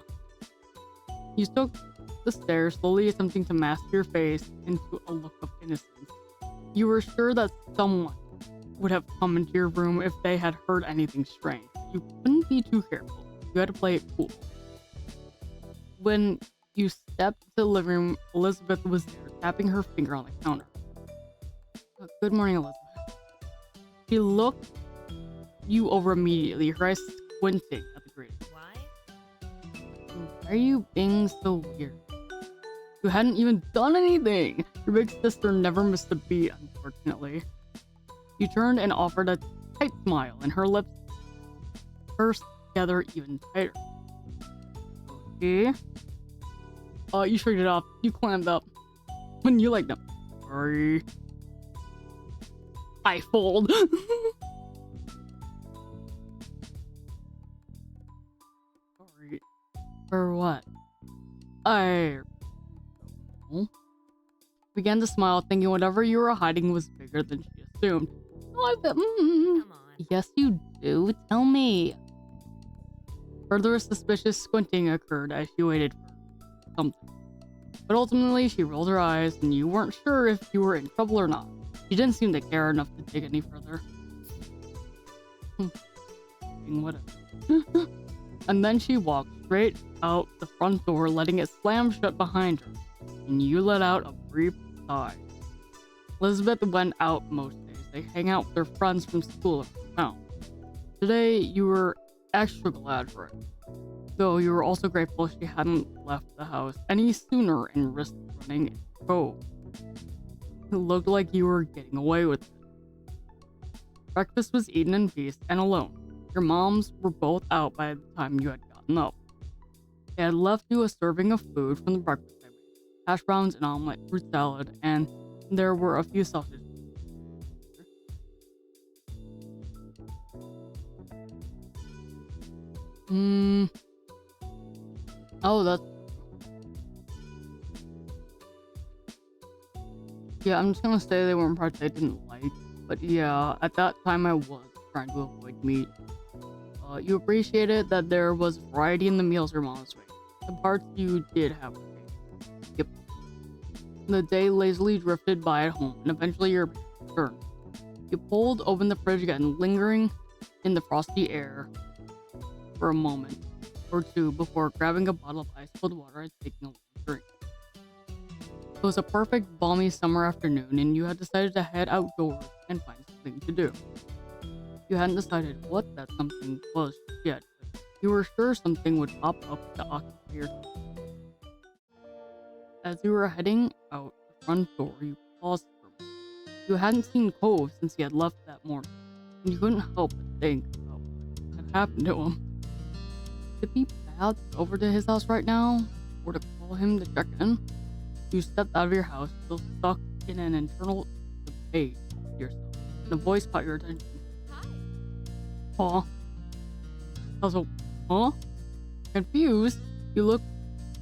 You took the stairs, slowly attempting to mask your face into a look of innocence. You were sure that someone would have come into your room if they had heard anything strange. You couldn't be too careful. You had to play it cool. When you stepped to the living room, Elizabeth was there, tapping her finger on the counter. Good morning, Elizabeth. She looked you over immediately, her eyes squinting at the greeting. Why are you being so weird? You hadn't even done anything! Your big sister never missed a beat, unfortunately. You turned and offered a tight smile, and her lips pursed together even tighter. Okay. You shrugged it off. You clammed up. When you like them. Sorry. I fold. Sorry. For what? I began to smile, thinking whatever you were hiding was bigger than she assumed. Oh, I bet. Come on. Yes, you do. Tell me. Further suspicious squinting occurred as she waited for something. But ultimately, she rolled her eyes, and you weren't sure if you were in trouble or not. She didn't seem to care enough to dig any further. Whatever. And then she walked straight out the front door, letting it slam shut behind her. And you let out a brief sigh. Elizabeth went out most days. They hang out with their friends from school or from town. Today, you were extra glad for it. Though you were also grateful she hadn't left the house any sooner and risked running into Cove. It looked like you were getting away with it. Breakfast was eaten in peace and alone. Your moms were both out by the time you had gotten up. They had left you a serving of food from the breakfast they made. Hash browns, an omelet, fruit salad, and there were a few sausages. Oh, that's... Yeah, I'm just gonna say they weren't parts I didn't like. But yeah, at that time I was trying to avoid meat. You appreciated that there was variety in the meals your mom was making. The parts you did have to take. Yep. The day lazily drifted by at home, and eventually your turn. You pulled open the fridge again, lingering in the frosty air for a moment or two before grabbing a bottle of ice-cold water and taking a long drink. It was a perfect balmy summer afternoon, and you had decided to head outdoors and find something to do. You hadn't decided what that something was yet, but you were sure something would pop up to occupy your time. As you were heading out the front door, you paused for a moment. You hadn't seen Cove since he had left that morning, and you couldn't help but think about what had happened to him. Could it be bad to go over to his house right now, or to call him to check in? You stepped out of your house, still stuck in an internal debate with yourself, and a voice caught your attention. Hi. Huh? I was like, huh? Confused, you looked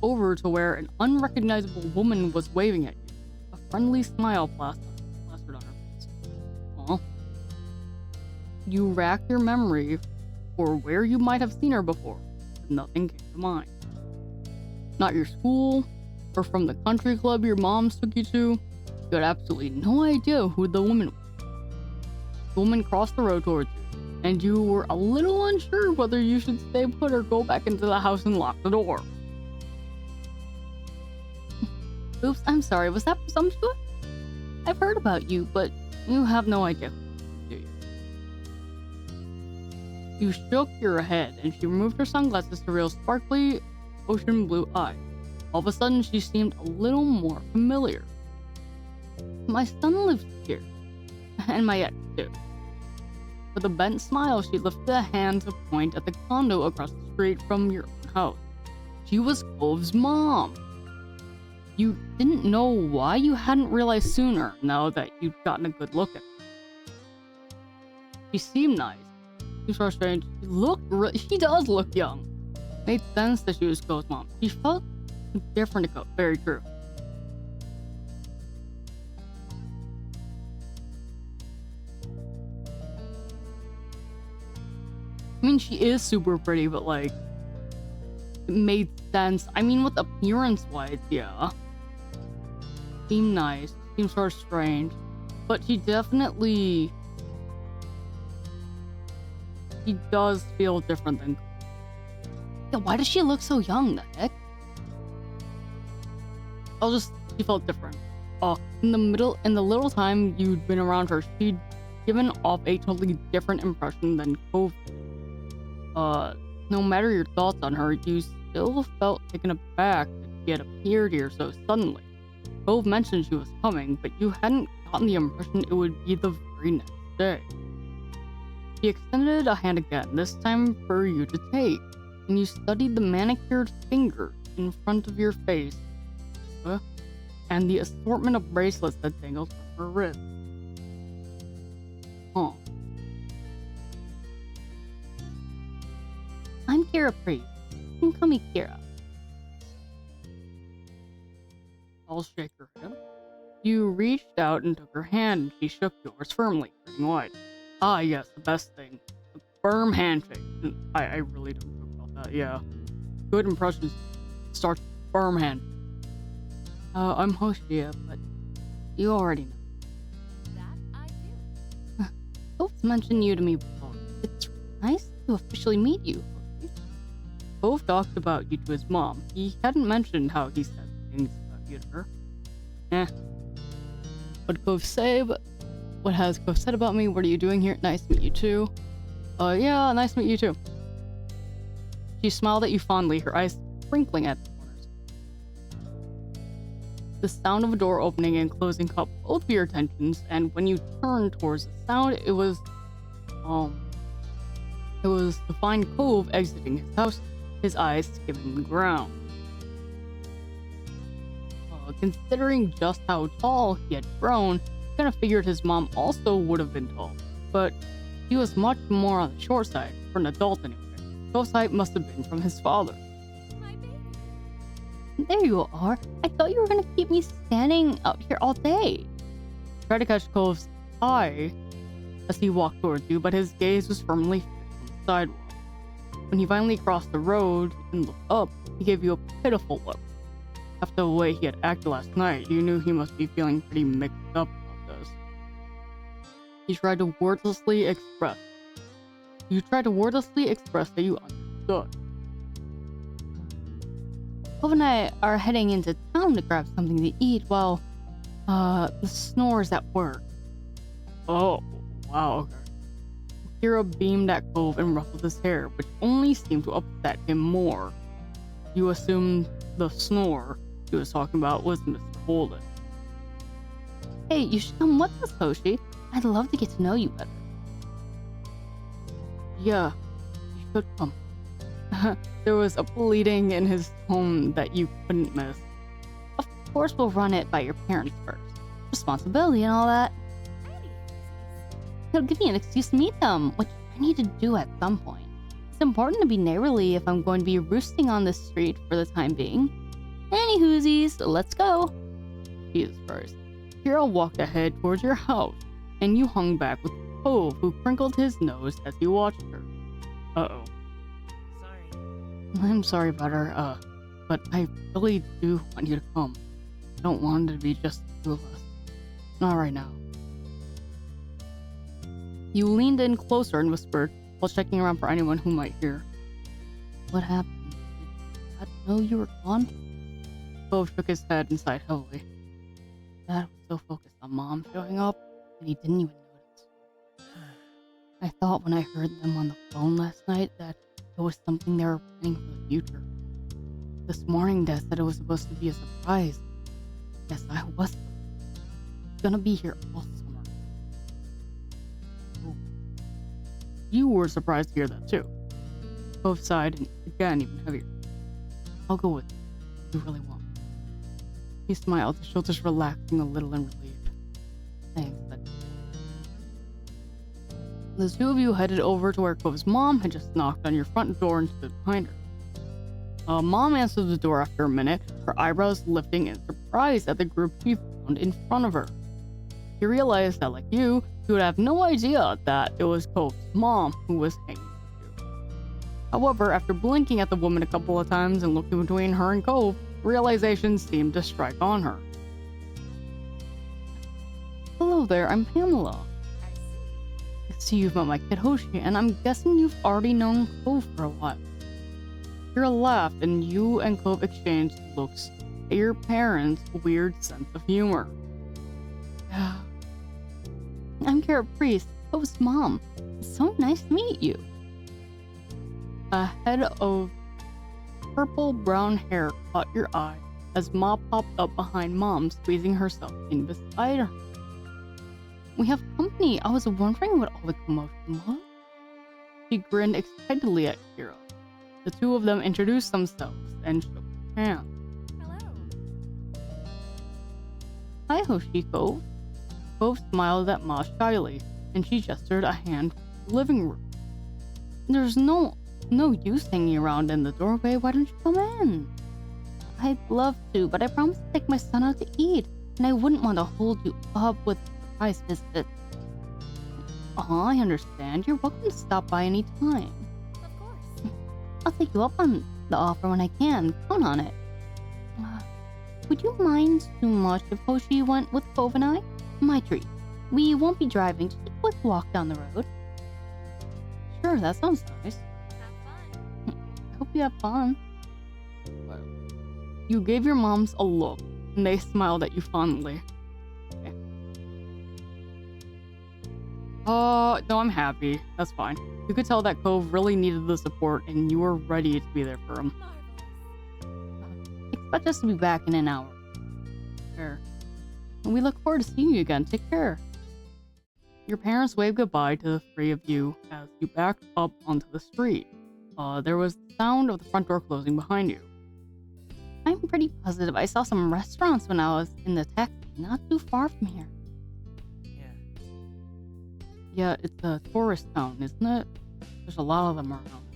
over to where an unrecognizable woman was waving at you. A friendly smile plastered on her face. Huh? You racked your memory for where you might have seen her before, but nothing came to mind. Not your school, or from the country club your moms took you to. You had absolutely no idea who the woman was. The woman crossed the road towards you, and you were a little unsure whether you should stay put or go back into the house and lock the door. Oops, I'm sorry, was that presumptuous? I've heard about you, but you have no idea, do you? You shook your head, and she removed her sunglasses to reveal sparkly ocean blue eyes. All of a sudden, she seemed a little more familiar. My son lives here, and my ex too. With a bent smile, she lifted a hand to point at the condo across the street from your own house. She was Cove's mom. You didn't know why you hadn't realized sooner, now that you'd gotten a good look at her. She seemed nice. She was strange. She does look young. Made sense that she was Cove's mom. She felt different to Cove. Very true. I mean, she is super pretty, but like, it made sense. I mean, with appearance-wise, yeah. Seemed nice. Seemed sort of strange. But she definitely... She does feel different than... Yeah, why does she look so young, the heck? She felt different. In the little time you'd been around her, she'd given off a totally different impression than Cove. No matter your thoughts on her, you still felt taken aback that she had appeared here so suddenly. Cove mentioned she was coming, but you hadn't gotten the impression it would be the very next day. She extended a hand again, this time for you to take, and you studied the manicured fingers in front of your face, and the assortment of bracelets that dangled from her wrist. Huh. I'm Kira Priest. You can call me Kira. I'll shake her hand. You reached out and took her hand, and she shook yours firmly, turning white. Ah, yes, the best thing. A firm handshake. I really don't know about that, yeah. Good impressions starts with firm hand. I'm Hoshia, but you already know. That I do. Both mentioned you to me before. It's nice to officially meet you. Cove talked about you to his mom. He hadn't mentioned how he said things about you to her. What has Cove said about me? What are you doing here? Nice to meet you too. Yeah, nice to meet you too. She smiled at you fondly, her eyes sprinkling at the corners. The sound of a door opening and closing caught both of your attentions, and when you turned towards the sound, it was to find Cove exiting his house, his eyes skimming the ground. Considering just how tall he had grown, you kind of figured his mom also would have been tall, but he was much more on the short side, for an adult anyway. Cove's height must have been from his father. My baby. There you are. I thought you were gonna keep me standing out here all day. Tried to catch Cove's eye as he walked towards you, but his gaze was firmly fixed on the sidewalk. When he finally crossed the road and looked up, he gave you a pitiful look. After the way he had acted last night, you knew he must be feeling pretty mixed up about this. You tried to wordlessly express that you understood. Cove and I are heading into town to grab something to eat while, the snore's at work. Oh, wow, okay. Kira beamed at Cove and ruffled his hair, which only seemed to upset him more. You assumed the snore he was talking about was Mr. Holden. Hey, you should come with us, Hoshi. I'd love to get to know you better. Yeah, you should come. There was a pleading in his tone that you couldn't miss. Of course we'll run it by your parents first. Responsibility and all that. It'll give me an excuse to meet them, which I need to do at some point. It's important to be neighborly if I'm going to be roosting on this street for the time being. Any whoosies, let's go. Jesus Christ. Kira walked ahead towards your house, and you hung back with Cove, who crinkled his nose as he watched her. Uh-oh. Sorry. I'm sorry about her, but I really do want you to come. I don't want it to be just the two of us. Not right now. You leaned in closer and whispered, while checking around for anyone who might hear. What happened? Did Dad know you were gone? Cove shook his head and sighed heavily. Dad was so focused on Mom showing up that he didn't even notice. I thought when I heard them on the phone last night that it was something they were planning for the future. This morning, Dad said it was supposed to be a surprise. Yes, I was. It's gonna be here all summer. Oh. you were surprised to hear that too. Cove sighed, and again, even heavier. I'll go with you. You really want me. He smiled, his shoulders relaxing a little in relief. Thanks, but the two of you headed over to where Cove's mom had just knocked on your front door and stood behind her. Mom answered the door after a minute, her eyebrows lifting in surprise at the group she found in front of her. She realized that, like you, she would have no idea that it was Cove's mom who was hanging with you. However, after blinking at the woman a couple of times and looking between her and Cove, realization seemed to strike on her. Hello there, I'm Pamela. I see you've met my kid Hoshi, and I'm guessing you've already known Cove for a while. Kira laughed, and you and Cove exchanged looks at your parents' weird sense of humor. I'm Kira Priest, Cove's mom. It's so nice to meet you. A head of purple-brown hair caught your eye as Ma popped up behind Mom, squeezing herself in beside her. We have company. I was wondering what all the commotion was. She grinned excitedly at Kira. The two of them introduced themselves and shook hands. Hello. Hi, Hoshiko. Cove smiled at Ma shyly, and she gestured a hand to the living room. There's no use hanging around in the doorway. Why don't you come in? I'd love to, but I promised to take my son out to eat, and I wouldn't want to hold you up with a surprise visit. Oh, I understand. You're welcome to stop by any time. Of course. I'll take you up on the offer when I can. Count on it. Would you mind too much if Hoshi went with Cove and I? My treat. We won't be driving, just a quick walk down the road. Sure, that sounds nice. Have fun. I hope you have fun. You gave your moms a look, and they smiled at you fondly. Okay. No, I'm happy. That's fine. You could tell that Cove really needed the support, and you were ready to be there for him. Marvelous. Expect us to be back in an hour. Sure. And we look forward to seeing you again. Take care. Your parents waved goodbye to the three of you as you backed up onto the street. There was the sound of the front door closing behind you. I'm pretty positive I saw some restaurants when I was in the taxi, not too far from here. Yeah, it's a tourist town, isn't it? There's a lot of them around.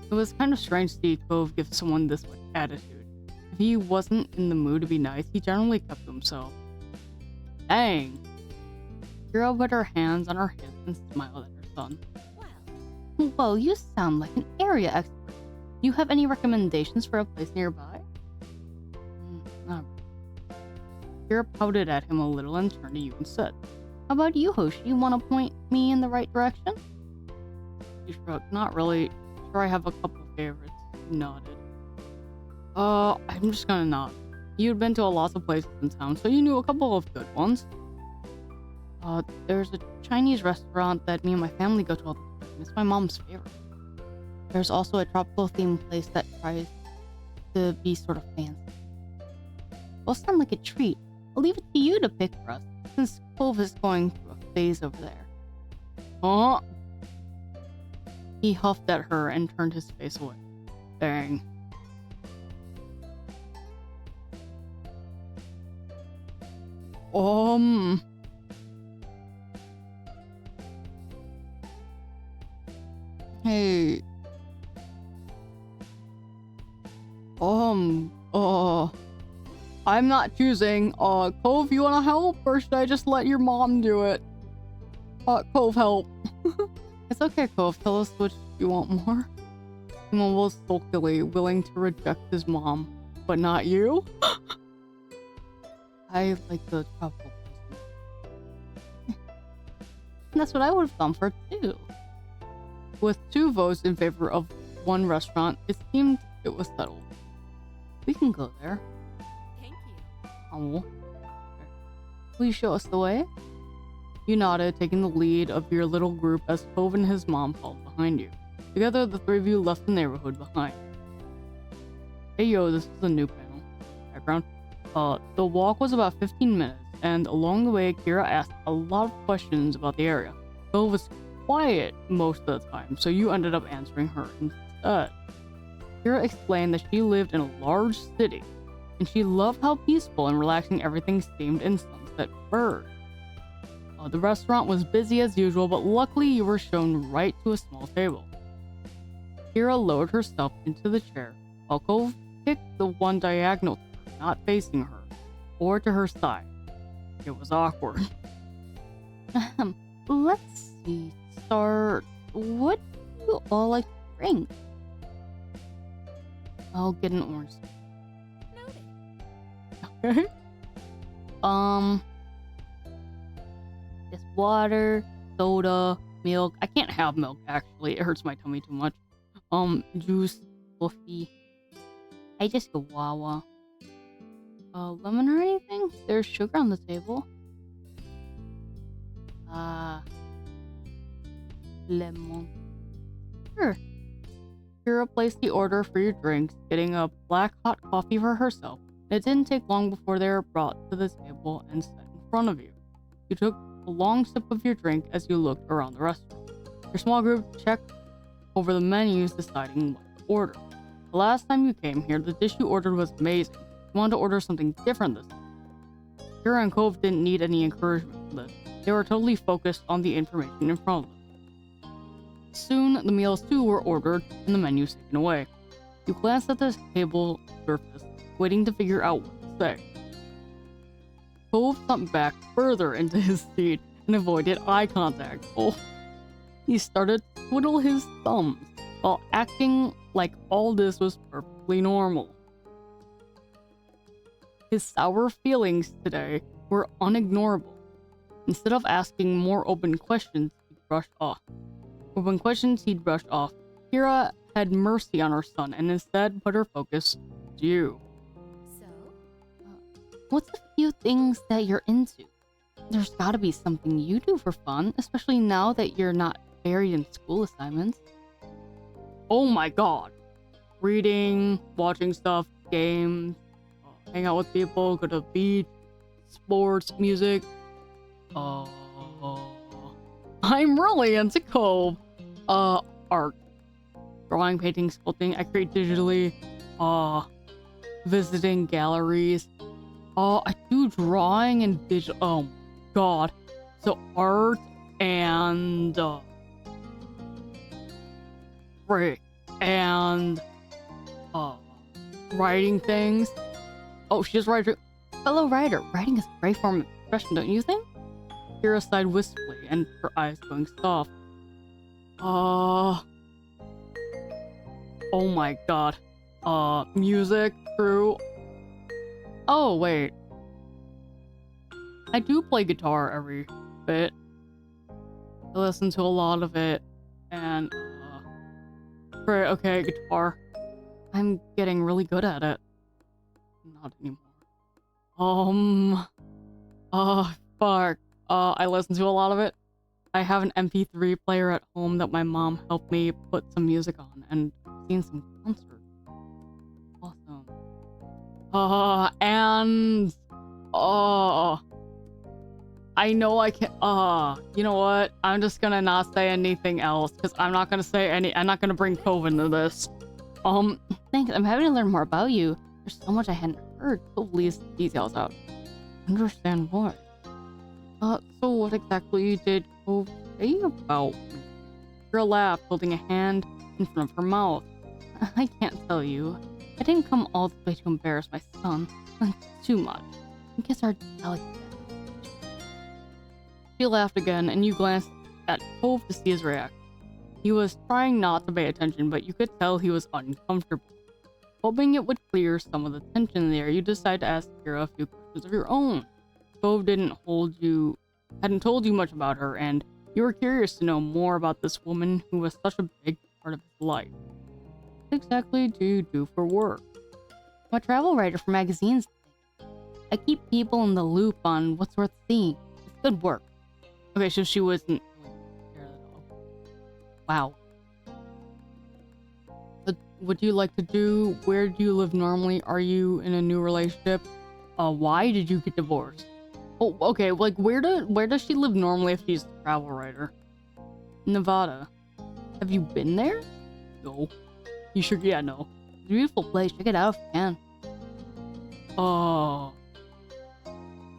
It was kind of strange to see Cove give someone this much attitude. If he wasn't in the mood to be nice, he generally kept to himself. Dang! Kira put her hands on her hips and smiled at her son. Well, Whoa, you sound like an area expert. Do you have any recommendations for a place nearby? Not really. Kira pouted at him a little and turned to you and said, How about you, Hoshi? You want to point me in the right direction? You shrugged. Not really. Sure, I have a couple of favorites. He nodded. I'm just gonna nod. You'd been to a lot of places in town, so you knew a couple of good ones. There's a Chinese restaurant that me and my family go to all the time. It's my mom's favorite. There's also a tropical themed place that tries to be sort of fancy. Well, sound like a treat. I'll leave it to you to pick for us, since Cove is going through a phase over there. Huh? He huffed at her and turned his face away. Dang. Hey. I'm not choosing. Cove, you wanna help, or should I just let your mom do it? Cove, help. It's okay, Cove. Tell us which you want more. He mumbled sulkily, willing to reject his mom, but not you? I like the tropical place. That's what I would have gone for, too. With 2 votes in favor of one restaurant, it seemed it was settled. We can go there. thank you. Oh. Will you show us the way? You nodded, taking the lead of your little group as Cove and his mom followed behind you. Together, the 3 of you left the neighborhood behind. Hey yo, this is a new panel. Background. The walk was about 15 minutes, and along the way, Kira asked a lot of questions about the area. Cove was quiet most of the time, so you ended up answering her instead. Kira explained that she lived in a large city, and she loved how peaceful and relaxing everything seemed in Sunset Bird. The restaurant was busy as usual, but luckily you were shown right to a small table. Kira lowered herself into the chair, while Cove picked the one diagonal to her, not facing her, or to her side. It was awkward. Let's see. Start. What do you all like to drink? I'll get an orange. Noted. Okay. Just water, soda, milk. I can't have milk, actually. It hurts my tummy too much. Juice, coffee. I just go Wawa. Lemon or anything? There's sugar on the table. Lemon. Sure. Kira placed the order for your drinks, getting a black hot coffee for herself. It didn't take long before they were brought to the table and set in front of you. You took a long sip of your drink as you looked around the restaurant. Your small group checked over the menus, deciding what to order. The last time you came here, the dish you ordered was amazing. You wanted to order something different this time. Kira and Cove didn't need any encouragement for this. They were totally focused on the information in front of them. Soon, the meals too were ordered and the menus taken away. You glanced at the table surface, waiting to figure out what to say. Cove thumped back further into his seat and avoided eye contact. Oh, he started to twiddle his thumbs while acting like all this was perfectly normal. His sour feelings today were unignorable. Instead of asking more open questions, he'd brushed off. Kira had mercy on her son and instead put her focus to you. So, What's a few things that you're into? There's gotta be something you do for fun, especially now that you're not buried in school assignments. Oh my god. Reading, watching stuff, games, hang out with people, go to the beach, sports, music. I'm really into Cove. Art. Drawing, painting, sculpting. I create digitally. Visiting galleries. I do drawing and digital. Oh my god. So art and right. And writing things. Oh, she's writing. Fellow writer, writing is a great form of expression, don't you think? Kira sighed wistfully and her eyes going soft. Oh my god. Music, true. Oh, wait. I do play guitar every bit. I listen to a lot of it. And, right, okay, guitar. I'm getting really good at it. Not anymore. Fuck. I listen to a lot of it. I have an MP3 player at home that my mom helped me put some music on, and I've seen some concerts. Awesome. I know I can't, you know what? I'm just gonna not say anything else, because I'm not gonna bring Cove into this. Thanks, I'm having to learn more about you. There's so much I hadn't heard. Please, details out. Understand what? So what exactly did Cove say about me? Kira laughed, holding a hand in front of her mouth. I can't tell you. I didn't come all the way to embarrass my son. Too much. I guess our delicate. She laughed again, and you glanced at Cove to see his reaction. He was trying not to pay attention, but you could tell he was uncomfortable. Hoping it would clear some of the tension there, you decided to ask Kira a few questions of your own. Cove hadn't told you much about her, and you were curious to know more about this woman who was such a big part of his life. What exactly do you do for work? I'm a travel writer for magazines. I keep people in the loop on what's worth seeing. It's good work. Okay, so she wasn't really there at all. Wow. What do you like to do? Where do you live normally? Are you in a new relationship? Why did you get divorced? Oh, okay, like where does she live normally if she's a travel writer? Nevada. Have you been there? No. You sure? Yeah, no. It's a beautiful place. Check it out if you can.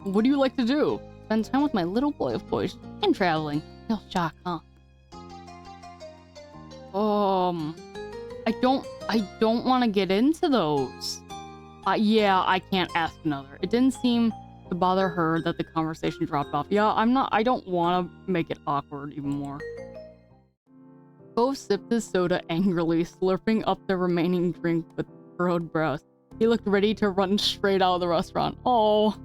What do you like to do? Spend time with my little boy, of course, and traveling. Real shock, huh? I don't want to get into those. Yeah, I can't ask another. It didn't seem to bother her that the conversation dropped off. Yeah, I don't want to make it awkward even more. Cove sipped his soda angrily, slurping up the remaining drink with furrowed brows. He looked ready to run straight out of the restaurant. Oh,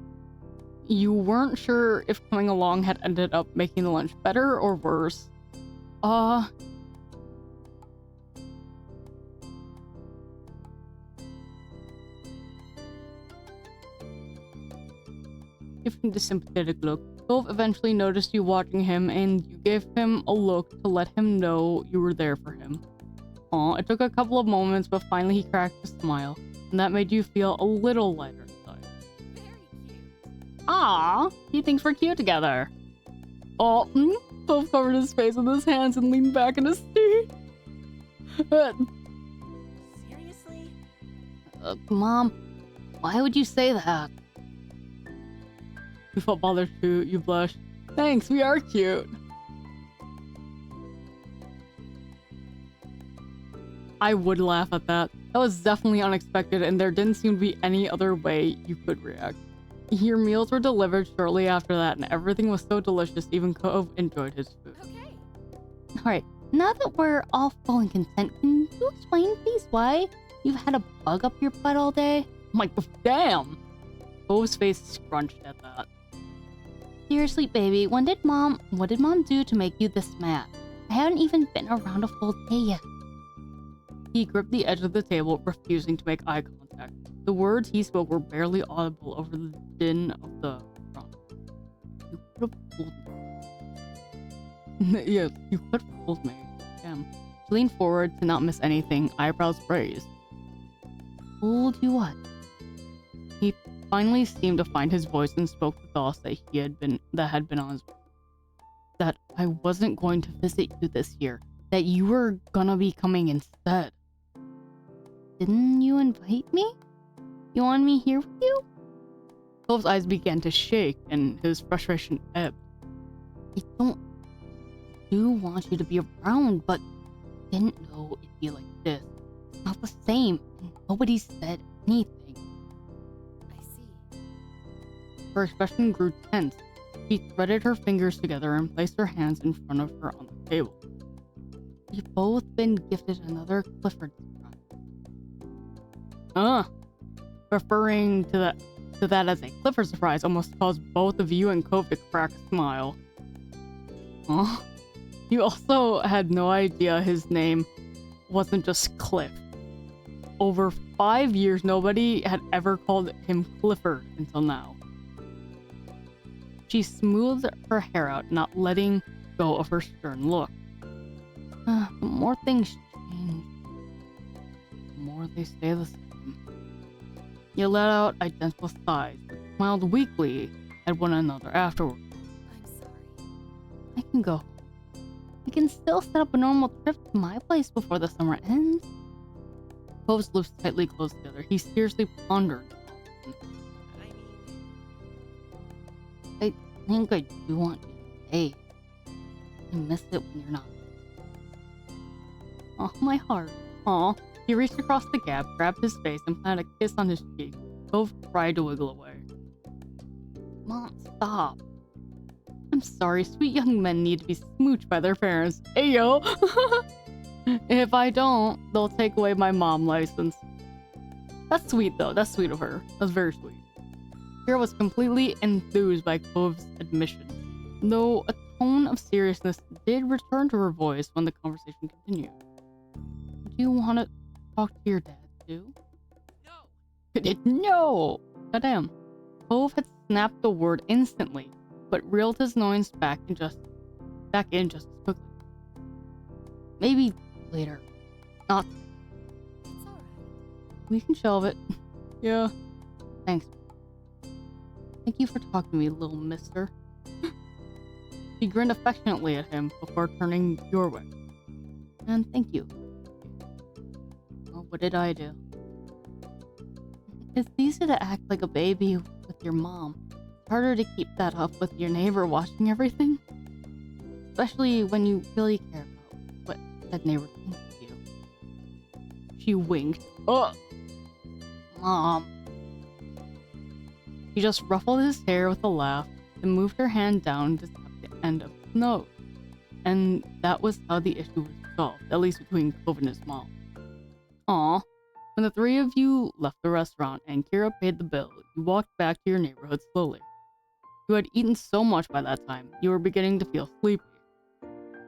you weren't sure if coming along had ended up making the lunch better or worse. Giving the sympathetic look, Cove eventually noticed you watching him and you gave him a look to let him know you were there for him. Aw, it took a couple of moments, but finally he cracked a smile, and that made you feel a little lighter inside. Very cute. Aw, he thinks we're cute together. Oh, Cove covered his face with his hands and leaned back in his seat. Seriously? Mom, why would you say that? You felt bothered too. You blushed. Thanks, we are cute. I would laugh at that. That was definitely unexpected, and there didn't seem to be any other way you could react. Your meals were delivered shortly after that, and everything was so delicious, even Cove enjoyed his food. Okay. Alright, now that we're all full and content, can you explain please why you've had a bug up your butt all day? I'm like, damn! Cove's face scrunched at that. Seriously, baby, what did mom do to make you this mad? I haven't even been around a full day yet. He gripped the edge of the table, refusing to make eye contact. The words he spoke were barely audible over the din of the restaurant. You could have fooled me. Yes, you could have fooled me. Damn. She leaned forward to not miss anything, eyebrows raised. Fooled you what? He finally seemed to find his voice and spoke the thoughts that had been on his mind. That I wasn't going to visit you this year. That you were gonna be coming instead. Didn't you invite me? You want me here with you? Cove's eyes began to shake and his frustration ebbed. I do want you to be around, but didn't know it'd be like this. It's not the same, and nobody said anything. I see. Her expression grew tense. She threaded her fingers together and placed her hands in front of her on the table. We've both been gifted another Clifford surprise. Referring to that as a Clifford surprise almost caused both of you and Cove to crack a smile. You also had no idea his name wasn't just Cliff. Over 5 years, nobody had ever called him Clifford until now. She smoothed her hair out, not letting go of her stern look. The more things change, The more they stay the same. You let out identical sighs, but smiled weakly at one another afterward. I'm sorry. I can go home. We can still set up a normal trip to my place before the summer ends. Cove's lips tightly closed together. He seriously pondered. I mean, I think I do want you to stay. I miss it when you're not. Oh, my heart. Aw. He reached across the gap, grabbed his face, and planted a kiss on his cheek. Cove tried to wiggle away. Mom, stop. I'm sorry, sweet young men need to be smooched by their parents. Ayo! If I don't, they'll take away my mom license. That's sweet, though. That's sweet of her. That's very sweet. Kira was completely enthused by Cove's admission, though a tone of seriousness did return to her voice when the conversation continued. Do you want to talk to your dad, too? no. No! Goddamn. Cove had snapped the word instantly, but reeled his noise back in just as quickly. Maybe later. Not. It's alright. We can shelve it. Yeah. Thanks. Thank you for talking to me, little mister. She grinned affectionately at him before turning your way. And thank you. Well, what did I do? It's easy to act like a baby with your mom. It's harder to keep that up with your neighbor watching everything. Especially when you really care about what that neighbor thinks of you. She winked. Oh, Mom. She just ruffled his hair with a laugh and moved her hand down to tap the end of his nose. And that was how the issue was solved, at least between Cove and his mom. Aw. When the three of you left the restaurant and Kira paid the bill, you walked back to your neighborhood slowly. You had eaten so much by that time, you were beginning to feel sleepy.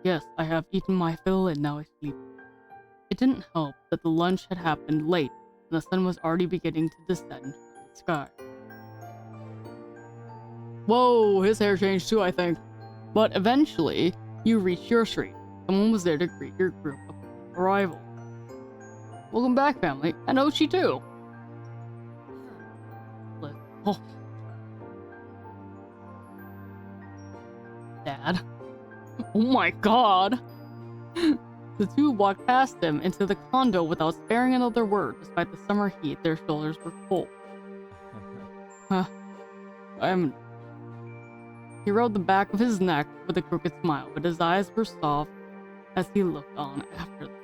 Yes, I have eaten my fill and now I sleep. It didn't help that the lunch had happened late and the sun was already beginning to descend from the sky. Whoa, his hair changed too, I think. But eventually, you reached your street. Someone was there to greet your group upon arrival. Welcome back, family, and Ochi too. Oh. Dad. Oh my god. The two walked past him into the condo without sparing another word. Despite the summer heat, their shoulders were cold. He rode the back of his neck with a crooked smile, but his eyes were soft as he looked on after them.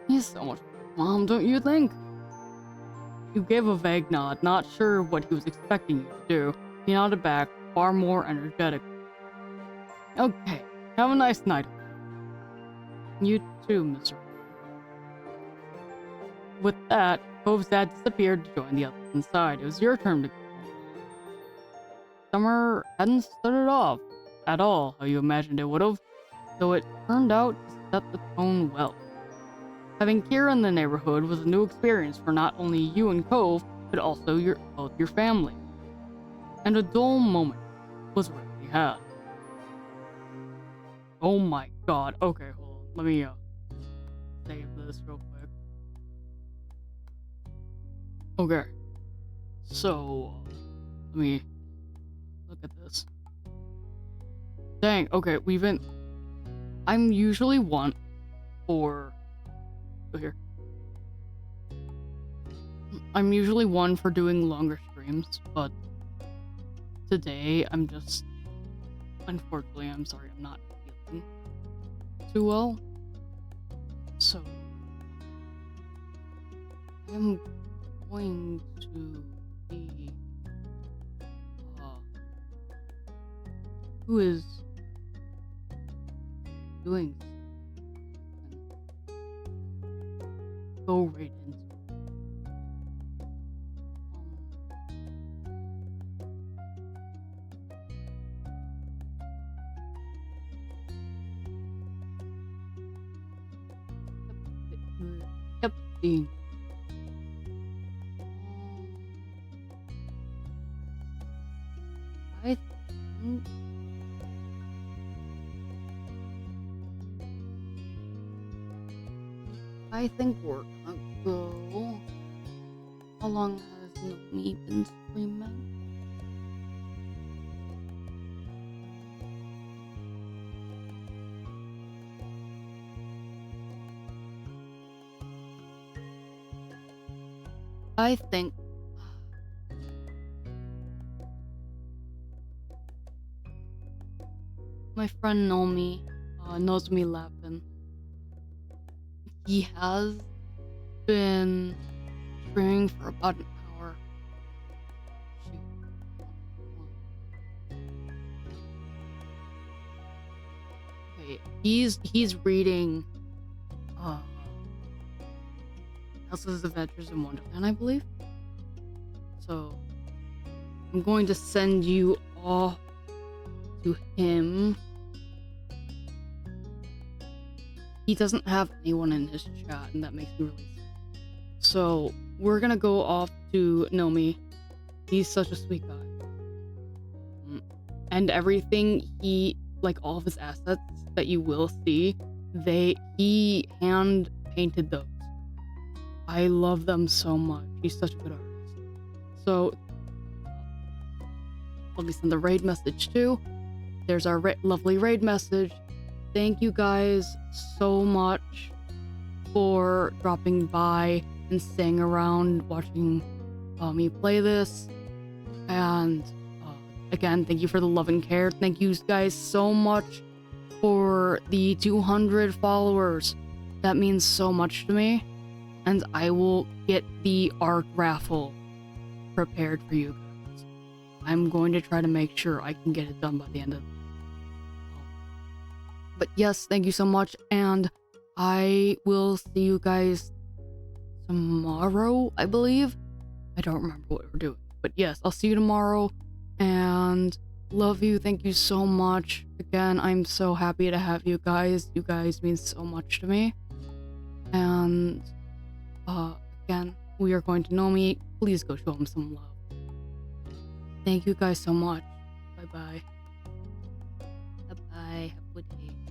He's so much better, Mom, don't you think? You gave a vague nod, not sure what he was expecting you to do. He nodded back, far more energetic. Okay, have a nice night. You too, Mr. With that, Cove's dad disappeared to join the others inside. It was your turn to go. Summer hadn't started off at all how you imagined it would have, though it turned out to set the tone well. Having Kira in the neighborhood was a new experience for not only you and Cove, but also both your family. And a dull moment was rarely had. Oh my god. Okay, hold on. Let me save this real quick. Okay. So, let me look at this. Dang, okay, I'm usually one for... Go here. I'm usually one for doing longer streams, but today I'm just... Unfortunately, I'm sorry, I'm not feeling too well. So, I'm going to be... who is doing go right into kept being I think we're gonna go. How long has Nomi been streaming? I think my friend Nomi knows me laughing. He has been streaming for about an hour. Okay, he's reading Elsa's Adventures in Wonderland, I believe. So I'm going to send you off to him. He doesn't have anyone in his chat, and that makes me really sad. So we're gonna go off to Nomi. He's such a sweet guy. And everything all of his assets that you will see, he hand painted those. I love them so much. He's such a good artist. So let me send the raid message too. there's our lovely raid message. Thank you guys so much for dropping by and staying around watching me play this. And again, thank you for the love and care. Thank you guys so much for the 200 followers. That means so much to me. And I will get the art raffle prepared for you guys. I'm going to try to make sure I can get it done by the end of the day. But yes, thank you so much, and I will see you guys tomorrow, I believe. I don't remember what we're doing. But yes, I'll see you tomorrow, and love you. Thank you so much. Again, I'm so happy to have you guys. You guys mean so much to me. And again, we are going to Nomi. Please go show him some love. Thank you guys so much. Bye-bye. Bye-bye. Have a good day.